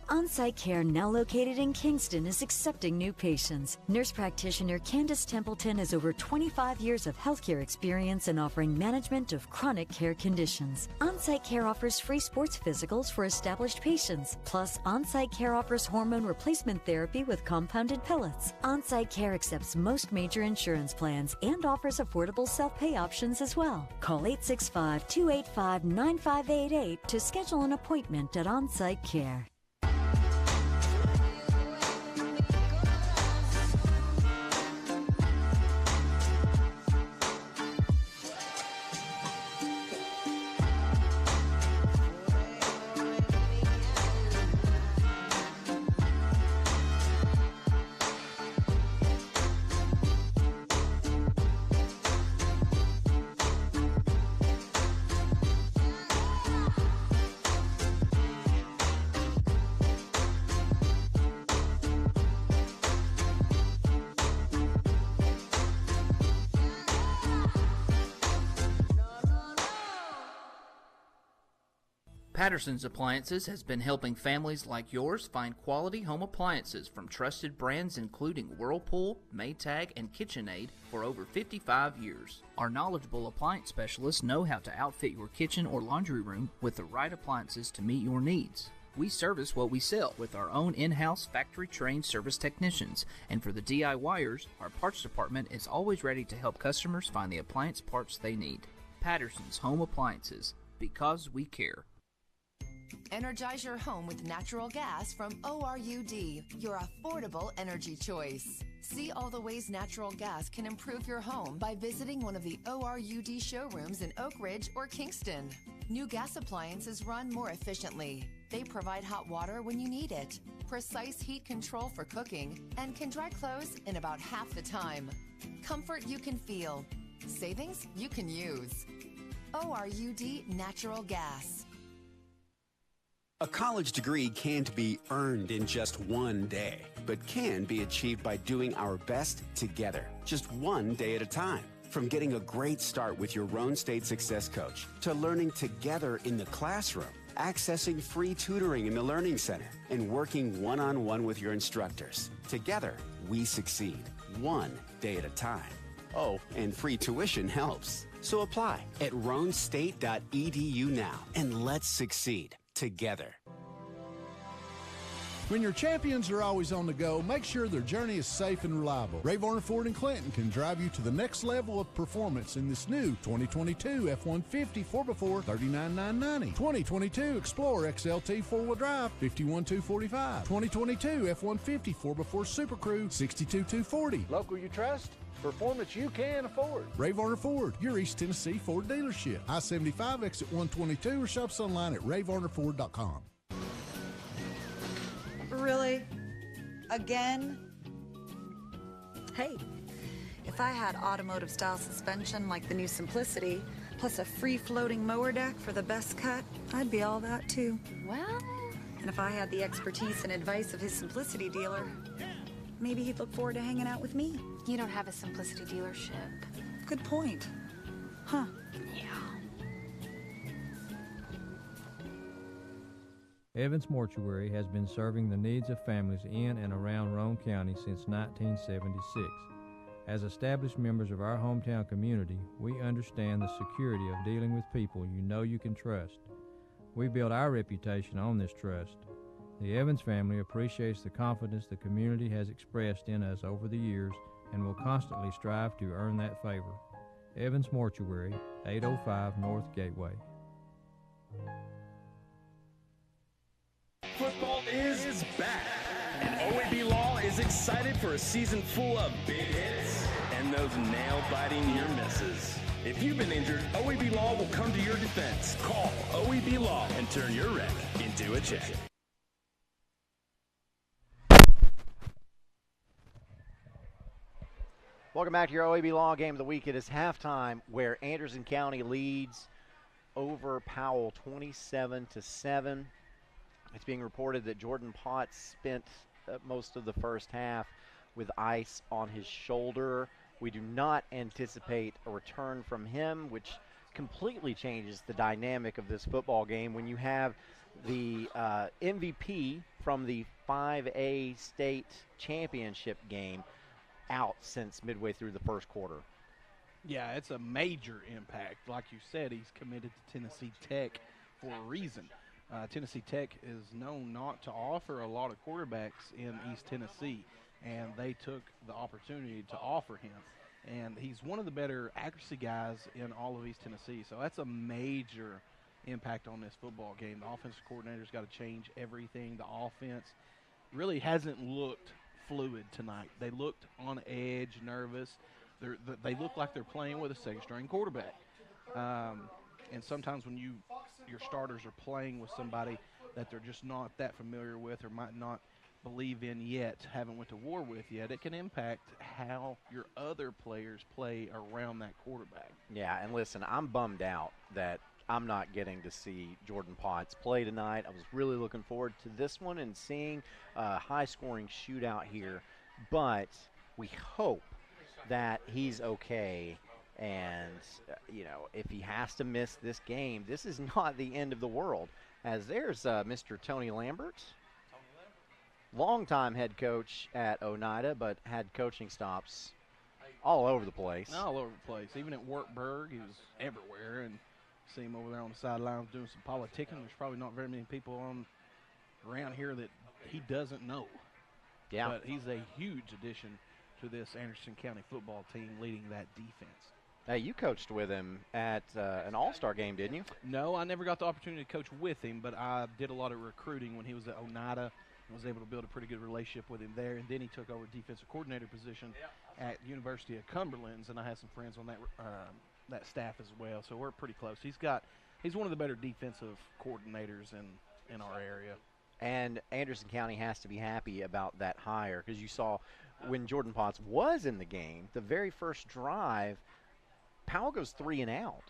On-site care, now located in Kingston, is accepting new patients. Nurse practitioner Candace Templeton has over 25 years of healthcare experience in offering management of chronic care conditions. On-site care offers free sports physicals for established patients. Plus, on-site care offers hormone replacement therapy with compounded pellets. On-site care accepts most major insurance plans and offers affordable self-pay options as well. Call 865-285-9588 to schedule an appointment at On-Site Care. Patterson's Appliances has been helping families like yours find quality home appliances from trusted brands including Whirlpool, Maytag, and KitchenAid for over 55 years. Our knowledgeable appliance specialists know how to outfit your kitchen or laundry room with the right appliances to meet your needs. We service what we sell with our own in-house factory-trained service technicians, and for the DIYers, our parts department is always ready to help customers find the appliance parts they need. Patterson's Home Appliances, because we care. Energize your home with natural gas from ORUD, your affordable energy choice. See all the ways natural gas can improve your home by visiting one of the ORUD showrooms in Oak Ridge or Kingston. New gas appliances run more efficiently. They provide hot water when you need it, precise heat control for cooking, and can dry clothes in about half the time. Comfort you can feel. Savings you can use. ORUD Natural Gas. A college degree can't be earned in just one day, but can be achieved by doing our best together, just one day at a time. From getting a great start with your Roan State Success Coach, to learning together in the classroom, accessing free tutoring in the Learning Center, and working one-on-one with your instructors. Together, we succeed, one day at a time. Oh, and free tuition helps. So apply at roanstate.edu now, and let's succeed together. When your champions are always on the go, make sure their journey is safe and reliable. Ray Varner Ford in Clinton can drive you to the next level of performance in this new 2022 F-150 4x4 $39,990. 2022 Explorer XLT 4-wheel drive $51,245. 2022 F-150 4x4 Super Crew $62,240. Local you trust, performance you can afford. Ray Varner Ford, your East Tennessee Ford dealership. I-75 exit 122 or shop us online at rayvarnerford.com. Really? Again? Hey, if If I had automotive-style suspension like the new Simplicity, plus a free-floating mower deck for the best cut, I'd be all that too. Well... And if I had the expertise and advice of his Simplicity dealer, maybe he'd look forward to hanging out with me. You don't have a Simplicity dealership. Good point. Huh. Yeah. Evans Mortuary has been serving the needs of families in and around Roane County since 1976. As established members of our hometown community, we understand the security of dealing with people you know you can trust. We build our reputation on this trust. The Evans family appreciates the confidence the community has expressed in us over the years and will constantly strive to earn that favor. Evans Mortuary, 805 North Gateway. Football is back, and OEB Law is excited for a season full of big hits and those nail-biting near misses. If you've been injured, OEB Law will come to your defense. Call OEB Law and turn your wreck into a check. Welcome back to your OEB Law Game of the Week. It is halftime where Anderson County leads over Powell 27-7. It's being reported that Jordan Potts spent most of the first half with ice on his shoulder. We do not anticipate a return from him, which completely changes the dynamic of this football game when you have the MVP from the 5A state championship game out since midway through the first quarter. Yeah, it's a major impact. Like you said, he's committed to Tennessee Tech for a reason. Tennessee Tech is known not to offer a lot of quarterbacks in East Tennessee, and they took the opportunity to offer him. And he's one of the better accuracy guys in all of East Tennessee, so that's a major impact on this football game. The offensive coordinator's got to change everything. The offense really hasn't looked fluid tonight. They looked on edge, nervous. They look like they're playing with a second-string quarterback. And sometimes when your starters are playing with somebody that they're just not that familiar with or might not believe in yet, haven't went to war with yet, it can impact how your other players play around that quarterback. Yeah, and listen, I'm bummed out that I'm not getting to see Jordan Potts play tonight. I was really looking forward to this one and seeing a high-scoring shootout here, but we hope that he's okay. And, if he has to miss this game, this is not the end of the world. As there's Mr. Tony Lambert, longtime head coach at Oneida, but had coaching stops all over the place. All over the place. Even at Wartburg, he was everywhere. And see him over there on the sidelines doing some politicking. There's probably not very many people around here that he doesn't know. Yeah. But he's a huge addition to this Anderson County football team, leading that defense. Hey, you coached with him at an all-star game, didn't you? No, I never got the opportunity to coach with him, but I did a lot of recruiting when he was at Oneida and was able to build a pretty good relationship with him there. And then he took over defensive coordinator position at University of Cumberland's, and I had some friends on that staff as well. So we're pretty close. He's one of the better defensive coordinators in our area. And Anderson County has to be happy about that hire, because you saw when Jordan Potts was in the game, the very first drive, Powell goes 3 and out.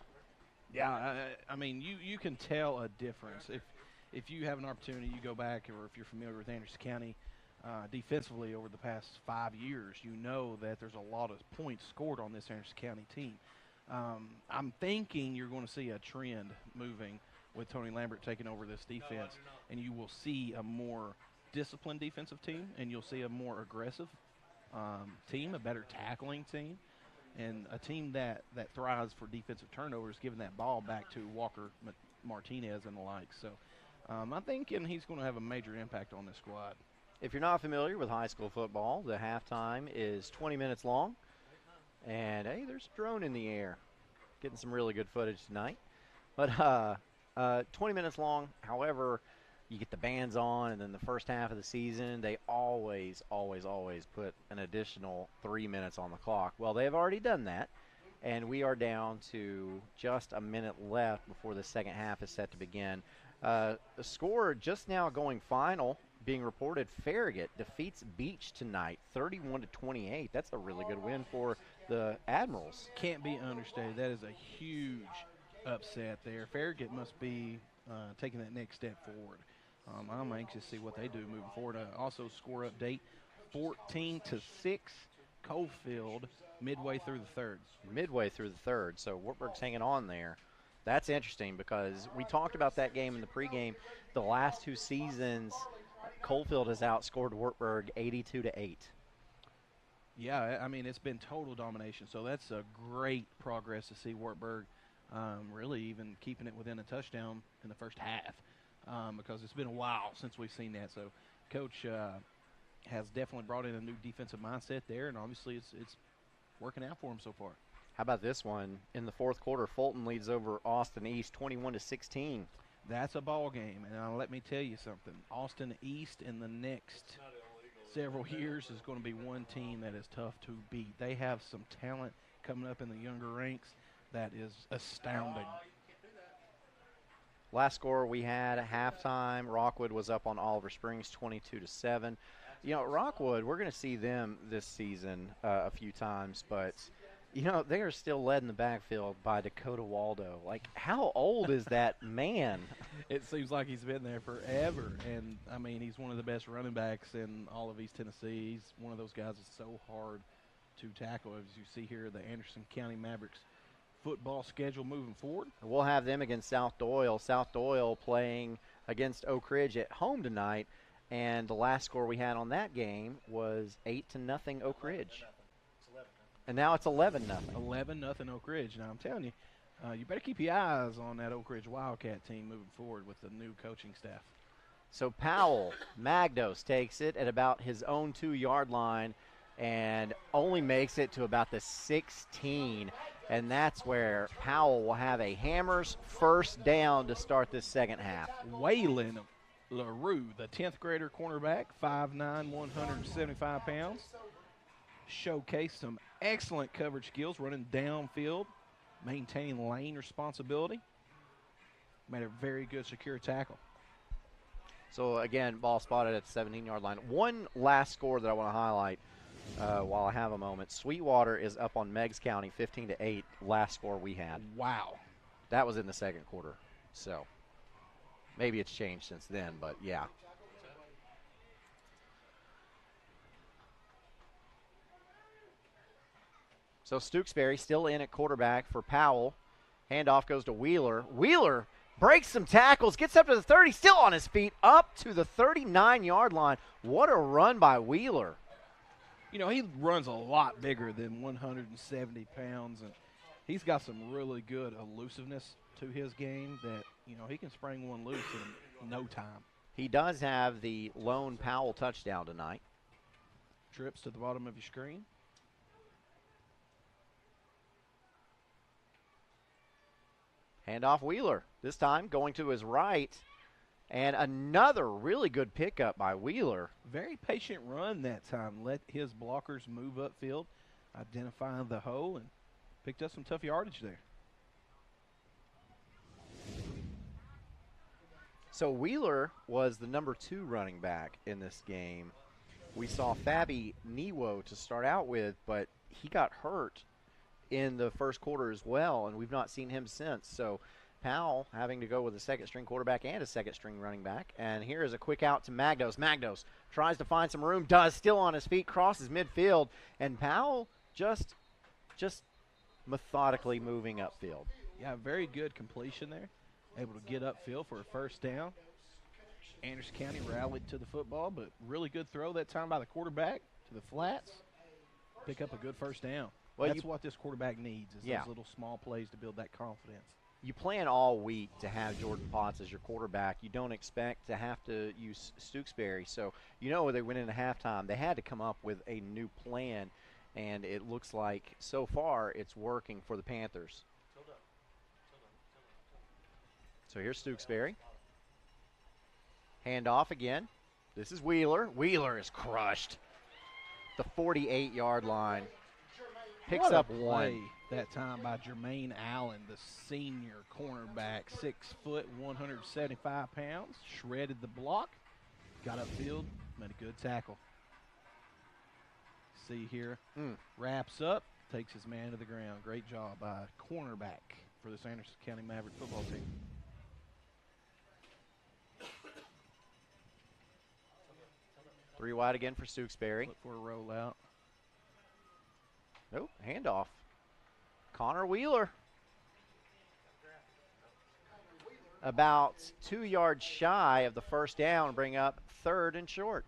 Yeah, I mean, you can tell a difference. If you have an opportunity, you go back, or if you're familiar with Anderson County defensively over the past 5 years, you know that there's a lot of points scored on this Anderson County team. I'm thinking you're going to see a trend moving with Tony Lambert taking over this defense, and you will see a more disciplined defensive team, and you'll see a more aggressive team, a better tackling team, and a team that thrives for defensive turnovers, giving that ball back to Walker Martinez and the like. So I'm thinking he's going to have a major impact on this squad. If you're not familiar with high school football, the halftime is 20 minutes long. And, hey, there's a drone in the air. Getting some really good footage tonight. But 20 minutes long. However, you get the bands on, and then the first half of the season, they always put an additional 3 minutes on the clock. Well, they've already done that, and we are down to just a minute left before the second half is set to begin. The score just now going final, being reported, Farragut defeats Beach tonight, 31-28. That's a really good win for the Admirals. Can't be understated. That is a huge upset there. Farragut must be taking that next step forward. I'm anxious to see what they do moving forward. Also, score update, 14-6, Coalfield, midway through the third. Midway through the third, so Wartburg's hanging on there. That's interesting because we talked about that game in the pregame. The last 2 seasons, Coalfield has outscored Wartburg 82-8. Yeah, I mean, it's been total domination, so that's a great progress to see Wartburg really even keeping it within a touchdown in the first half because it's been a while since we've seen that. So Coach has definitely brought in a new defensive mindset there, and obviously it's working out for him so far. How about this one? In the fourth quarter, Fulton leads over Austin East 21-16. That's a ball game, and let me tell you something. Austin East in the next several years is going to be one team that is tough to beat. They have some talent coming up in the younger ranks that is astounding. Last score we had at halftime, Rockwood was up on Oliver Springs 22-7. You know, Rockwood, we're going to see them this season a few times, but you know, they are still led in the backfield by Dakota Waldo. Like, how old is that man? It seems like he's been there forever. And, I mean, he's one of the best running backs in all of East Tennessee. He's one of those guys that's so hard to tackle. As you see here, the Anderson County Mavericks football schedule moving forward. We'll have them against South Doyle. South Doyle playing against Oak Ridge at home tonight. And the last score we had on that game was 8-0 Oak Ridge. And now it's 11-0. 11-0 Oak Ridge. Now, I'm telling you, you better keep your eyes on that Oak Ridge Wildcat team moving forward with the new coaching staff. So Powell, Magdos takes it at about his own 2-yard line and only makes it to about the 16. And that's where Powell will have a Hammers first down to start this second half. Waylon LaRue, the 10th grader cornerback, 5'9", 175 pounds. Showcased some excellent coverage skills, running downfield, maintaining lane responsibility. Made a very good secure tackle. So, again, ball spotted at the 17-yard line. One last score that I want to highlight while I have a moment. Sweetwater is up on Meigs County 15-8, last score we had. Wow. That was in the second quarter. So, maybe it's changed since then, but yeah. So Stooksbury still in at quarterback for Powell. Handoff goes to Wheeler. Wheeler breaks some tackles, gets up to the 30, still on his feet, up to the 39-yard line. What a run by Wheeler. You know, he runs a lot bigger than 170 pounds, and he's got some really good elusiveness to his game that, you know, he can spring one loose in no time. He does have the lone Powell touchdown tonight. Trips to the bottom of your screen. Handoff Wheeler, this time going to his right. And another really good pickup by Wheeler. Very patient run that time. Let his blockers move upfield, identifying the hole, and picked up some tough yardage there. So Wheeler was the number 2 running back in this game. We saw Fabi Niwo to start out with, but he got hurt in the first quarter as well, and we've not seen him since. So Powell having to go with a second-string quarterback and a second-string running back. And here is a quick out to Magdos. Magdos tries to find some room, does, still on his feet, crosses midfield, and Powell just methodically moving upfield. Yeah, very good completion there. Able to get upfield for a first down. Anderson County rallied to the football, but really good throw that time by the quarterback to the flats. Pick up a good first down. Well, that's what this quarterback needs is those little small plays to build that confidence. You plan all week to have Jordan Potts as your quarterback. You don't expect to have to use Stooksbury. So, you know, they went into halftime. They had to come up with a new plan, and it looks like so far it's working for the Panthers. So here's Stooksbury. Hand off again. This is Wheeler. Wheeler is crushed. The 48-yard line. Picks up one. That time by Jermaine Allen, the senior cornerback, 6 foot, 175 pounds, shredded the block, got upfield, made a good tackle. See here, wraps up, takes his man to the ground. Great job by cornerback for this Anderson County Maverick football team. Three wide again for Stooksbury. Look for a rollout. Nope, handoff. Connor Wheeler. About 2 yards shy of the first down, bring up 3rd and short.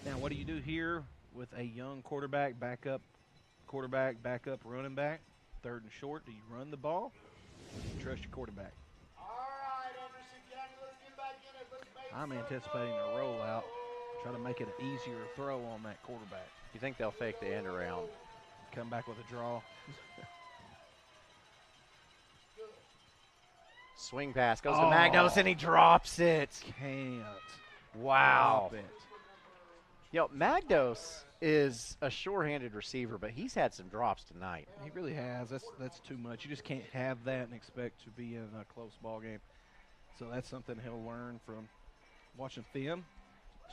Now, what do you do here with a young quarterback, backup, running back, 3rd and short? Do you run the ball? Or do you trust your quarterback? I'm anticipating a rollout, try to make it an easier throw on that quarterback. You think they'll fake the end around? Come back with a draw. Swing pass goes to Magnos, and he drops it. Can't. Wow. Drop it. Yo, Magnos is a sure-handed receiver, but he's had some drops tonight. He really has. That's too much. You just can't have that and expect to be in a close ball game. So that's something he'll learn from watching film.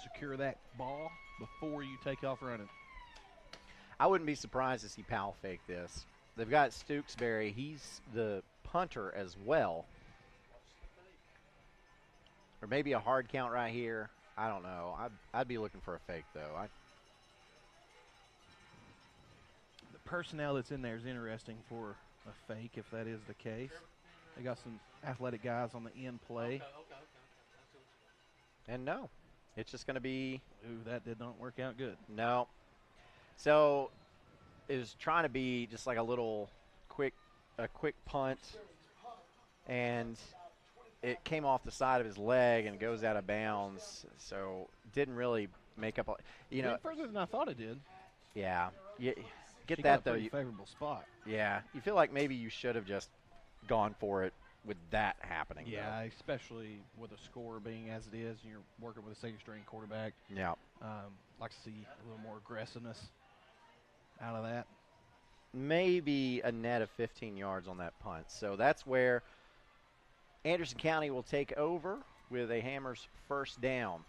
Secure that ball before you take off running. I wouldn't be surprised to see Powell fake this. They've got Stooksbury. He's the punter as well. Or maybe a hard count right here. I don't know. I'd be looking for a fake, though. The personnel that's in there is interesting for a fake, if that is the case. They got some athletic guys on the end play. And no, it's just going to be. Ooh, that did not work out good. No. So it was trying to be just like a quick punt, and it came off the side of his leg and goes out of bounds. So didn't really make up. Went further than I thought it did. Yeah. Get She that got a though. pretty favorable spot. Yeah. You feel like maybe you should have just gone for it with that happening. Yeah, especially with a score being as it is, and you're working with a second-string quarterback. Yeah. Like to see a little more aggressiveness out of that. Maybe a net of 15 yards on that punt. So that's where Anderson County will take over with a Hammers first down.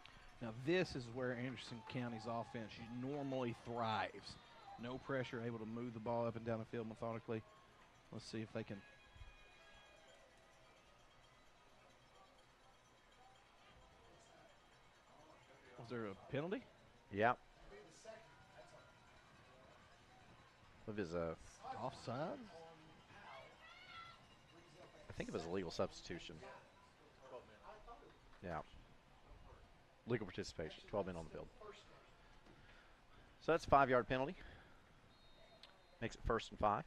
Now this is where Anderson County's offense normally thrives. No pressure, able to move the ball up and down the field methodically. Let's see if they can. Was there a penalty? Yeah. What is a offside? I think it was a legal substitution. Yeah. Legal participation, 12 men on the field. So that's a 5-yard penalty. Makes it 1st and 5.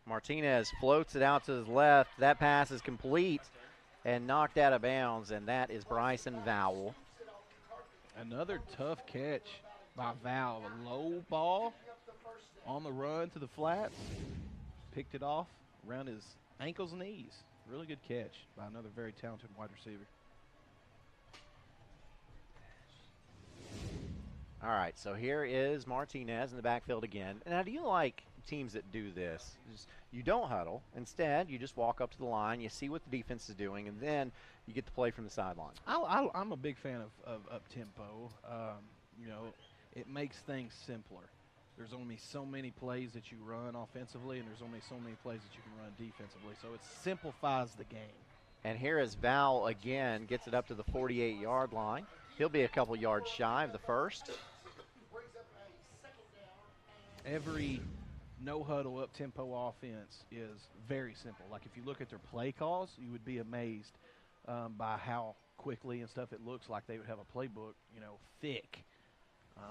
Martinez floats it out to his left. That pass is complete and knocked out of bounds, and that is Bryson Vowell. Another tough catch by Val. A low ball on the run to the flats. Picked it off around his ankles and knees. Really good catch by another very talented wide receiver. All right, so here is Martinez in the backfield again. Now, do you like teams that do this? You don't huddle. Instead, you just walk up to the line, you see what the defense is doing, and then you get to play from the sideline. I'm a big fan of up-tempo. It makes things simpler. There's only so many plays that you run offensively, and there's only so many plays that you can run defensively. So it simplifies the game. And here is Val again, gets it up to the 48-yard line. He'll be a couple yards shy of the first. Every no-huddle up-tempo offense is very simple. Like if you look at their play calls, you would be amazed by how quickly and stuff it looks like they would have a playbook, thick.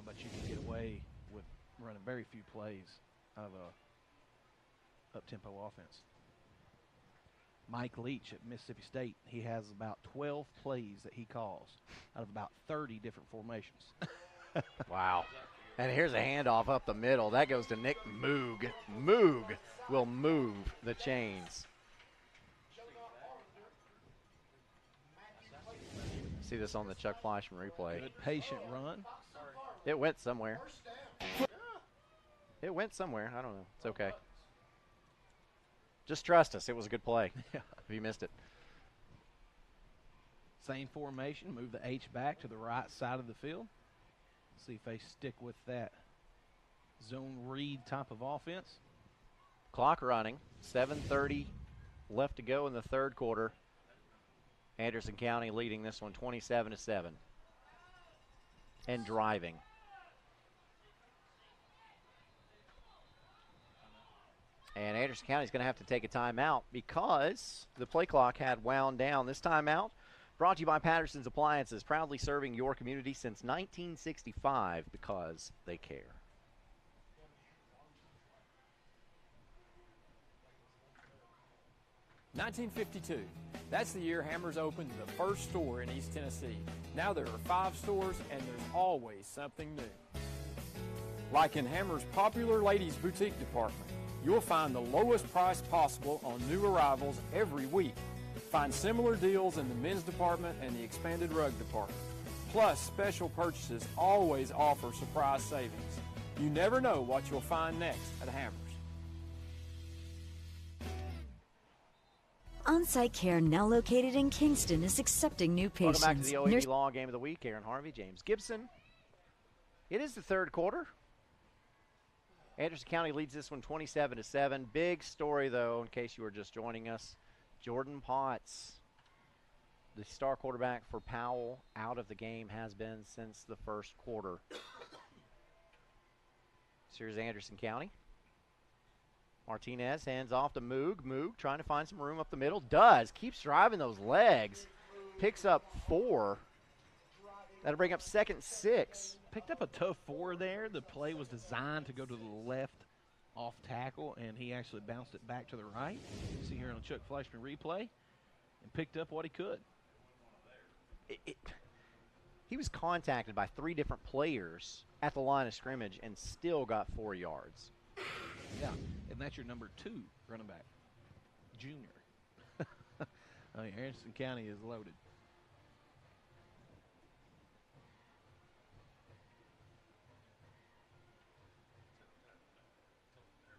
But you can get away with running very few plays out of a up-tempo offense. Mike Leach at Mississippi State, he has about 12 plays that he calls out of about 30 different formations. Wow. And here's a handoff up the middle. That goes to Nick Moog. Moog will move the chains. see this on the Chuck Fleischman replay. Good patient run. It went somewhere. It went somewhere. I don't know. It's okay. Just trust us. It was a good play. Yeah. If you missed it. Same formation. Move the H back to the right side of the field. See if they stick with that zone read type of offense. Clock running. 7:30 left to go in the third quarter. Anderson County leading this one 27-7. And driving. And Anderson County is going to have to take a timeout because the play clock had wound down. This timeout brought to you by Patterson's Appliances, proudly serving your community since 1965 because they care. "1952. That's the year Hammers opened the first store in East Tennessee. Now there are 5 stores, and there's always something new. Like in Hammers' popular ladies' boutique department, you'll find the lowest price possible on new arrivals every week. Find similar deals in the men's department and the expanded rug department. Plus, special purchases always offer surprise savings. You never know what you'll find next at Hammers. On-site care, now located in Kingston, is accepting new patients. Welcome back to the OEB Law Game of the Week. Aaron Harvey, James Gibson. It is the third quarter. Anderson County leads this one 27-7. Big story, though, in case you were just joining us. Jordan Potts, the star quarterback for Powell, out of the game, has been since the first quarter. So here's Anderson County. Martinez hands off to Moog. Moog trying to find some room up the middle. Does. Keeps driving those legs. Picks up 4. That'll bring up second 6. Picked up a tough 4 there. The play was designed to go to the left off tackle, and he actually bounced it back to the right. You see here on the Chuck Fleischman replay, and picked up what he could. He was contacted by 3 different players at the line of scrimmage and still got 4 yards. Yeah, and that's your number 2 running back, junior. I mean, Anderson County is loaded.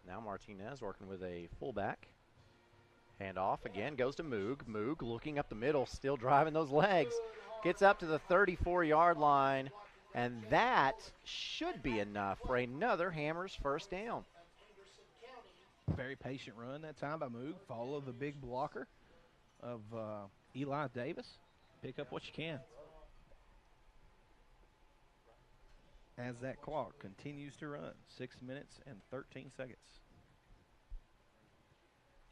Now Martinez working with a fullback. Handoff again, goes to Moog. Moog looking up the middle, still driving those legs. Gets up to the 34-yard line, and that should be enough for another Hammers first down. Very patient run that time by Moog. Follow the big blocker of Eli Davis. Pick up what you can. As that clock continues to run, 6 minutes and 13 seconds.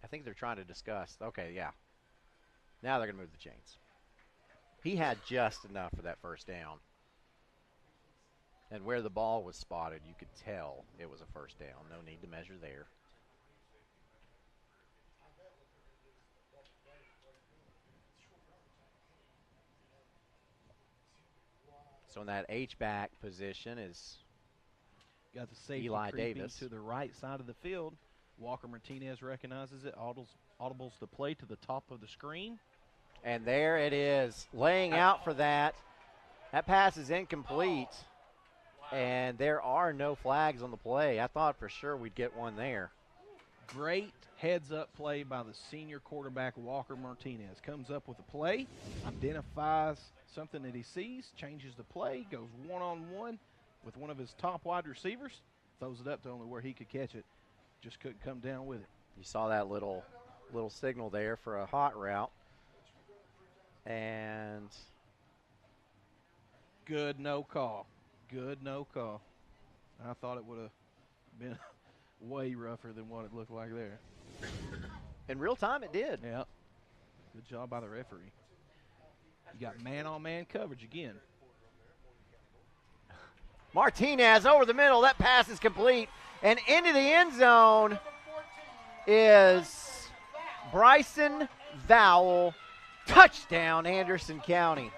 I think they're trying to discuss. Okay, yeah. Now they're going to move the chains. He had just enough for that first down. And where the ball was spotted, you could tell it was a first down. No need to measure there. So in that H-back position is got the safety Eli creeping Davis to the right side of the field. Walker Martinez recognizes it, audibles the play to the top of the screen. And there it is, laying out for that. That pass is incomplete, and there are no flags on the play. I thought for sure we'd get one there. Great heads-up play by the senior quarterback, Walker Martinez. Comes up with a play, identifies something that he sees, changes the play, goes one-on-one with one of his top wide receivers, throws it up to only where he could catch it. Just couldn't come down with it. You saw that little signal there for a hot route. And good no call. Good no call. I thought it would have been way rougher than what it looked like there. In real time, it did. Yeah. Good job by the referee. You got man-on-man coverage again. Martinez over the middle. That pass is complete. And into the end zone is Bryson Vowell. Touchdown, Anderson County.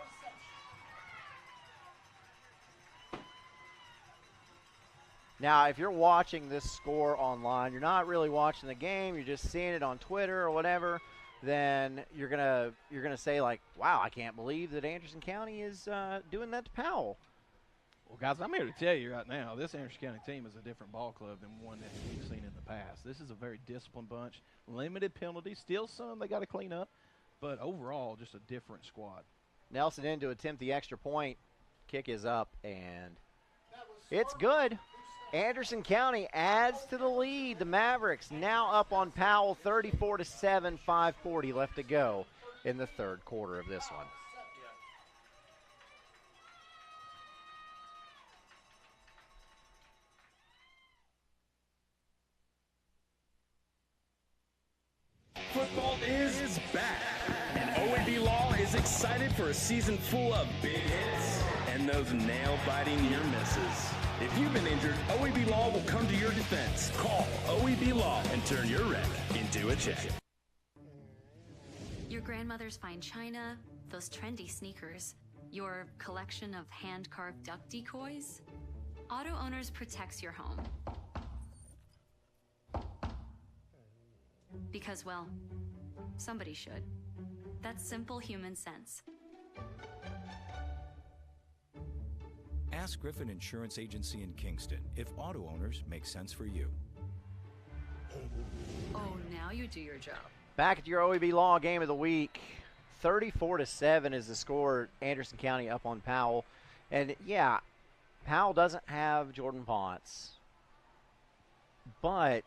Now, if you're watching this score online, you're not really watching the game. You're just seeing it on Twitter or whatever. then you're gonna say like, wow, I can't believe that Anderson County is doing that to Powell. Well, guys, I'm here to tell you right now, this Anderson County team is a different ball club than one that we've seen in the past. This is a very disciplined bunch, limited penalties, still some they got to clean up, but overall just a different squad. Nelson in to attempt the extra point. Kick is up, and it's good. Anderson County adds to the lead. The Mavericks now up on Powell 34-7, 5:40 left to go in the third quarter of this one. Football is back, and OEB Law is excited for a season full of big hits and those nail-biting near misses. If you've been injured, OEB Law will come to your defense. Call OEB Law and turn your wreck into a check. Your grandmother's fine china, those trendy sneakers, your collection of hand-carved duck decoys. Auto Owners protects your home. Because, well, somebody should. That's simple human sense. Ask Griffin Insurance Agency in Kingston if auto owners make sense for you. Oh, now you do your job. Back at your OEB Law game of the week, 34-7 is the score. Anderson County up on Powell. And, yeah, Powell doesn't have Jordan Ponce. But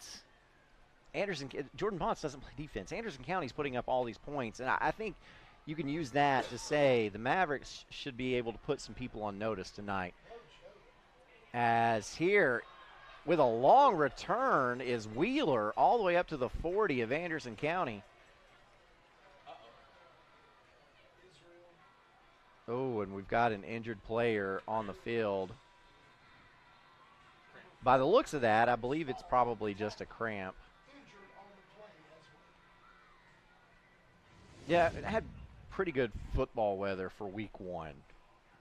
Jordan Ponce doesn't play defense. Anderson County's putting up all these points. And I think you can use that to say the Mavericks should be able to put some people on notice tonight. As here, with a long return, is Wheeler all the way up to the 40 of Anderson County. Oh, and we've got an injured player on the field. By the looks of that, I believe it's probably just a cramp. Yeah, it had pretty good football weather for week one.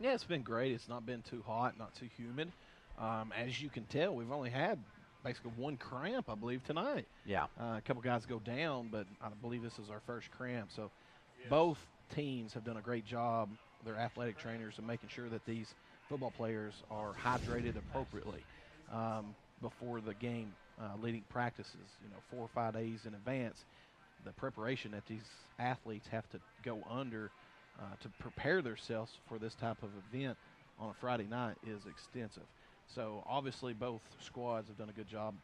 Yeah, it's been great. It's not been too hot, not too humid. As you can tell, we've only had basically one cramp, I believe, tonight. Yeah. A couple guys go down, but I believe this is our first cramp. So both teams have done a great job, their athletic trainers, of making sure that these football players are hydrated appropriately before the game, leading practices, 4 or 5 days in advance. The preparation that these athletes have to go under to prepare themselves for this type of event on a Friday night is extensive. So obviously both squads have done a good job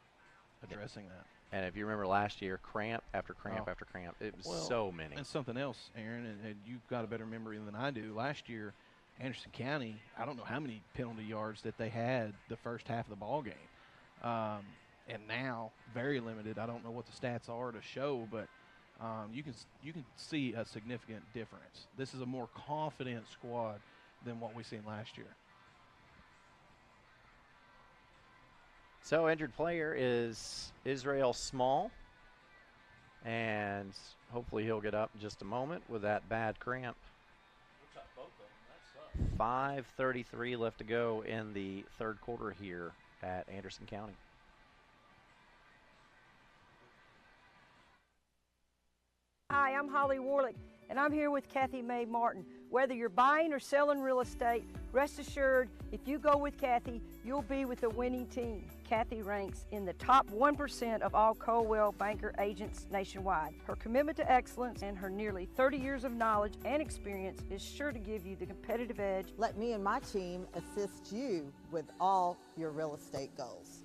addressing that. And if you remember last year, cramp after cramp after cramp, it was so many. And something else, Aaron, and you've got a better memory than I do. Last year, Anderson County, I don't know how many penalty yards that they had the first half of the ball game. And now, very limited. I don't know what the stats are to show, but you can see a significant difference. This is a more confident squad than what we've seen last year. So injured player is Israel Small, and hopefully he'll get up in just a moment with that bad cramp. 5:33 left to go in the third quarter here at Anderson County. Hi, I'm Holly Warlick, and I'm here with Kathy Mae Martin. Whether you're buying or selling real estate, rest assured, if you go with Kathy, you'll be with the winning team. Kathy ranks in the top 1% of all Coldwell Banker agents nationwide. Her commitment to excellence and her nearly 30 years of knowledge and experience is sure to give you the competitive edge. Let me and my team assist you with all your real estate goals.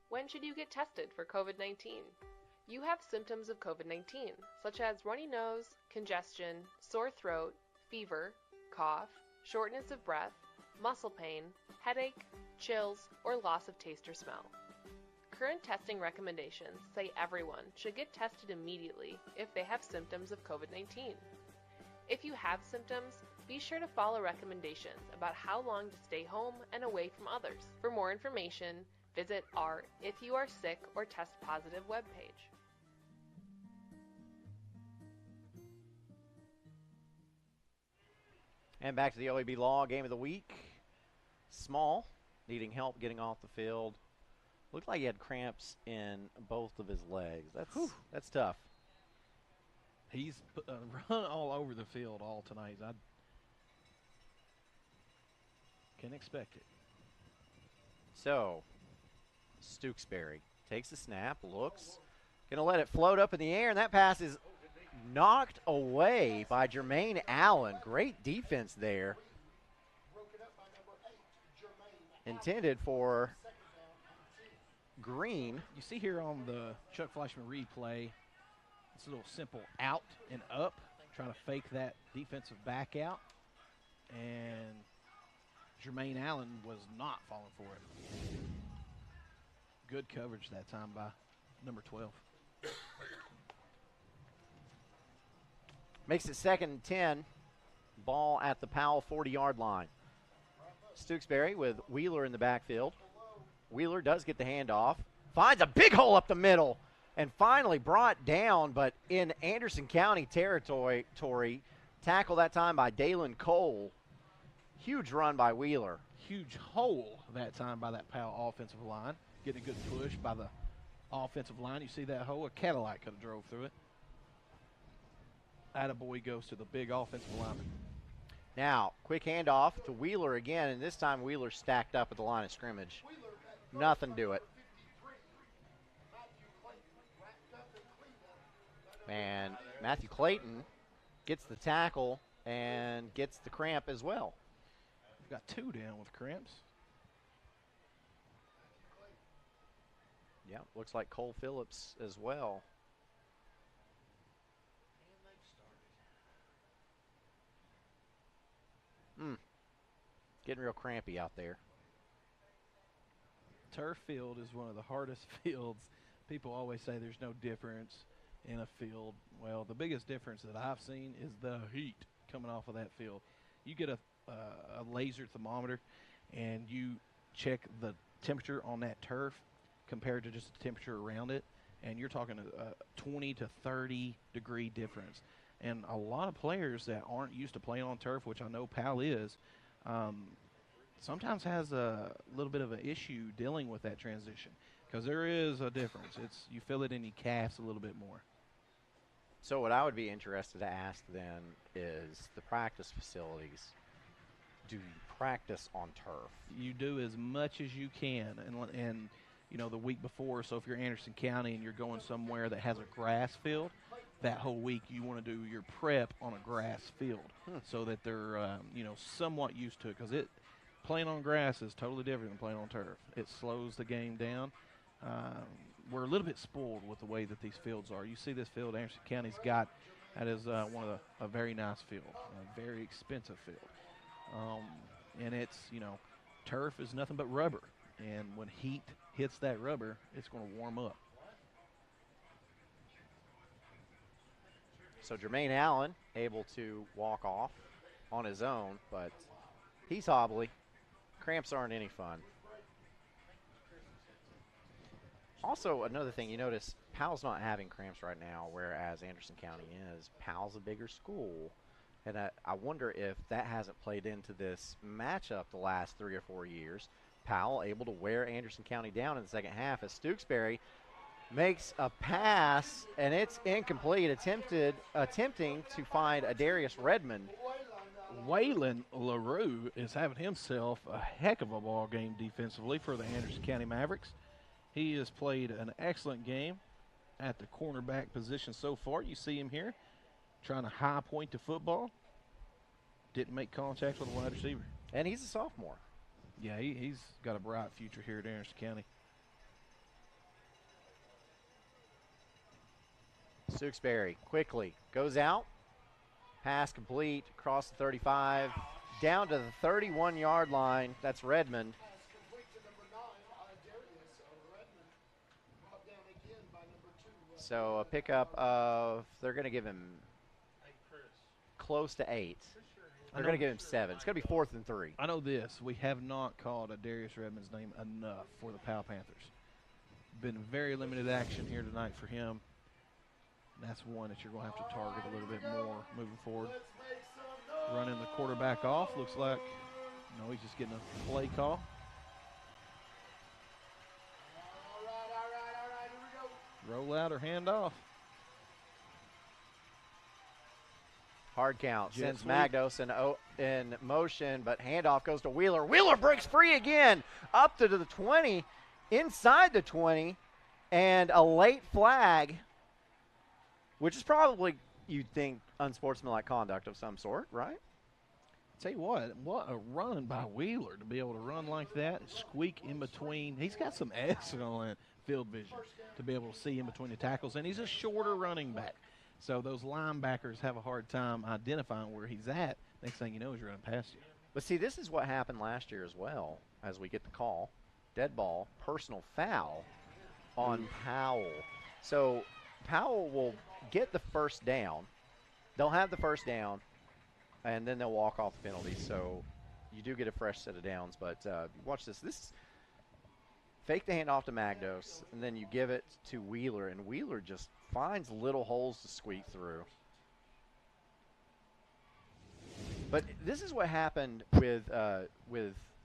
When should you get tested for COVID-19? You have symptoms of COVID-19, such as runny nose, congestion, sore throat, fever, cough, shortness of breath, muscle pain, headache, chills, or loss of taste or smell. Current testing recommendations say everyone should get tested immediately if they have symptoms of COVID-19. If you have symptoms, be sure to follow recommendations about how long to stay home and away from others. For more information, visit our If You Are Sick or Test Positive webpage. And back to the OEB Law Game of the Week. Small, needing help getting off the field. Looked like he had cramps in both of his legs. That's tough. He's run all over the field all tonight. I can expect it. So, Stooksbury takes the snap, looks, going to let it float up in the air, and that pass is knocked away by Jermaine Allen. Great defense there. Intended for Green. You see here on the Chuck Fleischman replay, it's a little simple out and up, trying to fake that defensive back out. And Jermaine Allen was not falling for it. Good coverage that time by number 12. Makes it 2nd and 10. Ball at the Powell 40-yard line. Stooksbury with Wheeler in the backfield. Wheeler does get the handoff. Finds a big hole up the middle. And finally brought down, but in Anderson County territory. Tackle that time by Dalen Cole. Huge run by Wheeler. Huge hole that time by that Powell offensive line. Getting a good push by the offensive line. You see that hole? A Cadillac could have drove through it. Attaboy goes to the big offensive lineman. Now, quick handoff to Wheeler again, and this time Wheeler stacked up at the line of scrimmage. Nothing to it. And Matthew Clayton gets the tackle and gets the cramp as well. We've got 2 down with cramps. Yeah, looks like Cole Phillips as well. Getting real crampy out there. Turf field is one of the hardest fields. People always say there's no difference in a field. Well, the biggest difference that I've seen is the heat coming off of that field. You get a laser thermometer and you check the temperature on that turf compared to just the temperature around it, and you're talking a 20 to 30 degree difference. And a lot of players that aren't used to playing on turf, which I know Powell is, sometimes has a little bit of an issue dealing with that transition because there is a difference. You feel it in your calves a little bit more. So what I would be interested to ask then is the practice facilities. Do you practice on turf? You do as much as you can, and you know, the week before, so if you're Anderson County and you're going somewhere that has a grass field, that whole week you want to do your prep on a grass field so that they're somewhat used to it, because playing on grass is totally different than playing on turf. It slows the game down. We're a little bit spoiled with the way that these fields are. You see this field Anderson County's got, that is a very nice field, a very expensive field. And it's, turf is nothing but rubber. And when heat hits that rubber, it's going to warm up. So Jermaine Allen able to walk off on his own, but he's hobbly. Cramps aren't any fun. Also, another thing you notice, Powell's not having cramps right now, whereas Anderson County is. Powell's a bigger school, and I wonder if that hasn't played into this matchup the last 3 or 4 years. Powell able to wear Anderson County down in the second half as Stooksbury makes a pass, and it's incomplete, attempting to find Adarius Redmond. Waylon LaRue is having himself a heck of a ball game defensively for the Anderson County Mavericks. He has played an excellent game at the cornerback position so far. You see him here trying to high point the football. Didn't make contact with the wide receiver. And he's a sophomore. Yeah, he's got a bright future here at Anderson County. Stooksbury quickly goes out. Pass complete across the 35. down to the 31-yard line. That's Redmond. So a pickup of, they're going to give him close to 8. They're going to give him 7. It's going to be 4th and 3. I know this. We have not called a Darius Redmond's name enough for the Powell Panthers. Been very limited action here tonight for him. That's one that you're going to have to target a little bit more moving forward. Running the quarterback off. Looks like, no, he's just getting a play call. Roll out or hand off. Hard count. Jet Sends sweep. Magdos in motion, but handoff goes to Wheeler. Wheeler breaks free again. Up to the 20. Inside the 20. And a late flag, which is probably, you'd think, unsportsmanlike conduct of some sort, right? Tell you what a run by Wheeler to be able to run like that and squeak in between. He's got some excellent field vision to be able to see in between the tackles, and he's a shorter running back. So those linebackers have a hard time identifying where he's at. Next thing you know, he's running past you. But see, this is what happened last year as well, as we get the call. Dead ball, personal foul on Powell. So Powell will get the first down. They'll have the first down, and then they'll walk off the penalty. So you do get a fresh set of downs. But watch this. This fake the handoff to Magdos, and then you give it to Wheeler, and Wheeler just finds little holes to squeak through. But this is what happened with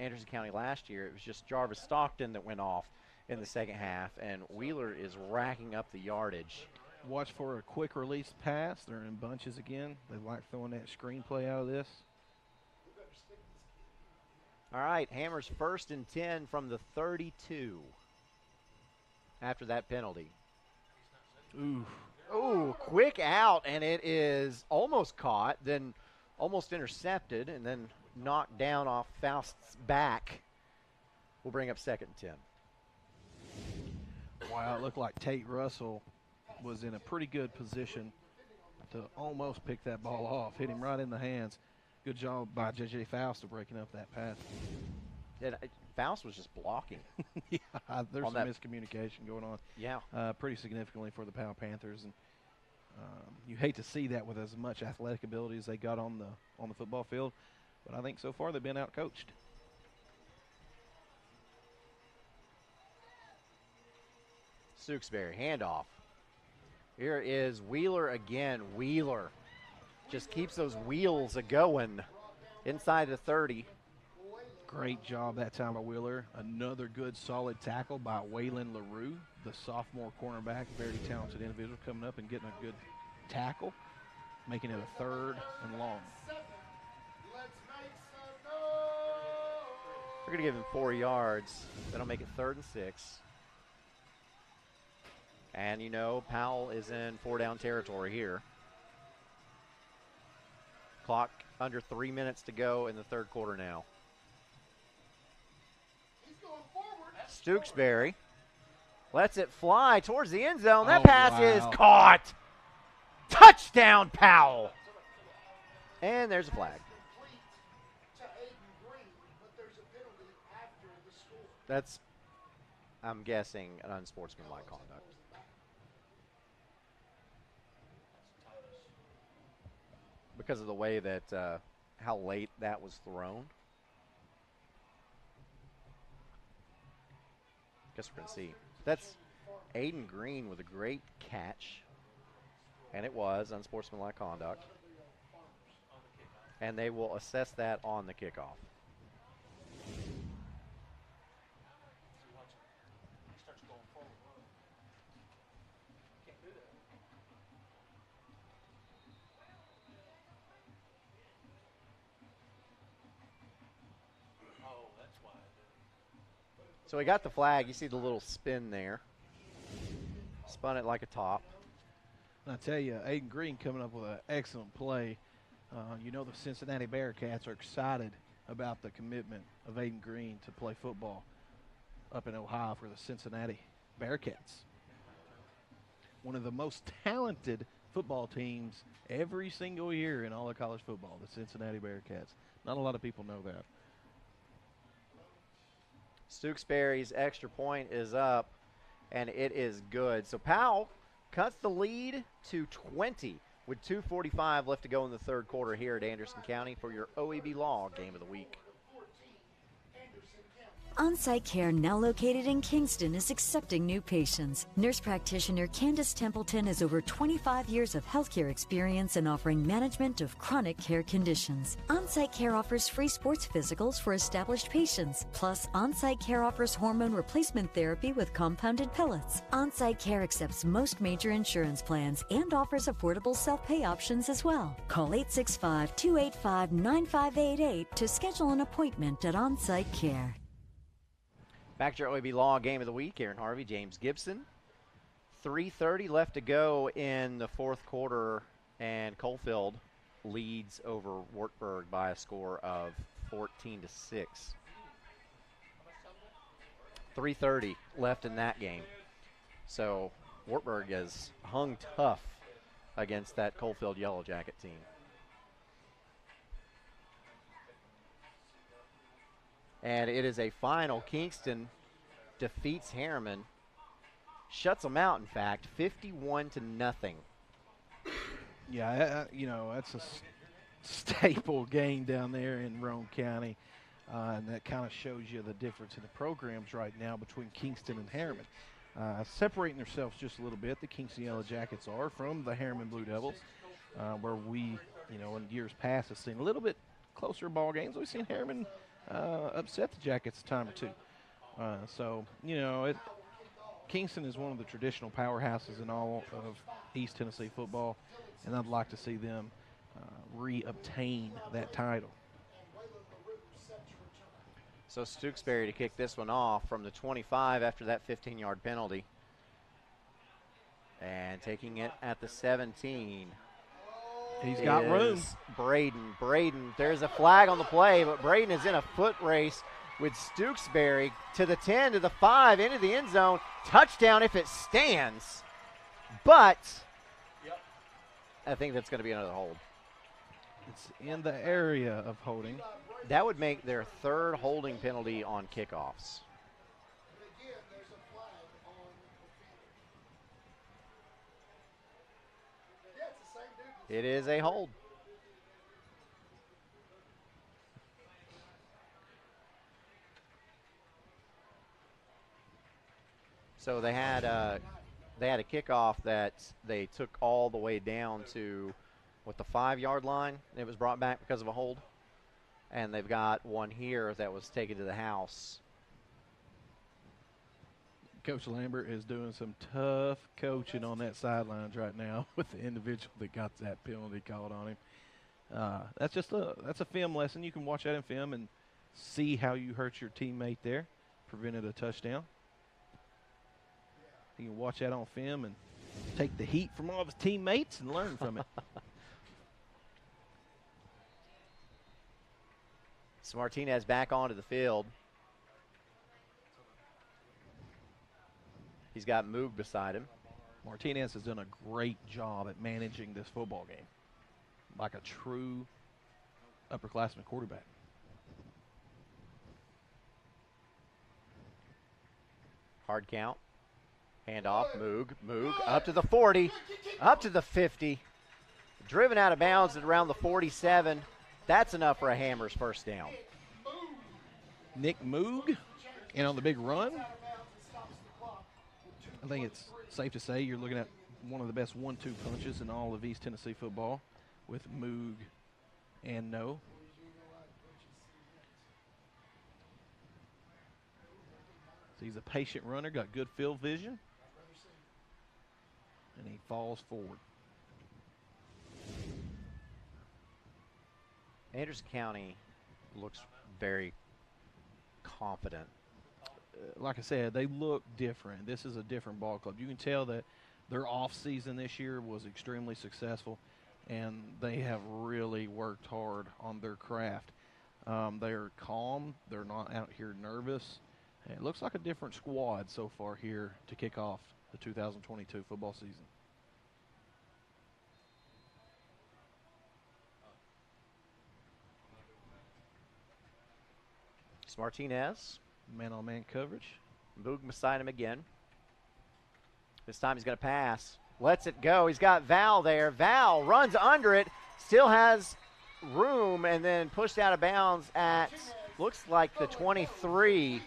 Anderson County last year. It was just Jarvis Stockton that went off in the second half, and Wheeler is racking up the yardage. Watch for a quick release pass. They're in bunches again. They like throwing that screenplay out of this. All right, Hammers 1st and 10 from the 32 after that penalty. Ooh, quick out, and it is almost caught, then almost intercepted, and then knocked down off Faust's back. We'll bring up 2nd and 10. Wow, it looked like Tate Russell was in a pretty good position to almost pick that ball off. Hit him right in the hands. Good job by J.J. Faust of breaking up that pass. Yeah, Faust was just blocking. Yeah, there's some miscommunication going on. Yeah. Pretty significantly for the Powell Panthers. And you hate to see that with as much athletic ability as they got on the football field. But I think so far they've been outcoached. Stooksbury, handoff. Here is Wheeler again. Wheeler just keeps those wheels a-going inside the 30. Great job that time by Wheeler. Another good solid tackle by Waylon LaRue, the sophomore cornerback. Very talented individual coming up and getting a good tackle, making it a 3rd and long. We're going to give him 4 yards. That'll make it 3rd and 6. And, you know, Powell is in 4-down territory here. Clock under 3 minutes to go in the 3rd quarter now. Stooksbury lets it fly towards the end zone. That pass is caught. Touchdown, Powell. And there's a flag. That's, I'm guessing, an unsportsmanlike conduct. Because of the way that, how late that was thrown. Guess we're going to see. That's Aiden Green with a great catch. And it was unsportsmanlike conduct. And they will assess that on the kickoff. So we got the flag. You see the little spin there. Spun it like a top. And I tell you, Aiden Green coming up with an excellent play. You know the Cincinnati Bearcats are excited about the commitment of Aiden Green to play football up in Ohio for the Cincinnati Bearcats. One of the most talented football teams every single year in all of college football, the Cincinnati Bearcats. Not a lot of people know that. Stewksbury's extra point is up, and it is good. So Powell cuts the lead to 20 with 2:45 left to go in the third quarter here at Anderson County for your OEB Law Game of the Week. On-site care, now located in Kingston, is accepting new patients. Nurse practitioner Candace Templeton has over 25 years of healthcare experience in offering management of chronic care conditions. On-site care offers free sports physicals for established patients. Plus, on-site care offers hormone replacement therapy with compounded pellets. On-site care accepts most major insurance plans and offers affordable self-pay options as well. Call 865-285-9588 to schedule an appointment at On-Site Care. Back to your OEB Law Game of the Week. Aaron Harvey, James Gibson. 3:30 left to go in the fourth quarter, and Coalfield leads over Wartburg by a score of 14-6. 3:30 left in that game. So Wartburg has hung tough against that Coalfield Yellow Jacket team. And it is a final. Kingston defeats Harriman, shuts them out, in fact, 51-0. Yeah, that's a staple game down there in Roane County, and that kind of shows you the difference in the programs right now between Kingston and Harriman. Separating themselves just a little bit, the Kingston Yellow Jackets are from the Harriman Blue Devils, where we, in years past have seen a little bit closer ball games. We've seen Harriman upset the Jackets a time or two. Kingston is one of the traditional powerhouses in all of East Tennessee football, and I'd like to see them re-obtain that title. So Stewksbury to kick this one off from the 25 after that 15-yard penalty. And taking it at the 17. He's got room. Braden. There's a flag on the play, but Braden is in a foot race with Stewksbury to the 10, to the 5, into the end zone. Touchdown if it stands. But I think that's going to be another hold. It's in the area of holding. That would make their third holding penalty on kickoffs. It is a hold. So they had a kickoff that they took all the way down to the 5-yard line. It was brought back because of a hold. And they've got one here that was taken to the house. Coach Lambert is doing some tough coaching on that sidelines right now with the individual that got that penalty called on him. That's a film lesson. You can watch that in film and see how you hurt your teammate there, prevented a touchdown. You can watch that on film and take the heat from all of his teammates and learn from it. So Martinez back onto the field. He's got Moog beside him. Martinez has done a great job at managing this football game, like a true upperclassman quarterback. Hard count. Handoff, Moog up to the 40, up to the 50. Driven out of bounds at around the 47. That's enough for a Hammers first down. Nick Moog, and on the big run, I think it's safe to say you're looking at one of the best 1-2 punches in all of East Tennessee football with Moog and No. So he's a patient runner, got good field vision, and he falls forward. Anderson County looks very confident. Like I said, they look different. This is a different ball club. You can tell that their off season this year was extremely successful, and they have really worked hard on their craft. They're calm. They're not out here nervous. And it looks like a different squad so far here to kick off the 2022 football season. It's Martinez. Man-on-man coverage. Moog beside him again. This time he's going to pass. Lets it go. He's got Val there. Val runs under it. Still has room and then pushed out of bounds at, looks like the 23.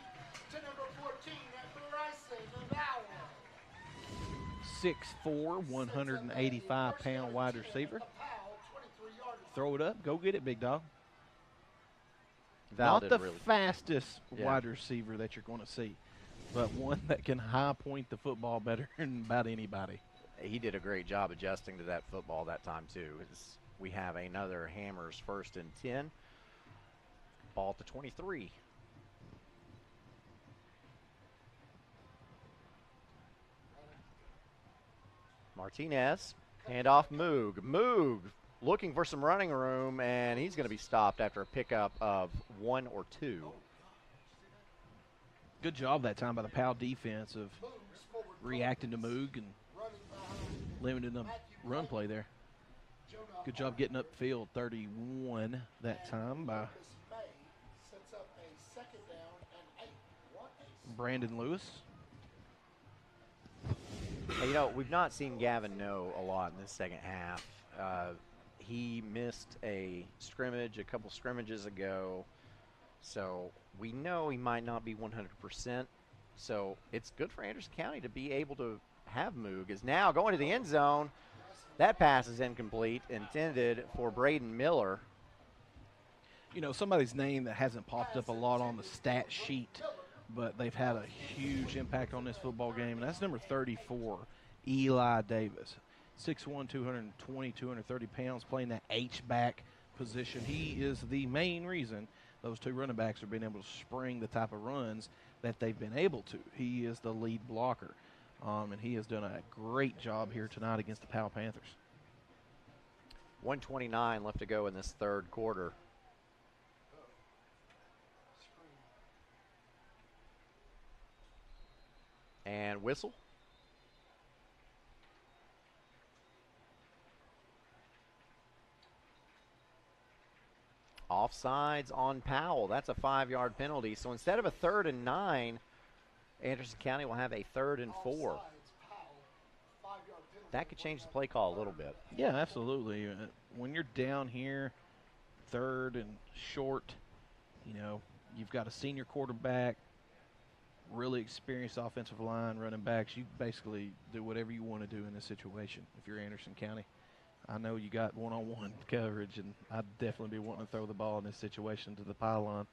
6'4", 185-pound wide receiver. Throw it up. Go get it, big dog. Val Not the really fastest wide receiver that you're going to see, but one that can high point the football better than about anybody. He did a great job adjusting to that football that time, too. We have another Hammers 1st and 10. Ball to 23. Martinez, handoff Moog. Moog looking for some running room, and he's going to be stopped after a pickup of 1 or 2. Good job that time by the Powell defense of reacting to Moog and limiting the run play there. Good job getting upfield. 31 that time by Brandon Lewis. Hey, you know, we've not seen Gavin Noe a lot in this second half. He missed a scrimmage a couple scrimmages ago, so we know he might not be 100%. So it's good for Anderson County to be able to have Moog. Is now going to the end zone. That pass is incomplete, intended for Braden Miller. You know, somebody's name that hasn't popped up a lot on the stat sheet, but they've had a huge impact on this football game, and that's number 34, Eli Davis. 6'1", 220, 230 pounds, playing that H-back position. He is the main reason those two running backs are being able to spring the type of runs that they've been able to. He is the lead blocker, and he has done a great job here tonight against the Powell Panthers. 1:29 left to go in this third quarter. And whistle. Offsides on Powell. That's a 5-yard penalty. So instead of a 3rd and 9, Anderson County will have a 3rd and 4. That could change the play call a little bit. Yeah, absolutely. When you're down here, 3rd and short, you know, you've got a senior quarterback, really experienced offensive line, running backs. You basically do whatever you want to do in this situation if you're Anderson County. I know you got one-on-one coverage, and I'd definitely be wanting to throw the ball in this situation to the pylon.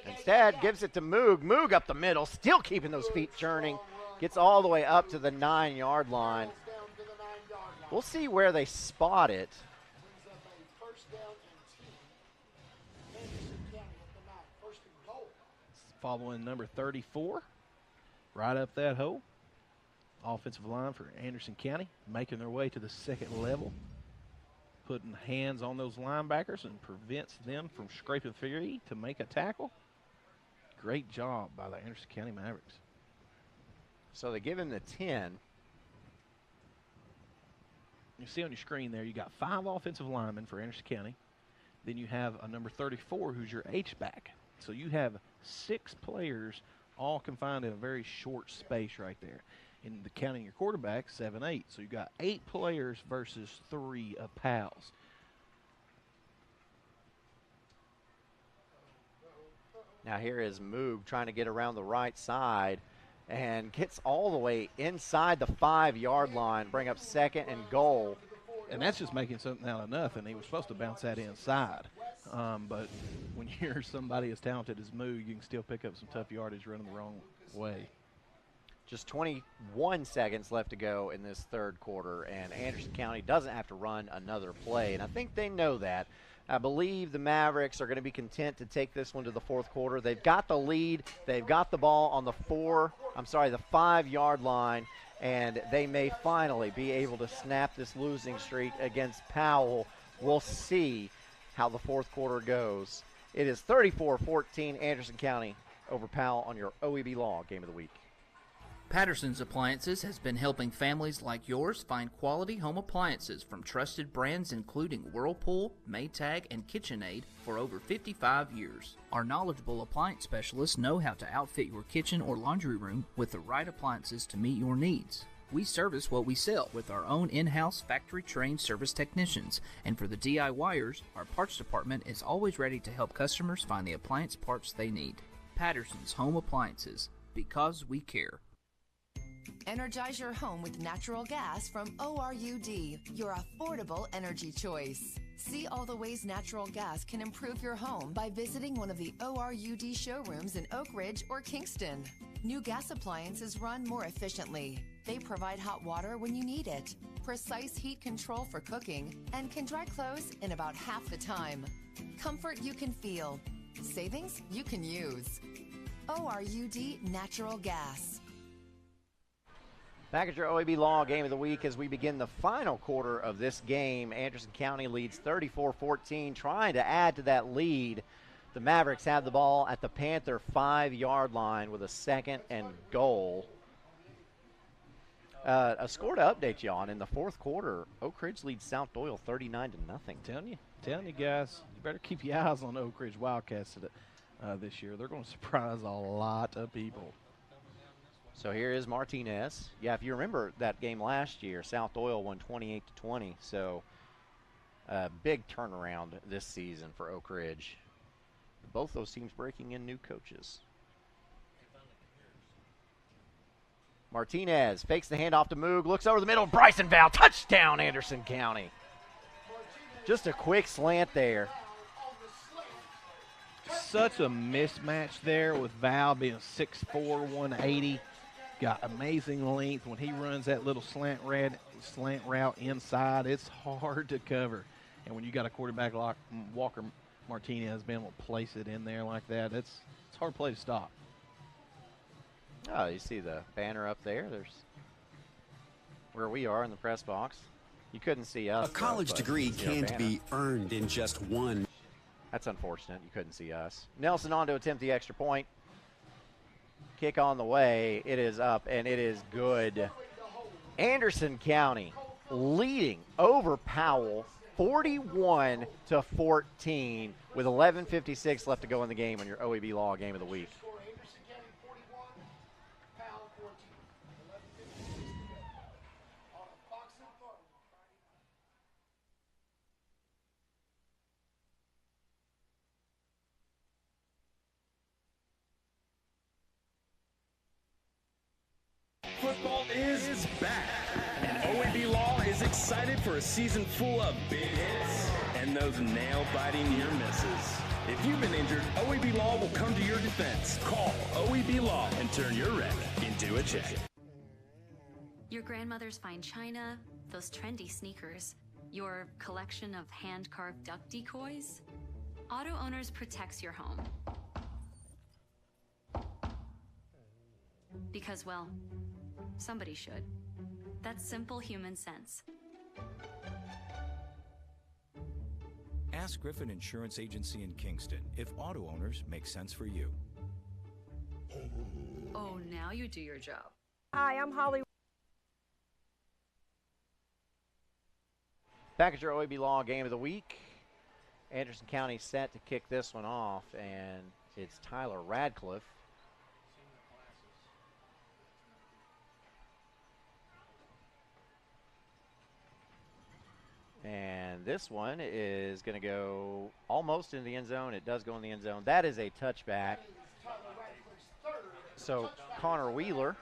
Instead, gives it to Moog. Moog up the middle, still keeping those feet churning. Gets all the way up to the 9-yard line. We'll see where they spot it. Following number 34, right up that hole. Offensive line for Anderson County, making their way to the second level, putting hands on those linebackers and prevents them from scraping free to make a tackle. Great job by the Anderson County Mavericks. So they give him the 10. You see on your screen there, you got 5 offensive linemen for Anderson County. Then you have a number 34 who's your H-back. So you have 6 players all confined in a very short space right there. In the counting your quarterback, 7-8. So you got 8 players versus 3 of Powell's. Now here is Moog trying to get around the right side and gets all the way inside the 5-yard line, bring up 2nd and goal. And that's just making something out of nothing. He was supposed to bounce that inside. But when you're somebody as talented as Moog, you can still pick up some tough yardage running the wrong way. Just 21 seconds left to go in this third quarter, and Anderson County doesn't have to run another play, and I think they know that. I believe the Mavericks are going to be content to take this one to the fourth quarter. They've got the lead. They've got the ball on the 5-yard line, and they may finally be able to snap this losing streak against Powell. We'll see how the fourth quarter goes. It is 34-14 Anderson County over Powell on your OEB Law Game of the Week. Patterson's Appliances has been helping families like yours find quality home appliances from trusted brands including Whirlpool, Maytag, and KitchenAid for over 55 years. Our knowledgeable appliance specialists know how to outfit your kitchen or laundry room with the right appliances to meet your needs. We service what we sell with our own in-house factory-trained service technicians, and for the DIYers, our parts department is always ready to help customers find the appliance parts they need. Patterson's Home Appliances, because we care. Energize your home with natural gas from ORUD, your affordable energy choice. See all the ways natural gas can improve your home by visiting one of the ORUD showrooms in Oak Ridge or Kingston. New gas appliances run more efficiently. They provide hot water when you need it, precise heat control for cooking, and can dry clothes in about half the time. Comfort you can feel. Savings you can use. ORUD Natural Gas. Back at your OEB Law Game of the Week as we begin the final quarter of this game. Anderson County leads 34-14, trying to add to that lead. The Mavericks have the ball at the Panther 5-yard line with a 2nd and goal. A score to update you on. In the fourth quarter, Oak Ridge leads South Doyle 39-0. Telling you guys, you better keep your eyes on the Oak Ridge Wildcats this year. They're going to surprise a lot of people. So here is Martinez. Yeah, if you remember that game last year, South Doyle won 28-20. So big turnaround this season for Oak Ridge. Both those teams breaking in new coaches. Martinez fakes the handoff to Moog, looks over the middle, Bryson Val, touchdown Anderson County. Just a quick slant there. Such a mismatch there with Val being 6'4", 180. Got amazing length. When he runs that little slant route inside, it's hard to cover. And when you got a quarterback like Walker Martinez being able to place it in there like that, it's a hard play to stop. Oh, you see the banner up there? There's where we are in the press box. You couldn't see us. A college degree can't be earned in just one. That's unfortunate. You couldn't see us. Nelson on to attempt the extra point. Kick on the way. It is up, and it is good. Anderson County leading over Powell 41-14 with 11:56 left to go in the game on your OEB Law Game of the Week. Football is back, and OEB Law is excited for a season full of big hits and those nail-biting near misses. If you've been injured, OEB Law will come to your defense. Call OEB Law and turn your wreck into a check. Your grandmother's fine china, those trendy sneakers, your collection of hand-carved duck decoys. Auto Owners protects your home. Because, well, somebody should. That's simple human sense. Ask Griffin Insurance Agency in Kingston if auto owners make sense for you. Oh, now you do your job. Hi, I'm Holly. Back at your OEB Law Game of the Week. Anderson County set to kick this one off, and it's Tyler Radcliffe. And this one is going to go almost in the end zone. It does go in the end zone. That is a touchback. So Connor Wheeler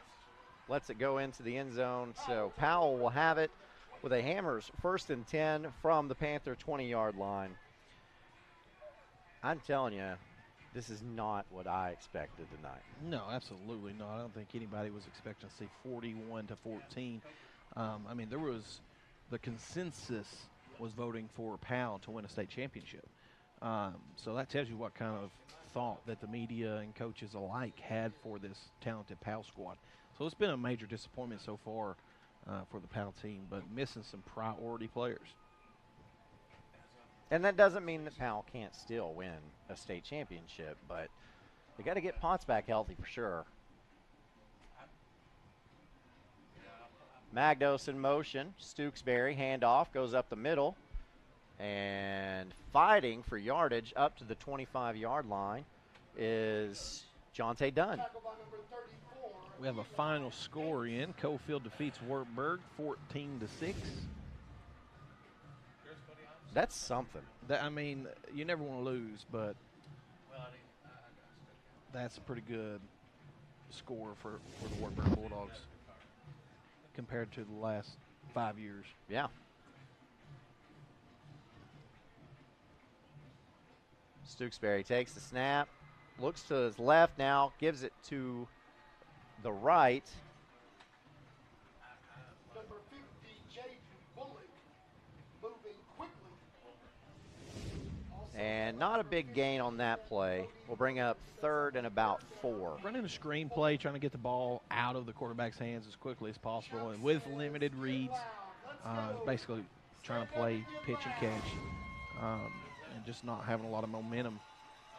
lets it go into the end zone. So Powell will have it with a Hammers 1st and 10 from the Panther 20-yard line. I'm telling you, this is not what I expected tonight. No, absolutely not. I don't think anybody was expecting to see 41-14. I mean, there was the consensus was voting for Powell to win a state championship. So that tells you what kind of thought that the media and coaches alike had for this talented Powell squad. So it's been a major disappointment so far for the Powell team, but missing some priority players. And that doesn't mean that Powell can't still win a state championship, but they got to get Potts back healthy for sure. Magdos in motion. Stooksbury, handoff, goes up the middle. And fighting for yardage up to the 25-yard line is Jonte Dunn. We have a final score in. Cofield defeats Wartburg 14-6. That's something. I mean, you never want to lose, but that's a pretty good score for the Wartburg Bulldogs compared to the last 5 years. Yeah. Stooksbury takes the snap, looks to his left now, gives it to the right. Number 50, Jaden Bullock, moving quickly. And not a big gain on that play. We'll bring up 3rd and about 4. Running a screen play, trying to get the ball out of the quarterback's hands as quickly as possible, and with limited reads, basically trying to play pitch and catch, and just not having a lot of momentum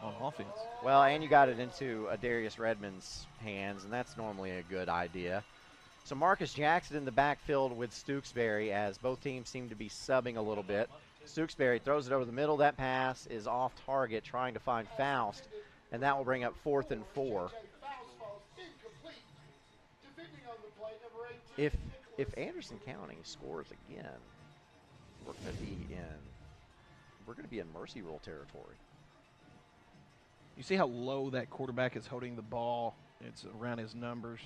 on offense. Well, and you got it into Darius Redmond's hands, and that's normally a good idea. So Marcus Jackson in the backfield with Stooksbury as both teams seem to be subbing a little bit. Stooksbury throws it over the middle. That pass is off target, trying to find Faust, and that will bring up 4th and 4. If Anderson County scores again, we're going to be in mercy rule territory. You see how low that quarterback is holding the ball? It's around his numbers.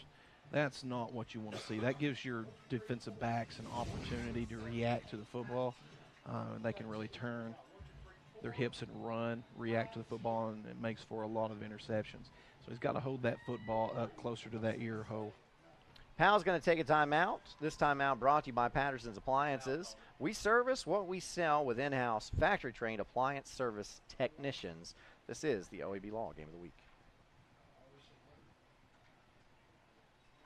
That's not what you want to see. That gives your defensive backs an opportunity to react to the football. They can really turn their hips and run, react to the football, and it makes for a lot of interceptions. So he's got to hold that football up closer to that ear hole. Powell's going to take a timeout. This timeout brought to you by Patterson's Appliances. We service what we sell with in-house factory-trained appliance service technicians. This is the OEB Law Game of the Week.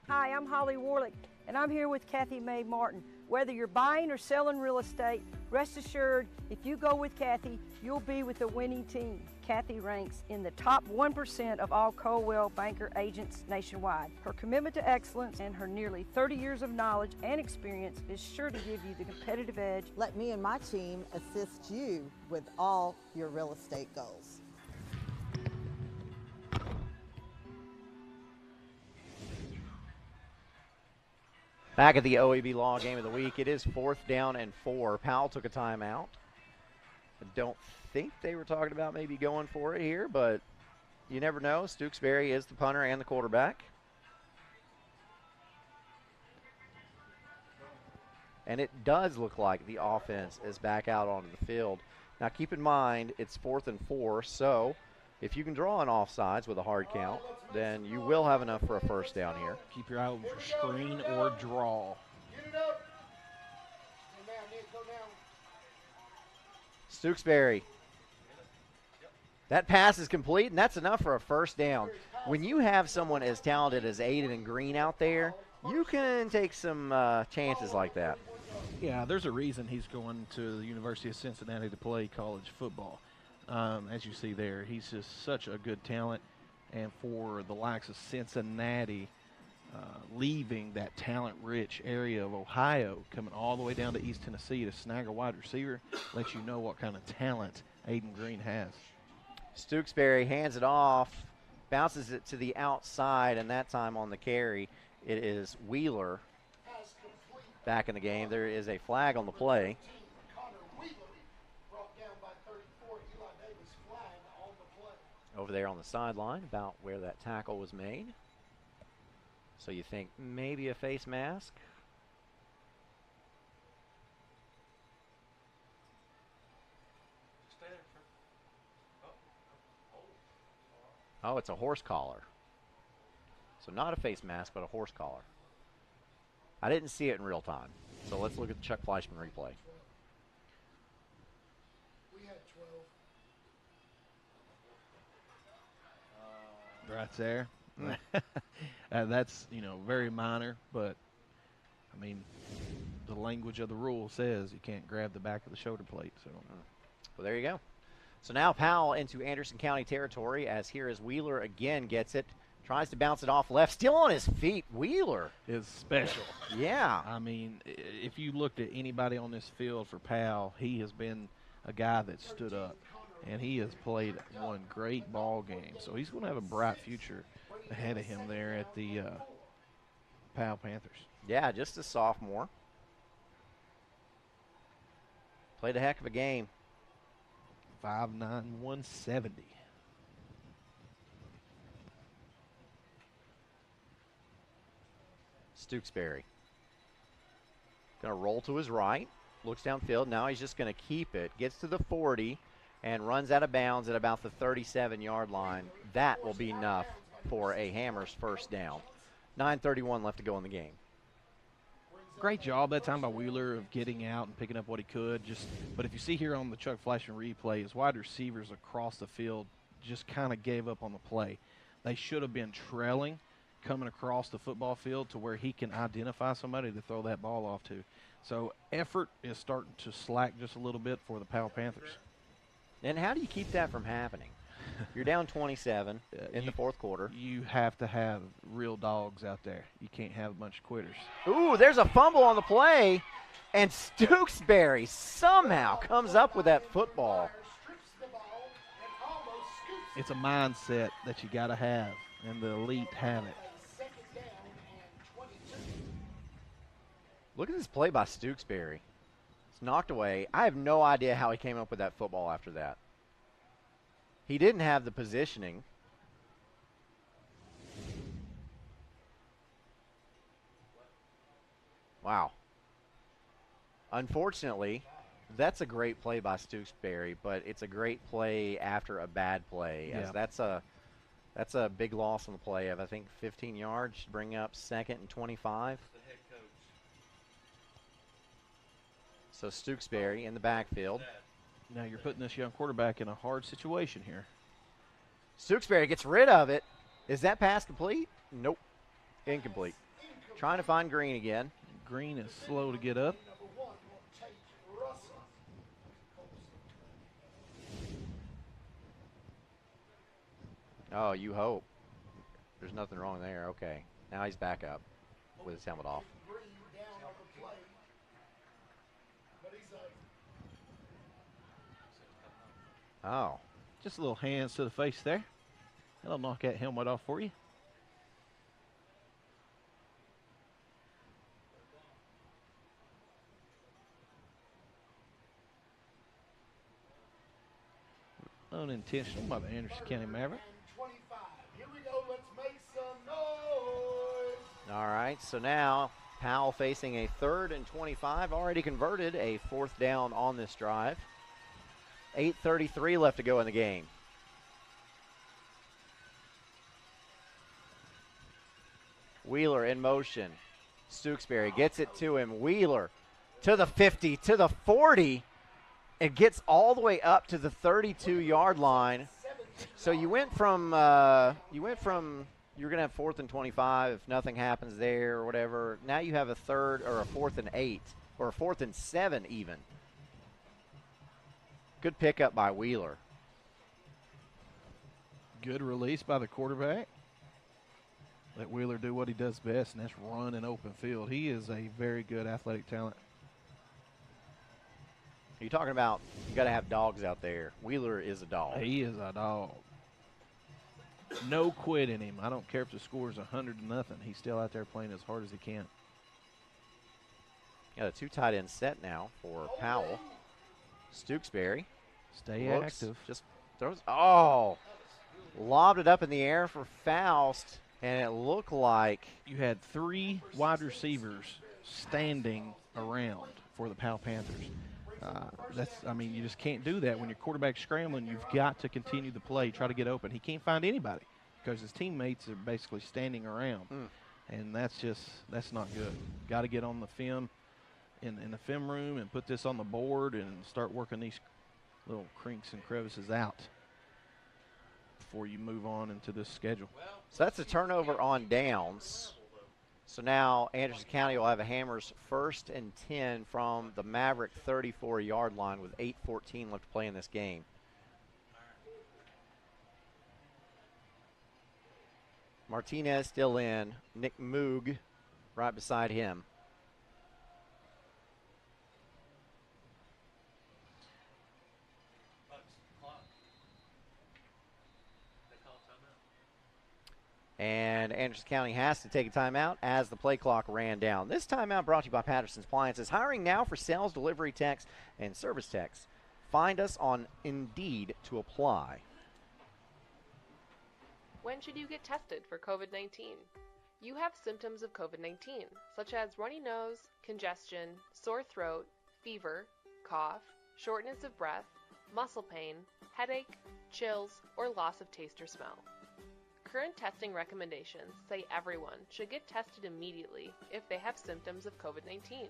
Hi, I'm Holly Warlick, and I'm here with Kathy Mae Martin. Whether you're buying or selling real estate, rest assured, if you go with Kathy, you'll be with the winning team. Kathy ranks in the top 1% of all Coldwell Banker agents nationwide. Her commitment to excellence and her nearly 30 years of knowledge and experience is sure to give you the competitive edge. Let me and my team assist you with all your real estate goals. Back at the OEB Law Game of the Week, it is 4th down and 4. Powell took a timeout. I don't think they were talking about maybe going for it here, but you never know. Stooksbury is the punter and the quarterback. And it does look like the offense is back out onto the field. Now keep in mind, it's 4th and 4, so if you can draw an offsides with a hard count, then you will have enough for a first down here. Keep your eye open for screen or draw. Stooksbury. That pass is complete, and that's enough for a first down. When you have someone as talented as Aiden Green out there, you can take some chances like that. Yeah, there's a reason he's going to the University of Cincinnati to play college football. As you see there, he's just such a good talent. And for the likes of Cincinnati leaving that talent-rich area of Ohio, coming all the way down to East Tennessee to snag a wide receiver, lets you know what kind of talent Aiden Green has. Stooksbury hands it off, bounces it to the outside, and that time on the carry, it is Wheeler back in the game. There is a flag on the play. Over there on the sideline about where that tackle was made. So you think maybe a face mask? Oh, it's a horse collar. So not a face mask, but a horse collar. I didn't see it in real time. So let's look at the Chuck Fleischman replay. Right there. That's, very minor, but, I mean, the language of the rule says you can't grab the back of the shoulder plate. So, well, there you go. So now Powell into Anderson County territory as here is Wheeler again gets it, Tries to bounce it off left. Still on his feet. Wheeler is special. Yeah. I mean, if you looked at anybody on this field for Powell, he has been a guy that stood up, and he has played one great ball game. So he's going to have a bright future ahead of him there at the Powell Panthers. Yeah, just a sophomore. Played a heck of a game. 5'9", 170. Stooksbury. Going to roll to his right. Looks downfield. Now he's just going to keep it. Gets to the 40 and runs out of bounds at about the 37-yard line. That will be enough for a Hammers first down. 9:31 left to go in the game. Great job that time by Wheeler of getting out and picking up what he could. But if you see here on the Chuck Flashman replay, his wide receivers across the field just kind of gave up on the play. They should have been trailing, coming across the football field to where he can identify somebody to throw that ball off to. So effort is starting to slack just a little bit for the Powell Panthers. And how do you keep that from happening? You're down 27 in the fourth quarter. You have to have real dogs out there. You can't have a bunch of quitters. Ooh, there's a fumble on the play, and Stooksbury somehow comes up with that football. It's a mindset that you got to have, and the elite have it. Look at this play by Stooksbury. It's knocked away. I have no idea how he came up with that football after that. He didn't have the positioning. Wow. Unfortunately, that's a great play by Stooksbury, but it's a great play after a bad play. Yeah. As that's a big loss on the play of, I think, 15 yards. Should bring up 2nd and 25. So Stooksbury in the backfield. Now you're putting this young quarterback in a hard situation here. Stooksbury gets rid of it. Is that pass complete? Nope. Incomplete. Trying to find Green again. Green is slow to get up. Oh, you hope. There's nothing wrong there. Okay. Now he's back up with his helmet off. Oh. Just a little hands to the face there. That'll knock that helmet off for you. Unintentional by the Anderson County Maverick. Here we go. Let's make some noise. All right, so now Powell facing a 3rd and 25. Already converted a 4th down on this drive. 8:33 left to go in the game. Wheeler in motion. Stooksbury gets it to him. Wheeler to the 50, to the 40. It gets all the way up to the 32-yard line. So you went from you're going to have 4th and 25 if nothing happens there or whatever. Now you have a 3rd or a 4th and 8 or a 4th and 7 even. Good pickup by Wheeler. Good release by the quarterback. Let Wheeler do what he does best, and that's run an open field. He is a very good athletic talent. You're talking about you got to have dogs out there. Wheeler is a dog. He is a dog. No quit in him. I don't care if the score is 100-0. He's still out there playing as hard as he can. Got a 2 tight end set now for Powell. Stooksbury. Stay active. Just throws. Oh, lobbed it up in the air for Faust, and it looked like you had 3 wide receivers standing around for the Powell Panthers. You just can't do that when your quarterback's scrambling. You've got to continue the play, try to get open. He can't find anybody because his teammates are basically standing around, and that's not good. Got to get on the film in the film room and put this on the board and start working these little crinks and crevices out before you move on into this schedule. So that's a turnover on downs. So now Anderson County will have a Hammers 1st and 10 from the Maverick 34-yard line with 8:14 left to play in this game. Martinez still in. Nick Moog right beside him. And Anderson County has to take a timeout as the play clock ran down. This timeout brought to you by Patterson's Appliances. Hiring now for sales, delivery techs, and service techs. Find us on Indeed to apply. When should you get tested for COVID-19? You have symptoms of COVID-19, such as runny nose, congestion, sore throat, fever, cough, shortness of breath, muscle pain, headache, chills, or loss of taste or smell. Current testing recommendations say everyone should get tested immediately if they have symptoms of COVID-19.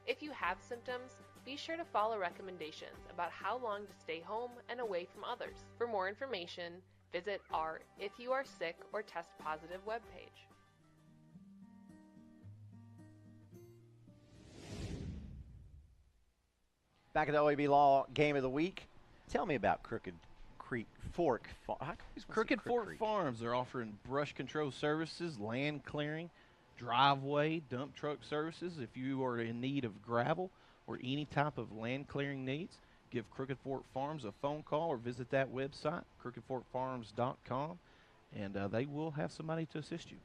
If you have symptoms, be sure to follow recommendations about how long to stay home and away from others. For more information, visit our If You Are Sick or Test Positive webpage. Back at the OEB Law Game of the Week. Tell me about Crooked Fork Farms. They're offering brush control services, land clearing, driveway, dump truck services. If you are in need of gravel or any type of land clearing needs, give Crooked Fork Farms a phone call or visit that website, crookedforkfarms.com, and they will have somebody to assist you.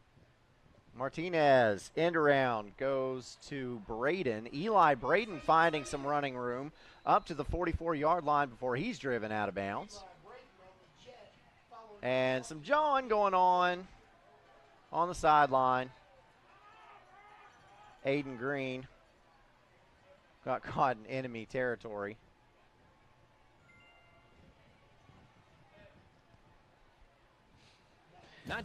Martinez, end around, goes to Braden. Eli Braden finding some running room up to the 44-yard line before he's driven out of bounds. And some jawing going on the sideline. Aiden Green got caught in enemy territory.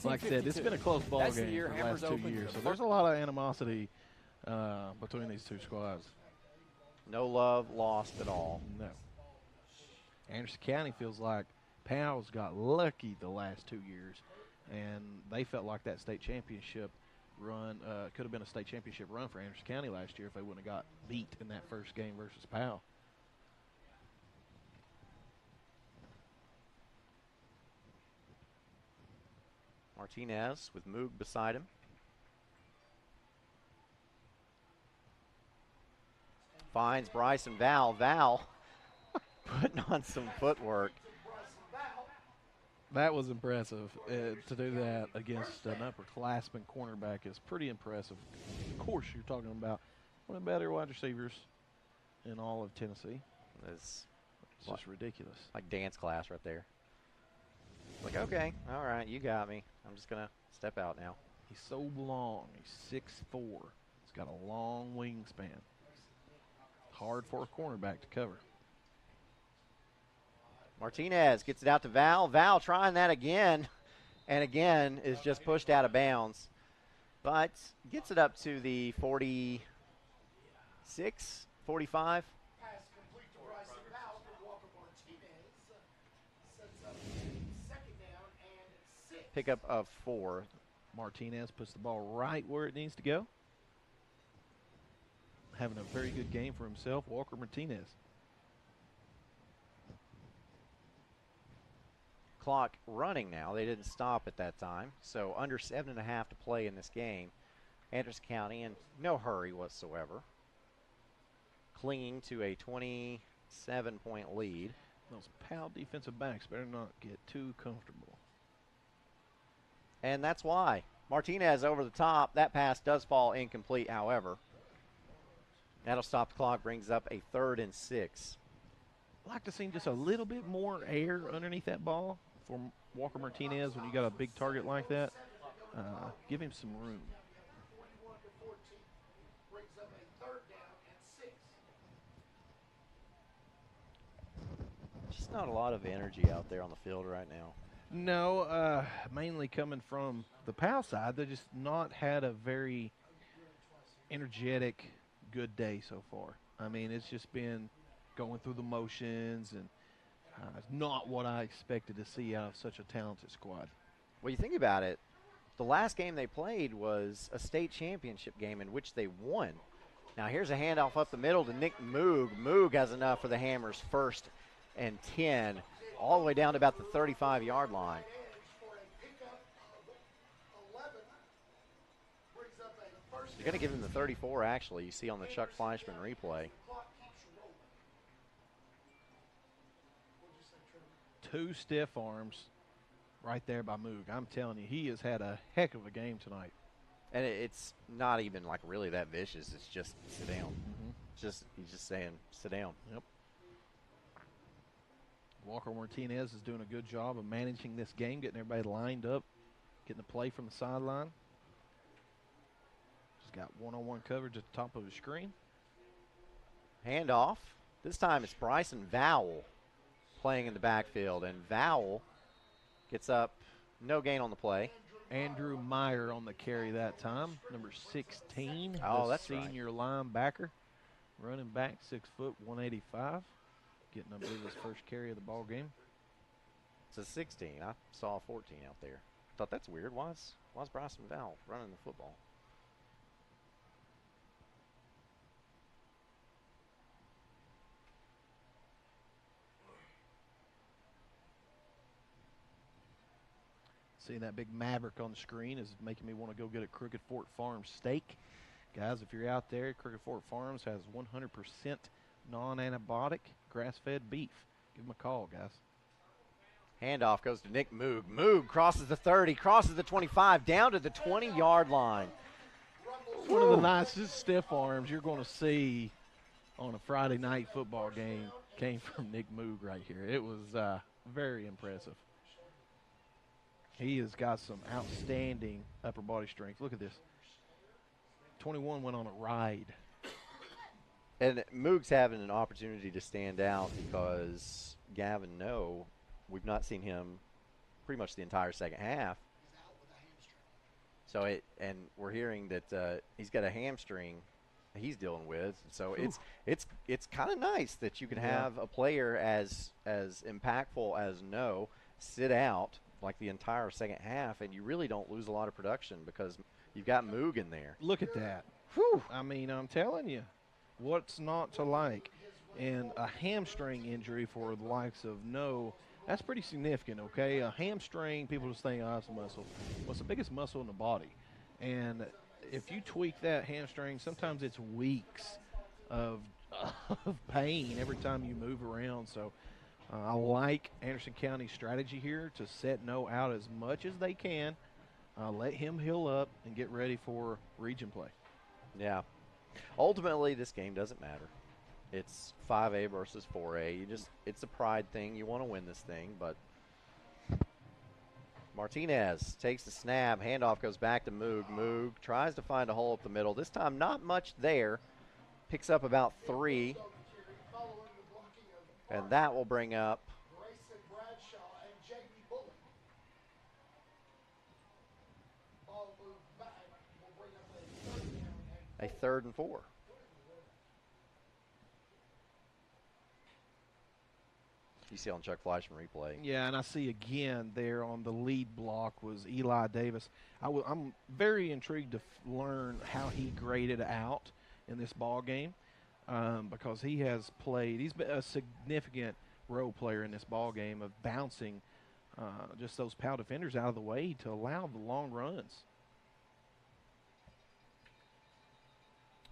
Like I said, it's been a close ball game for the last 2 years, so there's a lot of animosity between these two squads. No love lost at all. No. Anderson County feels like Powell's got lucky the last 2 years, and they felt like that state championship run could have been a state championship run for Anderson County last year if they wouldn't have got beat in that first game versus Powell. Martinez with Moog beside him. Finds Bryson Val. Val putting on some footwork. That was impressive. To do that against an upperclassman cornerback is pretty impressive. Of course, you're talking about one of the better wide receivers in all of Tennessee. It's just ridiculous. Like dance class right there. Like, okay, all right, you got me. I'm just going to step out now. He's so long. He's 6'4". He's got a long wingspan. Hard for a cornerback to cover. Martinez gets it out to Val. Val trying that again, and again is just pushed out of bounds. But gets it up to the 46, 45. Pickup of 4. Martinez puts the ball right where it needs to go. Having a very good game for himself, Walker Martinez. Clock running now. They didn't stop at that time. So under 7.5 to play in this game. Anderson County in no hurry whatsoever. Clinging to a 27-point lead. Those Powell defensive backs better not get too comfortable. And that's why. Martinez over the top. That pass does fall incomplete, however. That'll stop the clock, brings up a 3rd and 6. I'd like to see just a little bit more air underneath that ball for Walker Martinez when you got a big target like that. Give him some room. Just not a lot of energy out there on the field right now. No, mainly coming from the Powell side. They just not had a very energetic, good day so far. I mean, it's just been going through the motions, and not what I expected to see out of such a talented squad. Well, you think about it, the last game they played was a state championship game in which they won. Now here's a handoff up the middle to Nick Moog. Moog has enough for the Hammers, 1st and 10, all the way down to about the 35-yard line. You're going to give him the 34, actually. You see on the Chuck Fleischman replay. Two stiff arms right there by Moog. I'm telling you, he has had a heck of a game tonight. And it's not even like really that vicious. It's just sit down. He's just saying sit down. Yep. Walker Martinez is doing a good job of managing this game, getting everybody lined up, getting the play from the sideline. Just got one-on-one coverage at the top of his screen. Handoff. This time it's Bryson Vowell playing in the backfield, and Vowell gets up, no gain on the play. Andrew Meyer on the carry that time, number 16. Oh, the that's senior linebacker, running back, 6 foot, 185, getting, I believe, his first carry of the ball game. It's a 16. I saw a 14 out there. Thought that's weird. Why is Bryson Vowell running the football? Seeing that big Maverick on the screen is making me want to go get a Crooked Fork Farms steak. Guys, if you're out there, Crooked Fork Farms has 100% non-antibiotic grass-fed beef. Give them a call, guys. Handoff goes to Nick Moog. Moog crosses the 30, crosses the 25, down to the 20-yard line. One of the nicest stiff arms you're going to see on a Friday night football game came from Nick Moog right here. It was very impressive. He has got some outstanding upper body strength. Look at this. 21 went on a ride. And Moog's having an opportunity to stand out because Gavin No, we've not seen him pretty much the entire second half. So and we're hearing that he's got a hamstring he's dealing with. So it's kind of nice that you can have a player as impactful as No sit out like the entire second half, and you really don't lose a lot of production because you've got Moog in there. Look at that. Whew. I mean, I'm telling you, what's not to like? And a hamstring injury for the likes of No, that's pretty significant, okay? A hamstring, people just think, oh, it's a muscle. Well, it's the biggest muscle in the body. And if you tweak that hamstring, sometimes it's weeks of pain every time you move around. So I like Anderson County's strategy here to set No out as much as they can, let him heal up, and get ready for region play. Yeah. Ultimately, this game doesn't matter. It's 5A versus 4A. It's a pride thing. You want to win this thing, but Martinez takes the snap. Handoff goes back to Moog. Moog tries to find a hole up the middle. This time, not much there. Picks up about 3. And that will bring up a 3rd and 4. You see on Chuck Fleischman replay. Yeah, and I see again there on the lead block was Eli Davis. I'm very intrigued to learn how he graded out in this ball game. Because he has played, he's been a significant role player in this ball game of bouncing just those Powell defenders out of the way to allow the long runs.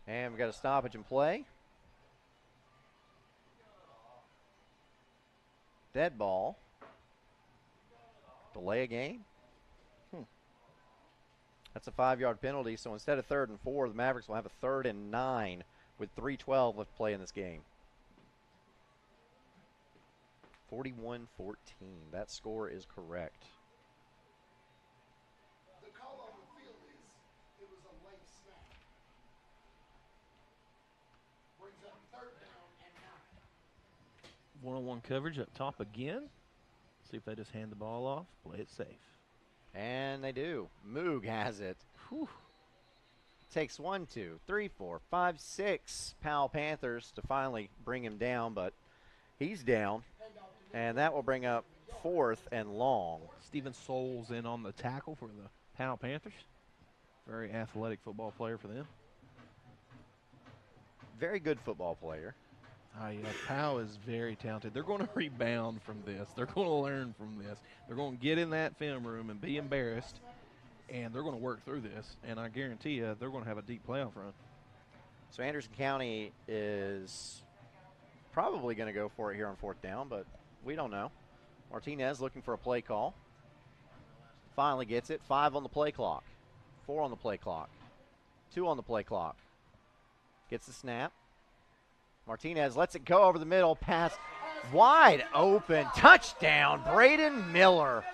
And we've got a stoppage in play. Dead ball. Delay a game. That's a 5-yard penalty, so instead of 3rd and 4, the Mavericks will have a 3rd and 9 with 3:12 left to play in this game. 41-14. That score is correct. The call on the field is it was a late snap. Brings up 3rd down and 9. One-on-one coverage up top again. See if they just hand the ball off. Play it safe. And they do. Moog has it. Whew. Takes 1, 2, 3, 4, 5, 6 Powell Panthers to finally bring him down, but he's down. And that will bring up 4th and long. Steven Souls in on the tackle for the Powell Panthers. Very athletic football player for them. Very good football player. Yeah, Powell is very talented. They're going to rebound from this. They're going to learn from this. They're going to get in that film room and be embarrassed and they're going to work through this, and I guarantee you they're going to have a deep playoff run. So Anderson County is probably going to go for it here on 4th down, but we don't know. Martinez looking for a play call. Finally gets it. 5 on the play clock. 4 on the play clock. 2 on the play clock. Gets the snap. Martinez lets it go over the middle. Pass wide open. Touchdown, Braden Miller.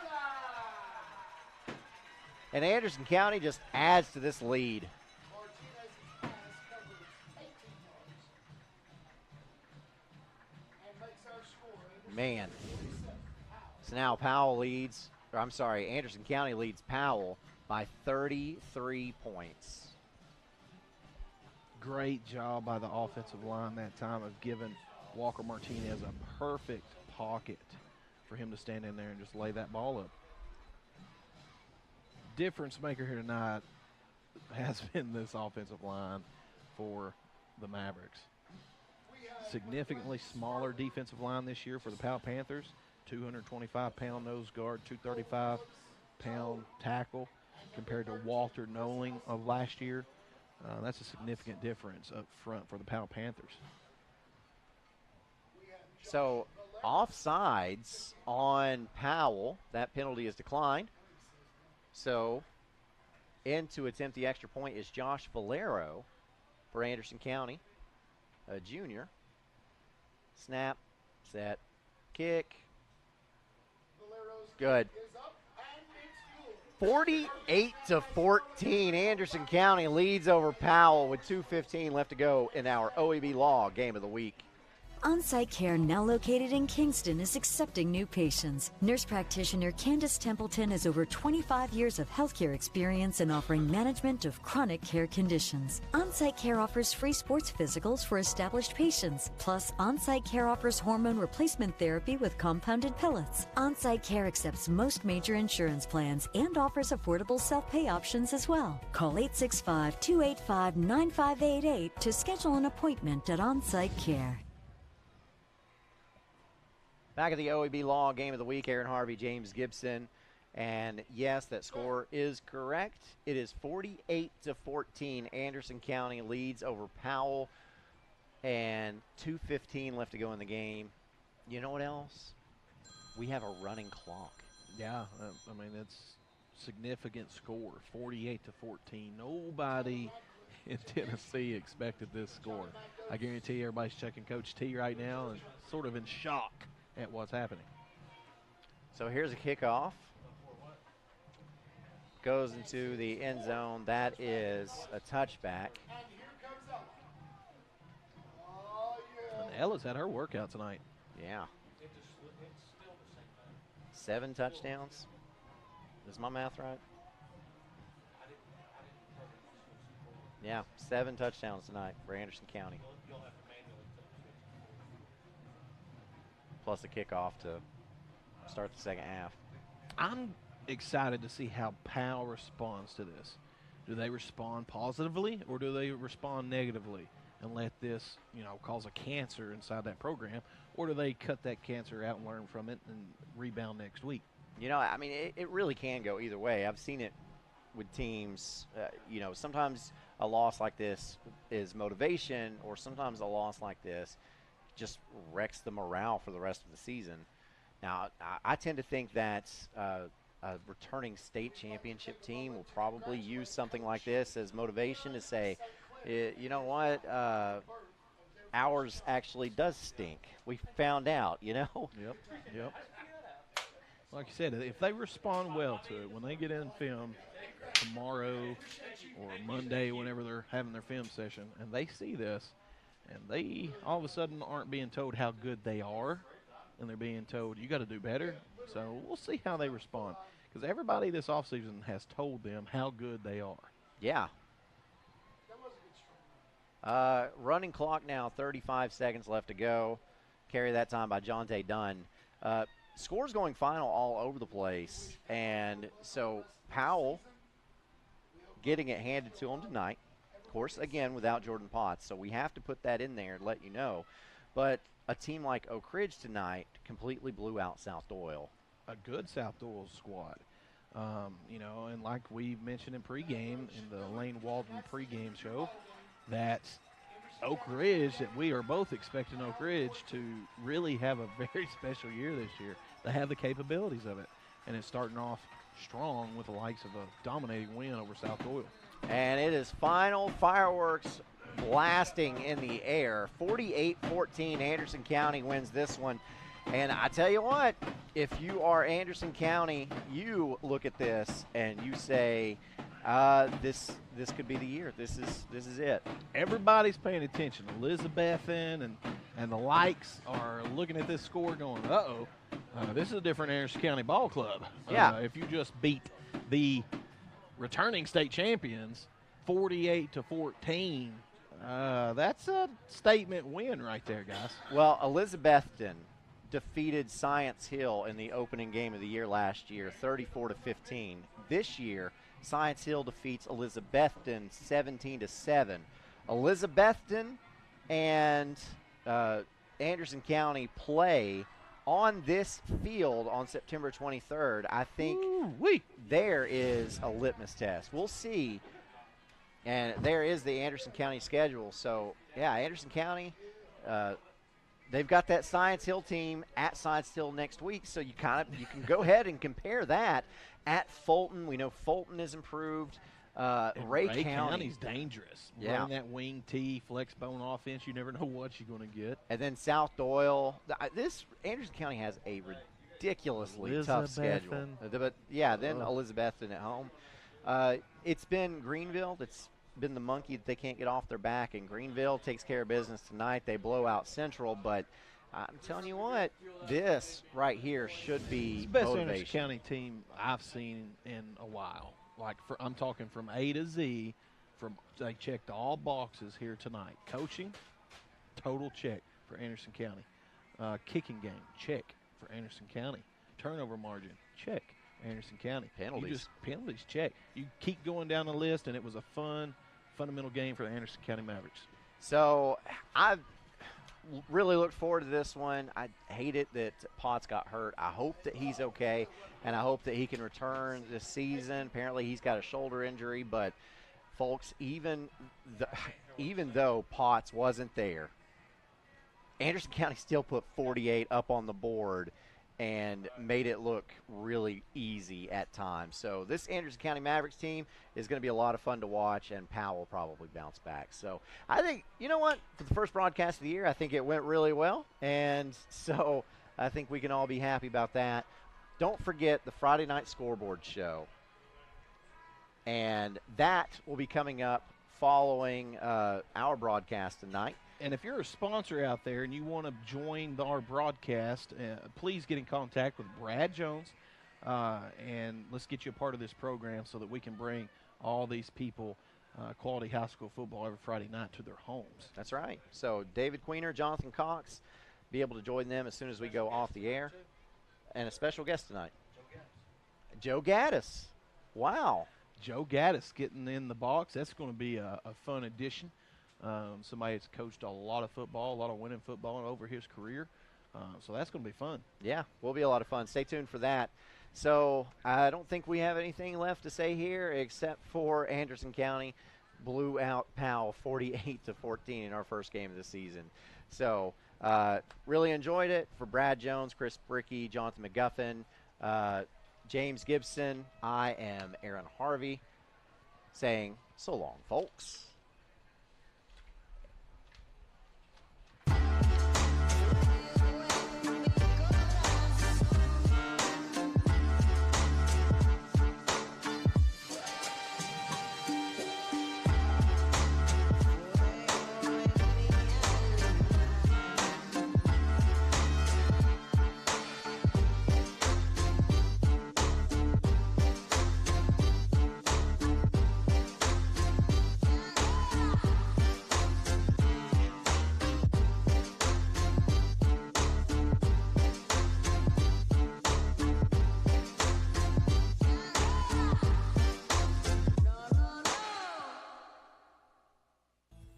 And Anderson County just adds to this lead. Man. So now Powell leads, or I'm sorry, Anderson County leads Powell by 33 points. Great job by the offensive line that time of giving Walker Martinez a perfect pocket for him to stand in there and just lay that ball up. Difference maker here tonight has been this offensive line for the Mavericks. Significantly smaller defensive line this year for the Powell Panthers. 225-pound nose guard, 235-pound tackle compared to Walter Noling of last year. That's a significant difference up front for the Powell Panthers. So offsides on Powell. That penalty is declined. So into its empty extra point is Josh Valero for Anderson County, a junior. Snap, set, kick. Good. 48-14, Anderson County leads over Powell with 2:15 left to go in our OEB Law Game of the Week. On-site care, now located in Kingston, is accepting new patients. Nurse practitioner Candace Templeton has over 25 years of healthcare experience in offering management of chronic care conditions. On-site care offers free sports physicals for established patients. Plus, on-site care offers hormone replacement therapy with compounded pellets. On-site care accepts most major insurance plans and offers affordable self-pay options as well. Call 865-285-9588 to schedule an appointment at On-Site Care. Back at the OEB Law Game of the Week, Aaron Harvey, James Gibson. And yes, that score is correct. It is 48-14. Anderson County leads over Powell. And 2:15 left to go in the game. You know what else? We have a running clock. Yeah, I mean, it's significant score, 48-14. Nobody in Tennessee expected this score. I guarantee everybody's checking Coach T right now and sort of in shock at what's happening. So here's a kickoff. Goes into the end zone. That is a touchback. And Ella's had her workout tonight. Yeah. 7 touchdowns. Is my math right? Yeah, 7 touchdowns tonight for Anderson County. Plus a kickoff to start the second half. I'm excited to see how Powell responds to this. Do they respond positively or do they respond negatively and let this, cause a cancer inside that program? Or do they cut that cancer out and learn from it and rebound next week? It really can go either way. I've seen it with teams. Sometimes a loss like this is motivation, or sometimes a loss like this just wrecks the morale for the rest of the season. Now, I tend to think that a returning state championship team will probably use something like this as motivation to say, you know what, ours actually does stink. We found out, Yep. Like you said, if they respond well to it, when they get in film tomorrow or Monday, whenever they're having their film session, and they see this, and they all of a sudden aren't being told how good they are, and they're being told, you got to do better. So we'll see how they respond. Because everybody this offseason has told them how good they are. Yeah. Running clock now, 35 seconds left to go. Carry that time by Jonte Dunn. Scores going final all over the place. And so Powell getting it handed to him tonight. Of course, again, without Jordan Potts. So we have to put that in there and let you know. But a team like Oak Ridge tonight completely blew out South Doyle. A good South Doyle squad. And like we mentioned in pregame, in the Lane Walden pregame show, that Oak Ridge, that we are both expecting Oak Ridge to really have a very special year this year. They have the capabilities of it, and it's starting off strong with the likes of a dominating win over South Doyle. And it is final fireworks blasting in the air. 48-14, Anderson County wins this one. And I tell you what, if you are Anderson County, you look at this and you say, this could be the year. This is it. Everybody's paying attention. Elizabethan and the likes are looking at this score going, this is a different Anderson County ball club. Yeah. If you just beat the returning state champions 48-14, that's a statement win right there, guys. Well, Elizabethton defeated Science Hill in the opening game of the year last year, 34-15. This year, Science Hill defeats Elizabethton 17-7. Elizabethton and Anderson County play on this field on September 23rd. I think there is a litmus test. We'll see. And there is the Anderson County schedule. So, yeah, Anderson County, they've got that Science Hill team at Science Hill next week, so you can go ahead and compare that. At Fulton, we know Fulton is improved. Ray County's dangerous. Yeah. Running that wing T, flex bone offense, you never know what you're going to get. And then South Doyle. This Anderson County has a ridiculously tough schedule. But, yeah, then Elizabethton at home. It's been Greenville that's been the monkey that they can't get off their back, and Greenville takes care of business tonight. They blow out Central, but I'm telling you what, this right here should be it's the best motivation. Anderson County team I've seen in a while. I'm talking from A to Z. They checked all boxes here tonight. Coaching, total check for Anderson County. Kicking game, check for Anderson County. Turnover margin, check. Anderson County. Penalties, check. You keep going down the list, and it was a fundamental game for the Anderson County Mavericks. So I've really looked forward to this one. I hate it that Potts got hurt. I hope that he's okay, and I hope that he can return this season. Apparently he's got a shoulder injury, but, folks, even though Potts wasn't there, Anderson County still put 48 up on the board and made it look really easy at times. So this Anderson County Mavericks team is going to be a lot of fun to watch, and Powell will probably bounce back. So I think, you know what, for the first broadcast of the year, I think it went really well, and so I think we can all be happy about that. Don't forget the Friday night scoreboard show, and that will be coming up following our broadcast tonight. And if you're a sponsor out there and you want to join our broadcast, please get in contact with Brad Jones, and let's get you a part of this program so that we can bring all these people quality high school football every Friday night to their homes. That's right. So David Queener, Jonathan Cox, be able to join them as soon as we go off the air. And a special guest tonight, Joe Gaddis. Wow. Joe Gaddis getting in the box. That's going to be a fun addition. Somebody that's coached a lot of football, a lot of winning football over his career. So that's going to be fun. Yeah, will be a lot of fun. Stay tuned for that. So I don't think we have anything left to say here except for Anderson County blew out Powell 48-14 in our first game of the season. So really enjoyed it. For Brad Jones, Chris Brickey, Jonathan McGuffin, James Gibson, I am Aaron Harvey saying so long, folks.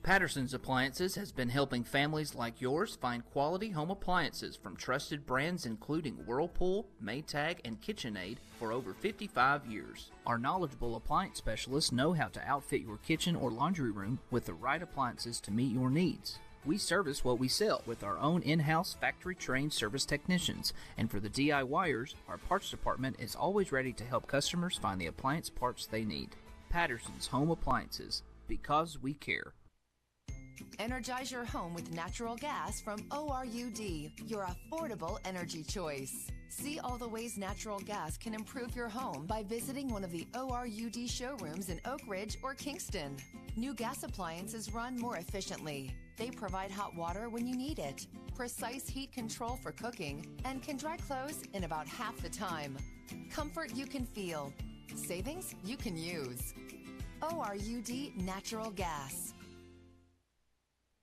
Patterson's Appliances has been helping families like yours find quality home appliances from trusted brands including Whirlpool, Maytag, and KitchenAid for over 55 years. Our knowledgeable appliance specialists know how to outfit your kitchen or laundry room with the right appliances to meet your needs. We service what we sell with our own in-house factory-trained service technicians, and for the DIYers, our parts department is always ready to help customers find the appliance parts they need. Patterson's Home Appliances, because we care. Energize your home with natural gas from ORUD, your affordable energy choice. See all the ways natural gas can improve your home by visiting one of the ORUD showrooms in Oak Ridge or Kingston. New gas appliances run more efficiently. They provide hot water when you need it, precise heat control for cooking, and can dry clothes in about half the time. Comfort you can feel. Savings you can use. ORUD Natural Gas.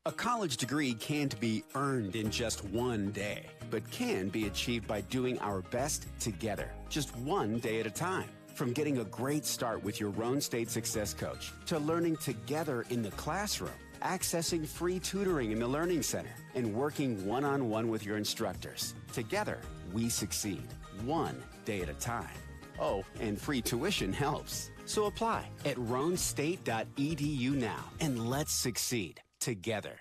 A college degree can't be earned in just one day, but can be achieved by doing our best together, just one day at a time. From getting a great start with your Roan State Success Coach, to learning together in the classroom, accessing free tutoring in the Learning Center, and working one-on-one with your instructors. Together, we succeed, one day at a time. Oh, and free tuition helps. So apply at roanstate.edu now, and let's succeed together.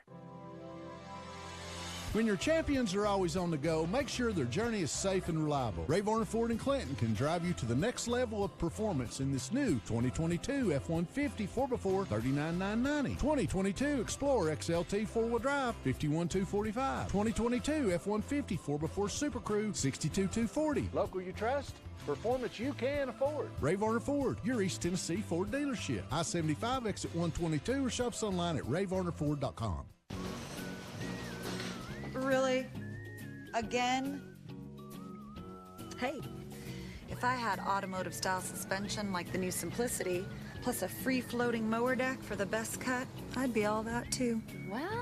When your champions are always on the go, make sure their journey is safe and reliable. Ray Varner Ford in Clinton can drive you to the next level of performance in this new 2022 F-150 4x4 $39,990. 2022 Explorer XLT 4-wheel drive $51,245. 2022 F-150 4x4 Super Crew $62,240. Local you trust, performance you can afford. Ray Varner Ford, your East Tennessee Ford dealership. I-75 exit 122 or shop us online at rayvarnerford.com. Really? Again? Hey, if I had automotive style suspension like the new Simplicity, plus a free floating mower deck for the best cut, I'd be all that too. Well...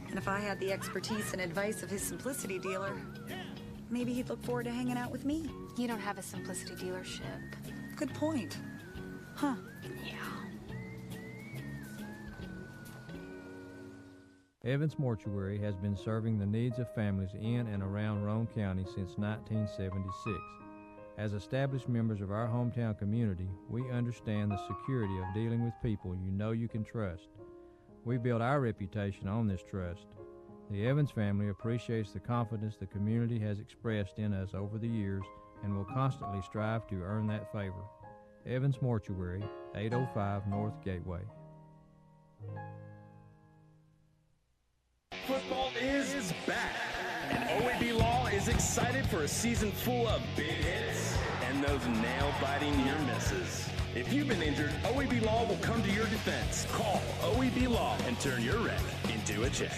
And if I had the expertise and advice of his Simplicity dealer, maybe he'd look forward to hanging out with me. You don't have a Simplicity dealership. Good point. Huh. Yeah. Evans Mortuary has been serving the needs of families in and around Roan County since 1976. As established members of our hometown community, we understand the security of dealing with people you know you can trust. We build our reputation on this trust. The Evans family appreciates the confidence the community has expressed in us over the years and will constantly strive to earn that favor. Evans Mortuary, 805 North Gateway. Football is back, and OEB Law is excited for a season full of big hits and those nail-biting near misses. If you've been injured, OEB Law will come to your defense. Call OEB Law and turn your wreck into a check.